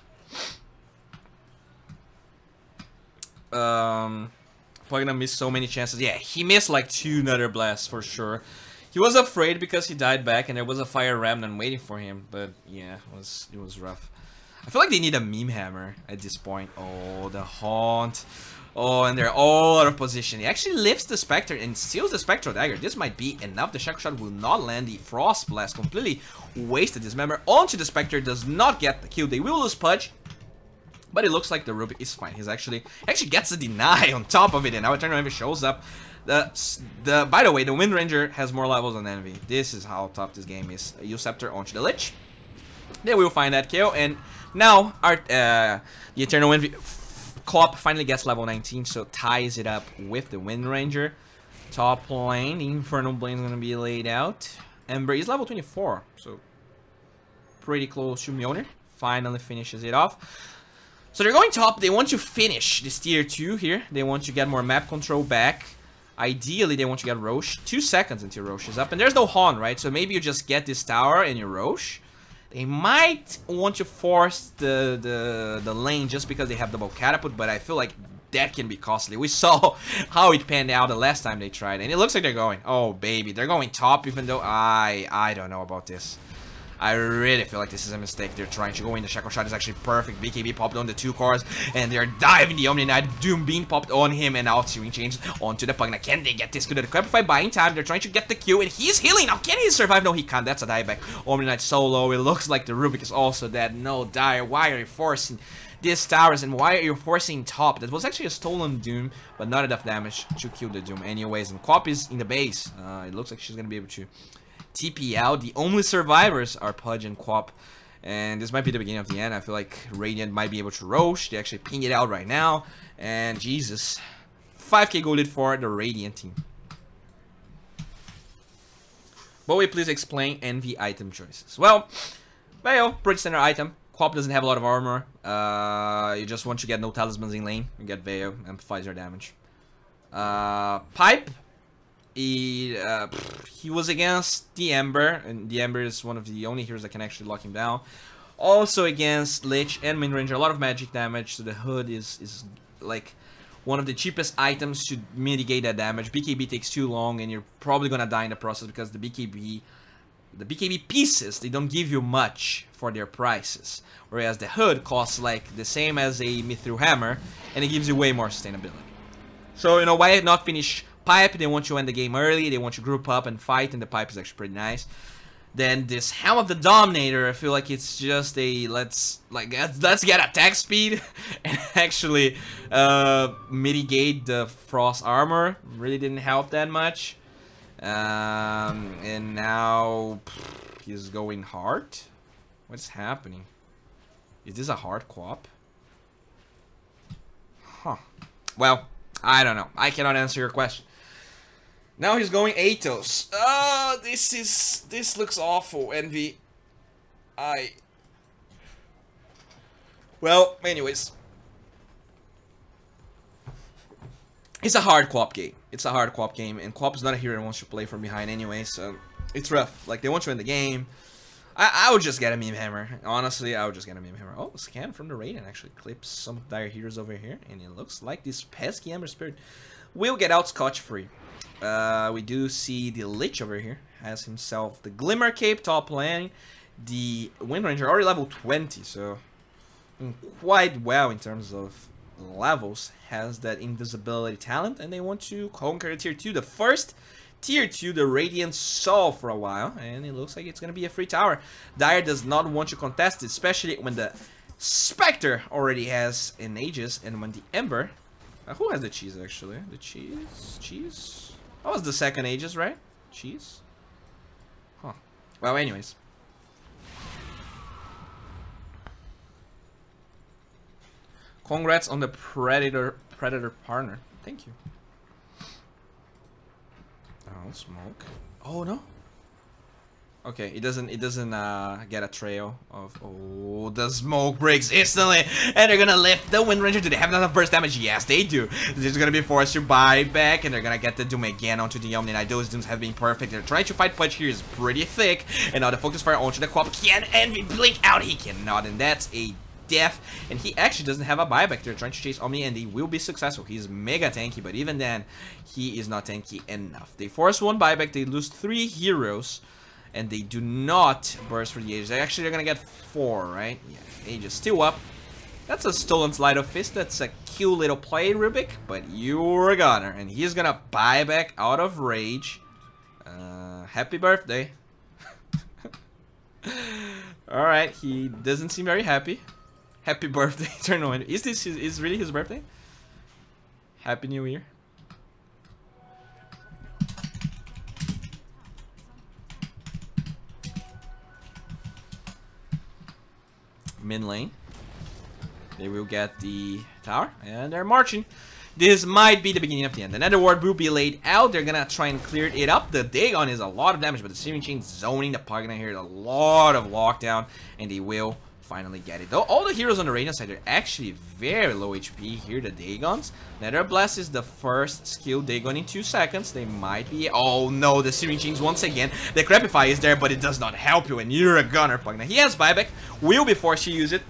Pugna missed so many chances. Yeah, he missed like 2 Nether Blasts for sure. He was afraid because he died back, and there was a Fire Remnant waiting for him. But yeah, it was rough. I feel like they need a meme hammer at this point. Oh, the Haunt. Oh, and they're all out of position. He actually lifts the Spectre and steals the Spectral Dagger. This might be enough. The Shackle Shot will not land. The Frost Blast completely wasted. Dismember onto the Spectre. Does not get the kill. They will lose Pudge. But it looks like the Rubik is fine. He's actually gets a deny on top of it, and now Eternal Envy shows up. By the way, the Wind Ranger has more levels than Envy. This is how tough this game is. Use Scepter onto the Lich. They will find that kill, and now the Eternal Envy Cop finally gets level 19, so ties it up with the Wind Ranger. Top lane, the Infernal Blade is gonna be laid out. Ember is level 24, so pretty close to Mjolnir. Finally finishes it off. So they're going top. They want to finish this tier 2 here. They want to get more map control back. Ideally, they want to get Roche. 2 seconds until Roche is up. And there's no Haunt, right? So maybe you just get this tower and you Roche. They might want to force the lane just because they have double catapult, but I feel like that can be costly. We saw how it panned out the last time they tried, and it looks like they're going. Oh, baby. They're going top, even though I don't know about this. I really feel like this is a mistake. They're trying to go in. The Shackle Shot is actually perfect. BKB popped on the 2 cores, and they're diving the Omni Knight. Doom being popped on him, and now Searing changes onto the Pugna. Can they get this good at the Clarify? Buying time. They're trying to get the Q, and he's healing. Now, can he survive? No, he can't. That's a dieback. Omni Knight so low. It looks like the Rubik is also dead. No, Dire. Why are you forcing these towers, and why are you forcing top? That was actually a stolen Doom, but not enough damage to kill the Doom anyways. And Quap is in the base. It looks like she's gonna be able to TP out. The only survivors are Pudge and Quap, and this might be the beginning of the end. I feel like Radiant might be able to Roche. They actually ping it out right now, and Jesus, 5k golded for the Radiant team. Bowie, please explain Envy item choices. Well, Veil, pretty standard item. Quap doesn't have a lot of armor. You just want to get no talismans in lane. You get Veil, amplifies your damage. Pipe, he was against the Ember, and the Ember is one of the only heroes that can actually lock him down. Also against Lich and Main Ranger, a lot of magic damage, so the Hood is like one of the cheapest items to mitigate that damage. BKB takes too long, and you're probably gonna die in the process because the BKB pieces, they don't give you much for their prices, whereas the Hood costs like the same as a Mithril Hammer, and it gives you way more sustainability. So, you know, why not finish Pipe? They want you to end the game early, they want you to group up and fight, and the Pipe is actually pretty nice. Then this Helm of the Dominator, I feel like it's just a let's get attack speed and actually mitigate the Frost armor. Really didn't help that much. And now he's going hard. What's happening? Is this a hard Quap? Huh. Well, I don't know. I cannot answer your question. Now he's going Athos. Oh, this looks awful, Envy. Well, anyways. It's a hard Quap game. It's a hard Quap game, and Quap is not a hero that wants to play from behind anyway, so it's rough. Like, they want you in the game. I would just get a Meme Hammer. Honestly, I would just get a Meme Hammer. Oh, scan from the Radiant actually clips some of their heroes over here, and it looks like this pesky Ember Spirit will get out scotch-free. We do see the Lich over here has himself the Glimmer Cape top lane. The Wind Ranger already level 20, so quite well in terms of levels, has that invisibility talent, and they want to conquer tier 2. The first tier 2 the Radiant saw for a while, and it looks like it's gonna be a free tower. Dire does not want to contest it, especially when the Spectre already has an Aegis, and when the Ember who has the cheese actually? The cheese? That was the second Aegis, right? Cheese? Huh. Well, anyways. Congrats on the Predator partner. Thank you. Oh, smoke. Oh no. Okay, it doesn't get a trail of. Oh, the smoke breaks instantly, and they're gonna lift the Wind Ranger. Do they have enough burst damage? Yes, they do. They're just gonna be forced to buy back, and they're gonna get the Doom again onto the Omni. Those Dooms have been perfect. They're trying to fight Pudge here is pretty thick, and now the focus fire onto the Quap. Can Envy blink out? He cannot, and that's a death. And he actually doesn't have a buyback. They're trying to chase Omni, and they will be successful. He's mega tanky, but even then, he is not tanky enough. They force one buyback. They lose 3 heroes. And they do not burst for the Aegis. Actually, they're gonna get 4, right? Yeah, Aegis still up. That's a stolen Sleight of Fist. That's a cute little play, Rubik. But you're a gunner. And he's gonna buy back out of rage. Happy birthday. Alright, he doesn't seem very happy. Happy birthday, Eternal. Is this is really his birthday? Happy New Year. Mid lane, they will get the tower, and they're marching. This might be the beginning of the end. The Nether Ward will be laid out. They're gonna try and clear it up. The Dagon is a lot of damage, but the Searing Chain zoning the Pugna here, a lot of lockdown, and they will finally get it. Though all the heroes on the Radiant side are actually very low HP here. The Dagons. Nether Blast is the first skill Dagon in 2 seconds. They might be. Oh no, the Searing Chains once again. The Crepify is there, but it does not help you, and you're a gunner, Pugna. He has buyback. Will be forced to use it.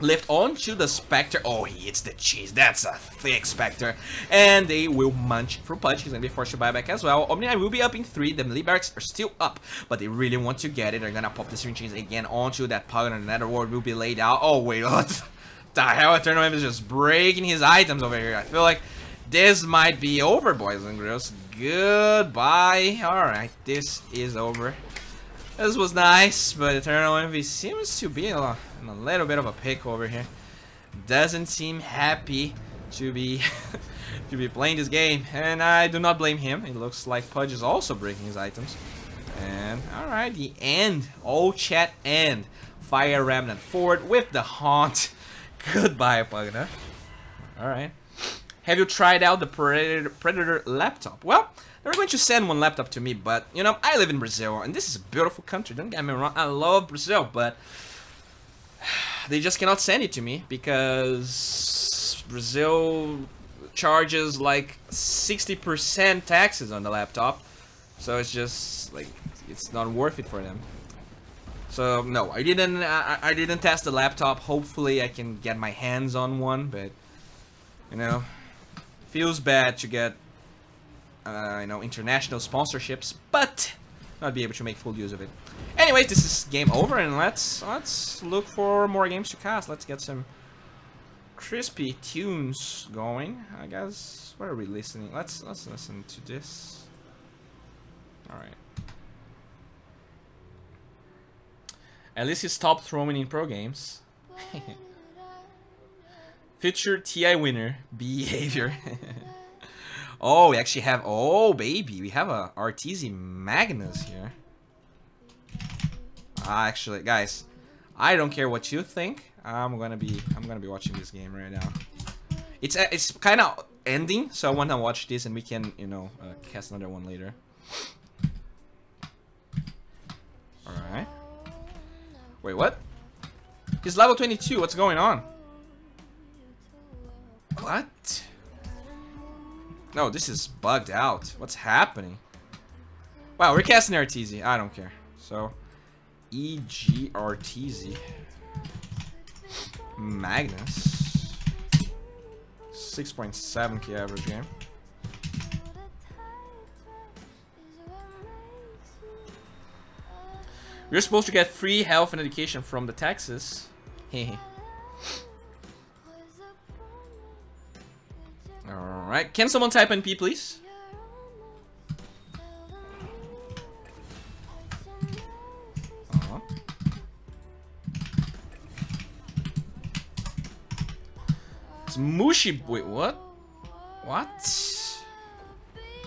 Lift onto the Spectre. Oh, he hits the cheese. That's a thick Spectre. And they will munch for Pudge. He's going to be forced to buy back as well. Omni will be up in 3. The melee barracks are still up, but they really want to get it. They're going to pop the Searing Chains again onto that Pug, and another ward will be laid out. Oh, wait. What the hell? Eternal is just breaking his items over here. I feel like this might be over, boys and girls. Goodbye. Alright, this is over. This was nice, but Eternal Envy seems to be in a little bit of a pickle over here. doesn't seem happy to be to be playing this game, and I do not blame him. It looks like Pudge is also breaking his items. And alright, the end. Oh, chat end. Fire Remnant forward with the haunt. Goodbye, Pugna. Alright. Have you tried out the Predator laptop? Well, they were going to send one laptop to me, but, you know, I live in Brazil, and this is a beautiful country, don't get me wrong, I love Brazil, but they just cannot send it to me, because Brazil charges like 60% taxes on the laptop, so it's just, like, it's not worth it for them. So, no, I didn't test the laptop. Hopefully I can get my hands on one, but, you know, feels bad to get, you know, international sponsorships, but not be able to make full use of it. Anyways, this is game over, and let's look for more games to cast. Let's get some crispy tunes going. I guess, where are we listening? Let's listen to this. All right. At least he stopped throwing in pro games. Future TI winner behavior. Oh, we actually have. Oh, baby, we have a Arteezy Magnus here. Actually, guys, I don't care what you think. I'm gonna be watching this game right now. It's kind of ending, so I want to watch this, and we can, you know, cast another one later. All right. Wait, what? He's level 22. What's going on? What? No, this is bugged out. What's happening? Wow, we're casting Arteezy. I don't care. So, E.G. Arteezy. Magnus. 6.7k average game. You're supposed to get free health and education from the taxes. Hehe. Alright, can someone type NP, please? It's Mushi. Wait, what? What?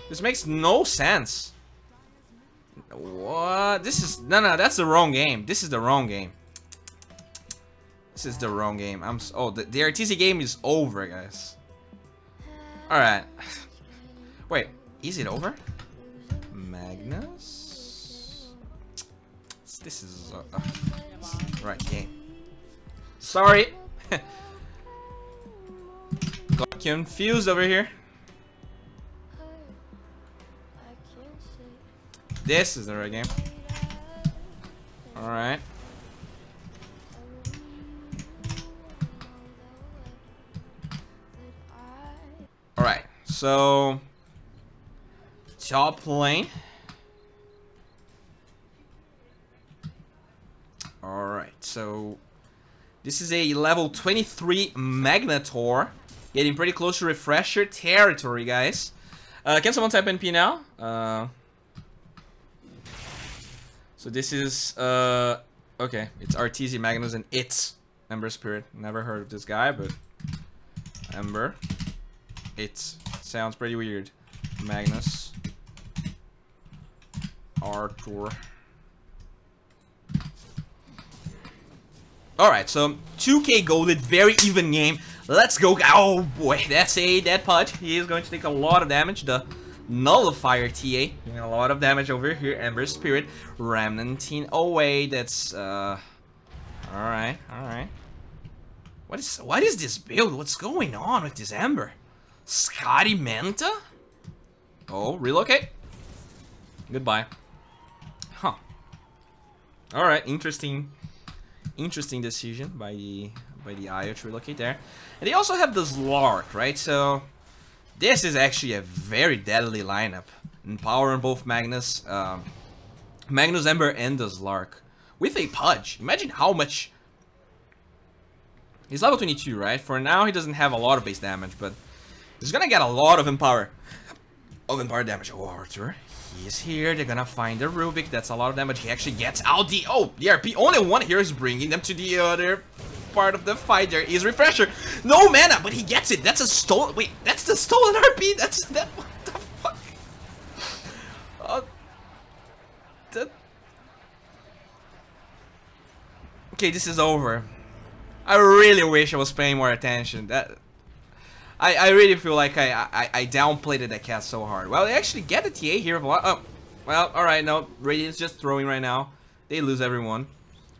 This makes no sense. What? This is no. That's the wrong game. This is the wrong game. This is the wrong game. Oh, the Arteezy game is over, guys. All right. Wait, is it over? Magnus. This is right game. Sorry. Got confused over here. This is the right game. Alright. Alright, so top lane. Alright, so this is a level 23 Magnetor. Getting pretty close to refresher territory, guys. Can someone type NP now? So this is, okay, it's Arteezy Magnus, and it's Ember Spirit. Never heard of this guy, but Ember. It sounds pretty weird. Magnus. Arthur. Alright, so 2k golded, very even game. Let's go. Oh boy, that's a dead Pudge. He is going to take a lot of damage. The Nullifier TA doing a lot of damage over here. Ember Spirit, Remnanting away. That's alright. What is this build? What's going on with this Ember? Scotty Manta? Oh, relocate. Goodbye. Huh. Alright, interesting decision by the IO to relocate there. And they also have this Lark, right? So this is actually a very deadly lineup. And power on both Magnus, Magnus, Ember, and this Lark. With a Pudge. Imagine how much... He's level 22, right? For now, he doesn't have a lot of base damage, but he's gonna get a lot of Empower. Damage. Oh, Arthur. He's here. They're gonna find the Rubik. That's a lot of damage. He actually gets out the... Oh, the RP. Only one here is bringing them to the other part of the fight there is refresher. No mana, but he gets it. That's a stolen. Wait, that's the stolen RP. That's that. What the fuck? That. Okay, this is over. I really wish I was paying more attention. I really feel like I downplayed that cast so hard. Well, they actually get the TA here. Oh, well, alright, no. Radiant's just throwing right now. They lose everyone.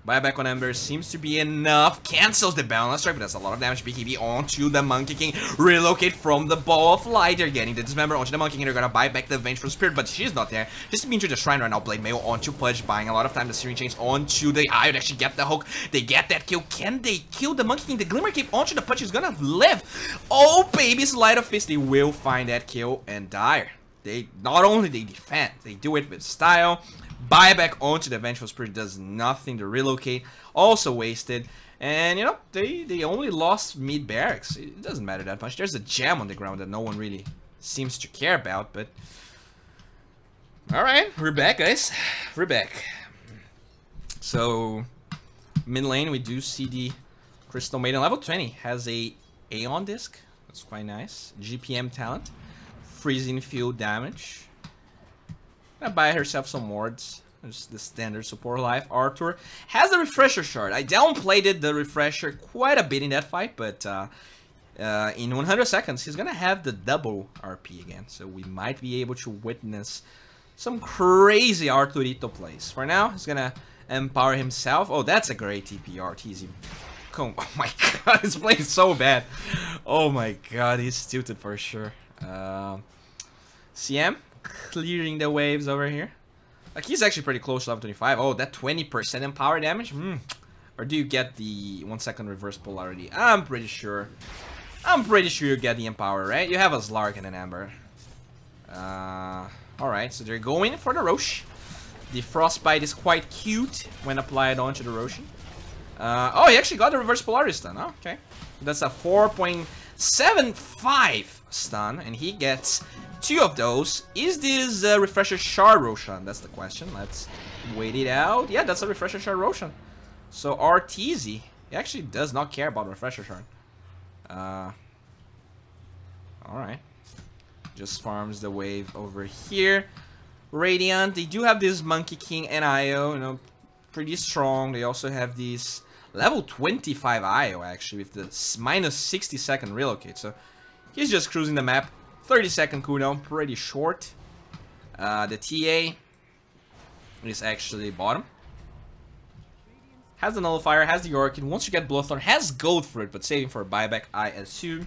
Buyback on Ember seems to be enough. Cancels the balance strike, but that's a lot of damage. BKB onto the Monkey King. Relocate from the Ball of Light. They're getting the Dismember onto the Monkey King. They're gonna buy back the Vengeful Spirit, but she's not there. Just mean to the Shrine right now. Blade Mail onto Pudge, buying a lot of time. The Searing Chains onto the Eye. They actually get the hook. They get that kill. Can they kill the Monkey King? The Glimmer Cape onto the Pudge is gonna live. Oh, baby, Sleight of Fist. They will find that kill and die. They not only they defend, they do it with style. Buyback onto the Vengeful Spirit does nothing to relocate. Also wasted. And, you know, they only lost mid barracks. It doesn't matter that much. There's a gem on the ground that no one really seems to care about, but... Alright, we're back, guys. We're back. So, mid lane, we do see the Crystal Maiden. Level 20 has a Aeon disc. That's quite nice. GPM talent. Freezing field damage. Gonna buy herself some wards. Just the standard support life. Arthur has the refresher shard. I downplayed the refresher quite a bit in that fight, but in 100 seconds he's gonna have the double RP again. So we might be able to witness some crazy Arturito plays. For now, he's gonna empower himself. Oh, that's a great TPR. Teasy. Oh my god, he's playing so bad. Oh my god, he's tilted for sure. CM clearing the waves over here. Like, he's actually pretty close to level 25. Oh, that 20% empower damage? Or do you get the 1 second reverse polarity? I'm pretty sure. I'm pretty sure you get the empower, right? You have a Slark and an Ember. Alright, so they're going for the Rosh. The Frostbite is quite cute when applied onto the Roshan. Oh, he actually got the reverse polarity stun. Oh, okay. That's a 4.75 stun, and he gets 2 of those. Is this refresher shard Roshan? That's the question. Let's wait it out. Yeah, that's a refresher shard Roshan. So RTZ, he actually does not care about refresher shard. Alright. Just farms the wave over here. Radiant, they do have this Monkey King and IO, you know, pretty strong. They also have these level 25 IO actually with the minus 60 second relocate. So he's just cruising the map. 30-second cooldown, pretty short. The TA is actually bottom. Has the Nullifier, has the Orchid. Once you get Bloodthorn, has Gold Fruit, but saving for a buyback, I assume.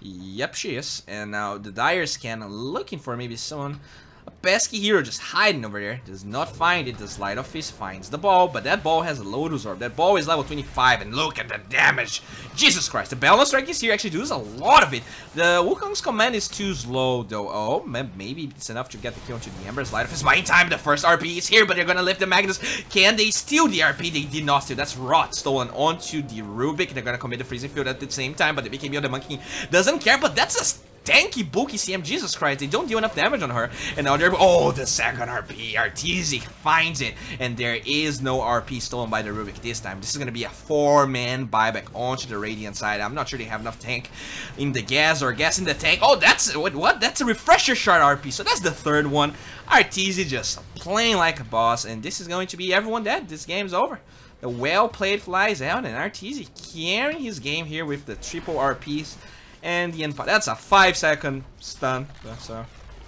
Yep, she is. And now the Dire Scan looking for maybe someone. A pesky hero just hiding over there. Does not find it. The Sleight of Fist finds the ball, but that ball has a Lotus Orb. That ball is level 25, and look at the damage. Jesus Christ. The Balance Strike is here. Actually does a lot of it. The Wukong's command is too slow, though. Oh, maybe it's enough to get the kill into the Ember. Sleight of Fist. My time. The first RP is here, but they're gonna lift the Magnus. Can they steal the RP? They did not steal. That's Rot stolen onto the Rubik. They're gonna commit the Freezing Field at the same time, but the BKB on the Monkey King doesn't care, but that's a tanky bulky CM. Jesus Christ, they don't do enough damage on her. And now they're, oh, the second RP. Arteezy finds it, and there is no RP stolen by the Rubik this time. This is gonna be a 4-man buyback onto the Radiant side. I'm not sure they have enough tank in the gas or gas in the tank. Oh, that's what? That's a refresher shard RP. So that's the third one. Arteezy just playing like a boss, and this is going to be everyone dead. This game's over. The well played flies out, and Arteezy carrying his game here with the triple RPs. And the input. That's a 5-second stun. So,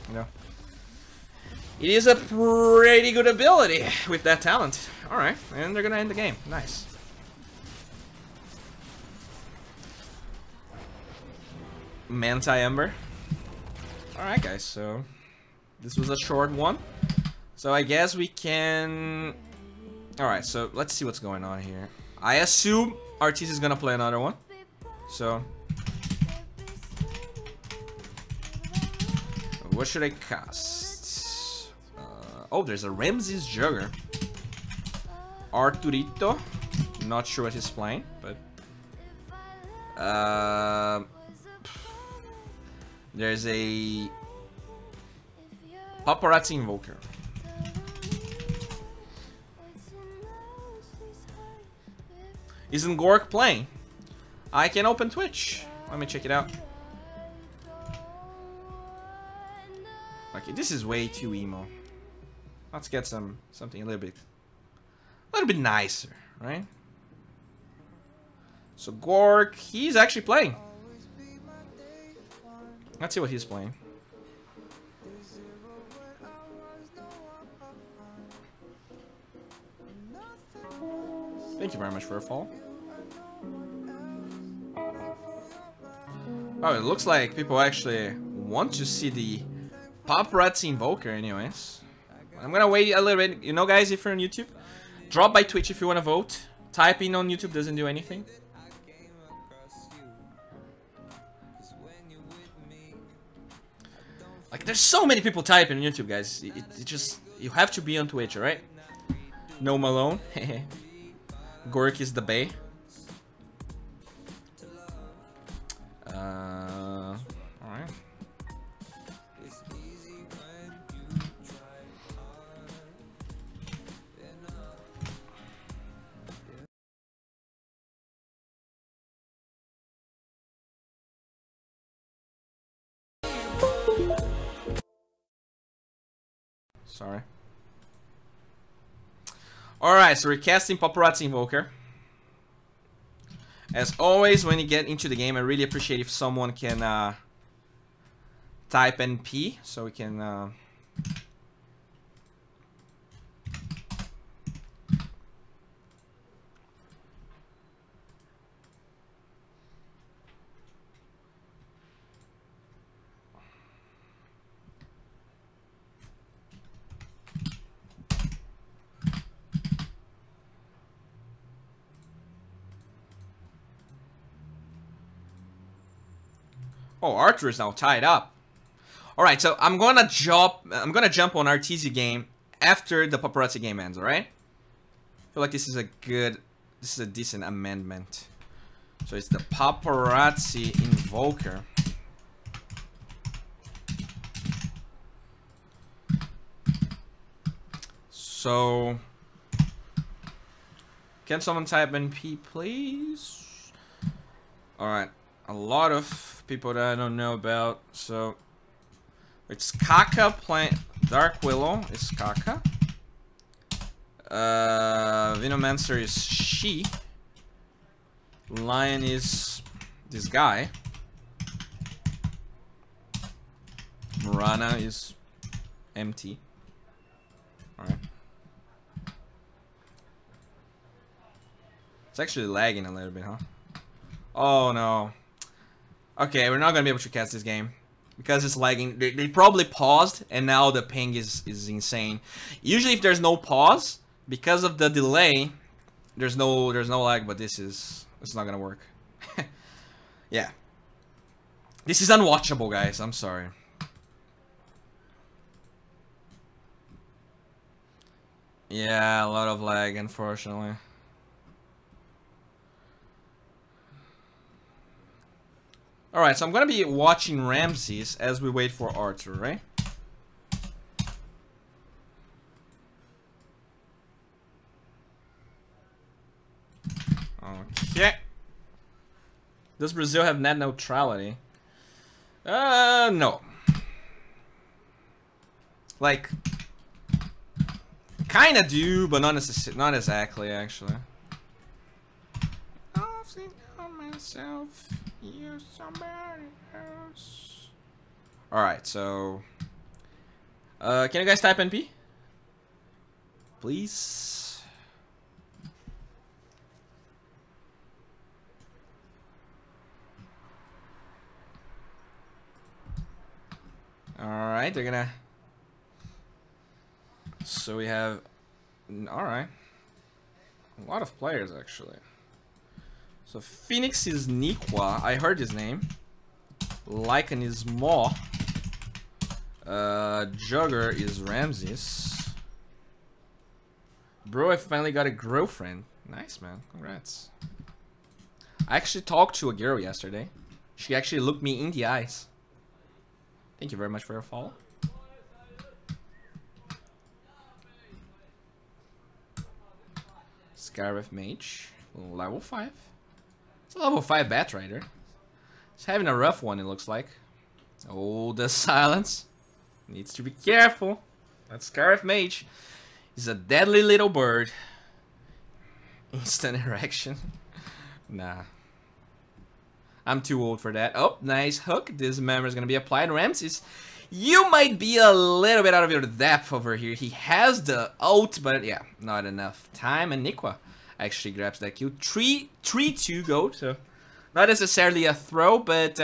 you know, it is a pretty good ability with that talent. Alright, and they're gonna end the game. Nice. Manti Ember. Alright, guys, so this was a short one. So I guess we can... Alright, so let's see what's going on here. I assume Arteezy is gonna play another one. So... what should I cast? Oh, there's a Ramses Jugger. Arturito. Not sure what he's playing, but... there's a... Paparazzi Invoker. Isn't Gork playing? I can open Twitch. Let me check it out. Okay, this is way too emo. Let's get something a little bit nicer, right? So Gork, he's actually playing. Let's see what he's playing. Thank you very much for a follow. Oh, it looks like people actually want to see the Paparazzi Invoker anyways. I'm gonna wait a little bit. You know, guys, if you're on YouTube, drop by Twitch if you want to vote. Typing on YouTube doesn't do anything. Like, there's so many people typing on YouTube, guys. It just, you have to be on Twitch, alright? No Malone. Gork is the bae. Alright. Sorry. Alright, so we're casting Paparazzi Invoker. As always, when you get into the game, I really appreciate if someone can type NP, so we can... Oh, Arthur is now tied up. All right, so I'm gonna jump on RTZ game after the Paparazzi game ends. All right. I feel like this is a decent amendment. So it's the Paparazzi Invoker. So, can someone type NP, please? All right. A lot of people that I don't know about. So it's Kaka playing Dark Willow is Kaka. Venomancer is she. Lion is this guy. Murana is empty. Alright. It's actually lagging a little bit, huh? Oh no. Okay, we're not gonna be able to cast this game because it's lagging. They probably paused, and now the ping is insane. Usually, if there's no pause, because of the delay, there's no lag. But it's not gonna work. Yeah, this is unwatchable, guys. I'm sorry. Yeah, a lot of lag, unfortunately. Alright, so I'm gonna be watching Ramses as we wait for Arthur, right? Okay. Does Brazil have net neutrality? No. Like, kinda do, but not exactly, actually. I'll think of myself. You somebody else. Alright, so can you guys type NP? Please. Alright, they're gonna. So we have. Alright. A lot of players actually. So Phoenix is Nikwa. I heard his name. Lycan is Maw. Jugger is Ramses. Bro, I finally got a girlfriend. Nice, man. Congrats. I actually talked to a girl yesterday. She actually looked me in the eyes. Thank you very much for your follow. Scarif Mage. Level 5. It's a level 5 Batrider. It's having a rough one, it looks like. Oh, the silence. Needs to be careful. That Scarif Mage is a deadly little bird. Instant erection. Nah. I'm too old for that. Oh, nice hook. This member is going to be applied. Ramses, you might be a little bit out of your depth over here. He has the ult, but yeah, not enough time. And Nikwa actually grabs that kill. 3-2 gold, so not necessarily a throw, but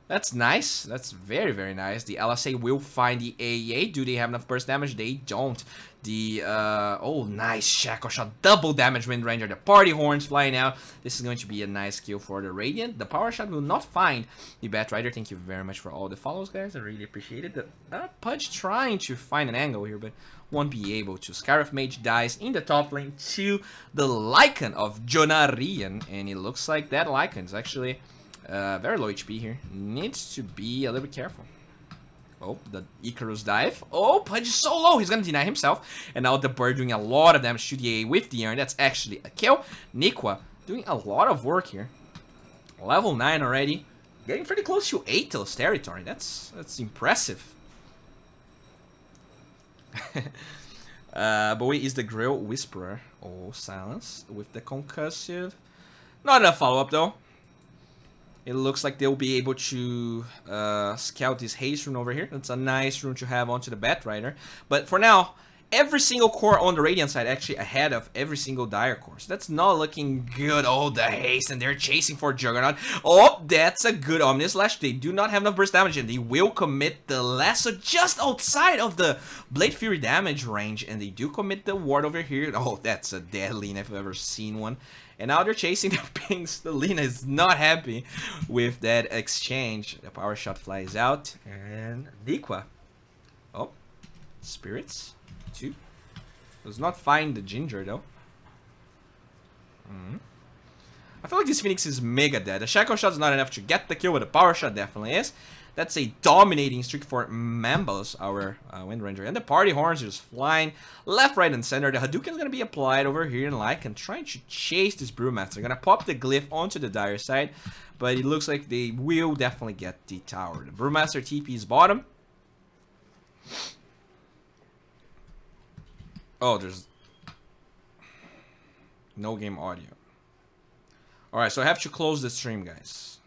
that's nice. That's very, very nice. The LSA will find the AEA. Do they have enough burst damage? They don't. The, oh, nice Shackle Shot. Double damage Wind Ranger. The party horns flying out. This is going to be a nice kill for the Radiant. The Power Shot will not find the Batrider. Thank you very much for all the follows, guys. I really appreciate it. The Pudge trying to find an angle here, but won't be able to. Scarif Mage dies in the top lane to the Lycan of Jonarian. And it looks like that Lycan is actually very low HP here. Needs to be a little bit careful. Oh, the Icarus dive. Oh, Pudge is so low. He's going to deny himself. And now the bird doing a lot of damage to the A with the Urn. That's actually a kill. Nikwa doing a lot of work here. Level 9 already. Getting pretty close to Atos territory. That's impressive. Bowie is the Grill Whisperer. Oh, silence with the concussive. Not enough follow-up though. It looks like they'll be able to scout this haste rune over here. That's a nice rune to have onto the Batrider. But for now, every single core on the Radiant side actually ahead of every single Dire core. So that's not looking good. Oh, the haste, and they're chasing for Juggernaut. Oh, that's a good Omni Slash. They do not have enough burst damage, and they will commit the lasso just outside of the Blade Fury damage range. And they do commit the ward over here. Oh, that's a dead Lina if I've ever seen one. And now they're chasing the pings. The Lina is not happy with that exchange. The Power Shot flies out. And Nikwa. Oh, Spirits. 2. Does not find the Ginger though. I feel like this Phoenix is mega dead. The Shackle Shot is not enough to get the kill, but the Power Shot definitely is. That's a dominating streak for Mambos, our Wind Ranger. And the Party Horns are just flying left, right, and center. The Hadouken is going to be applied over here in Lycan, trying to chase this Brewmaster. They're going to pop the Glyph onto the Dire side, but it looks like they will definitely get the tower. The Brewmaster TP is bottom. Oh, there's no game audio. Alright, so I have to close the stream, guys.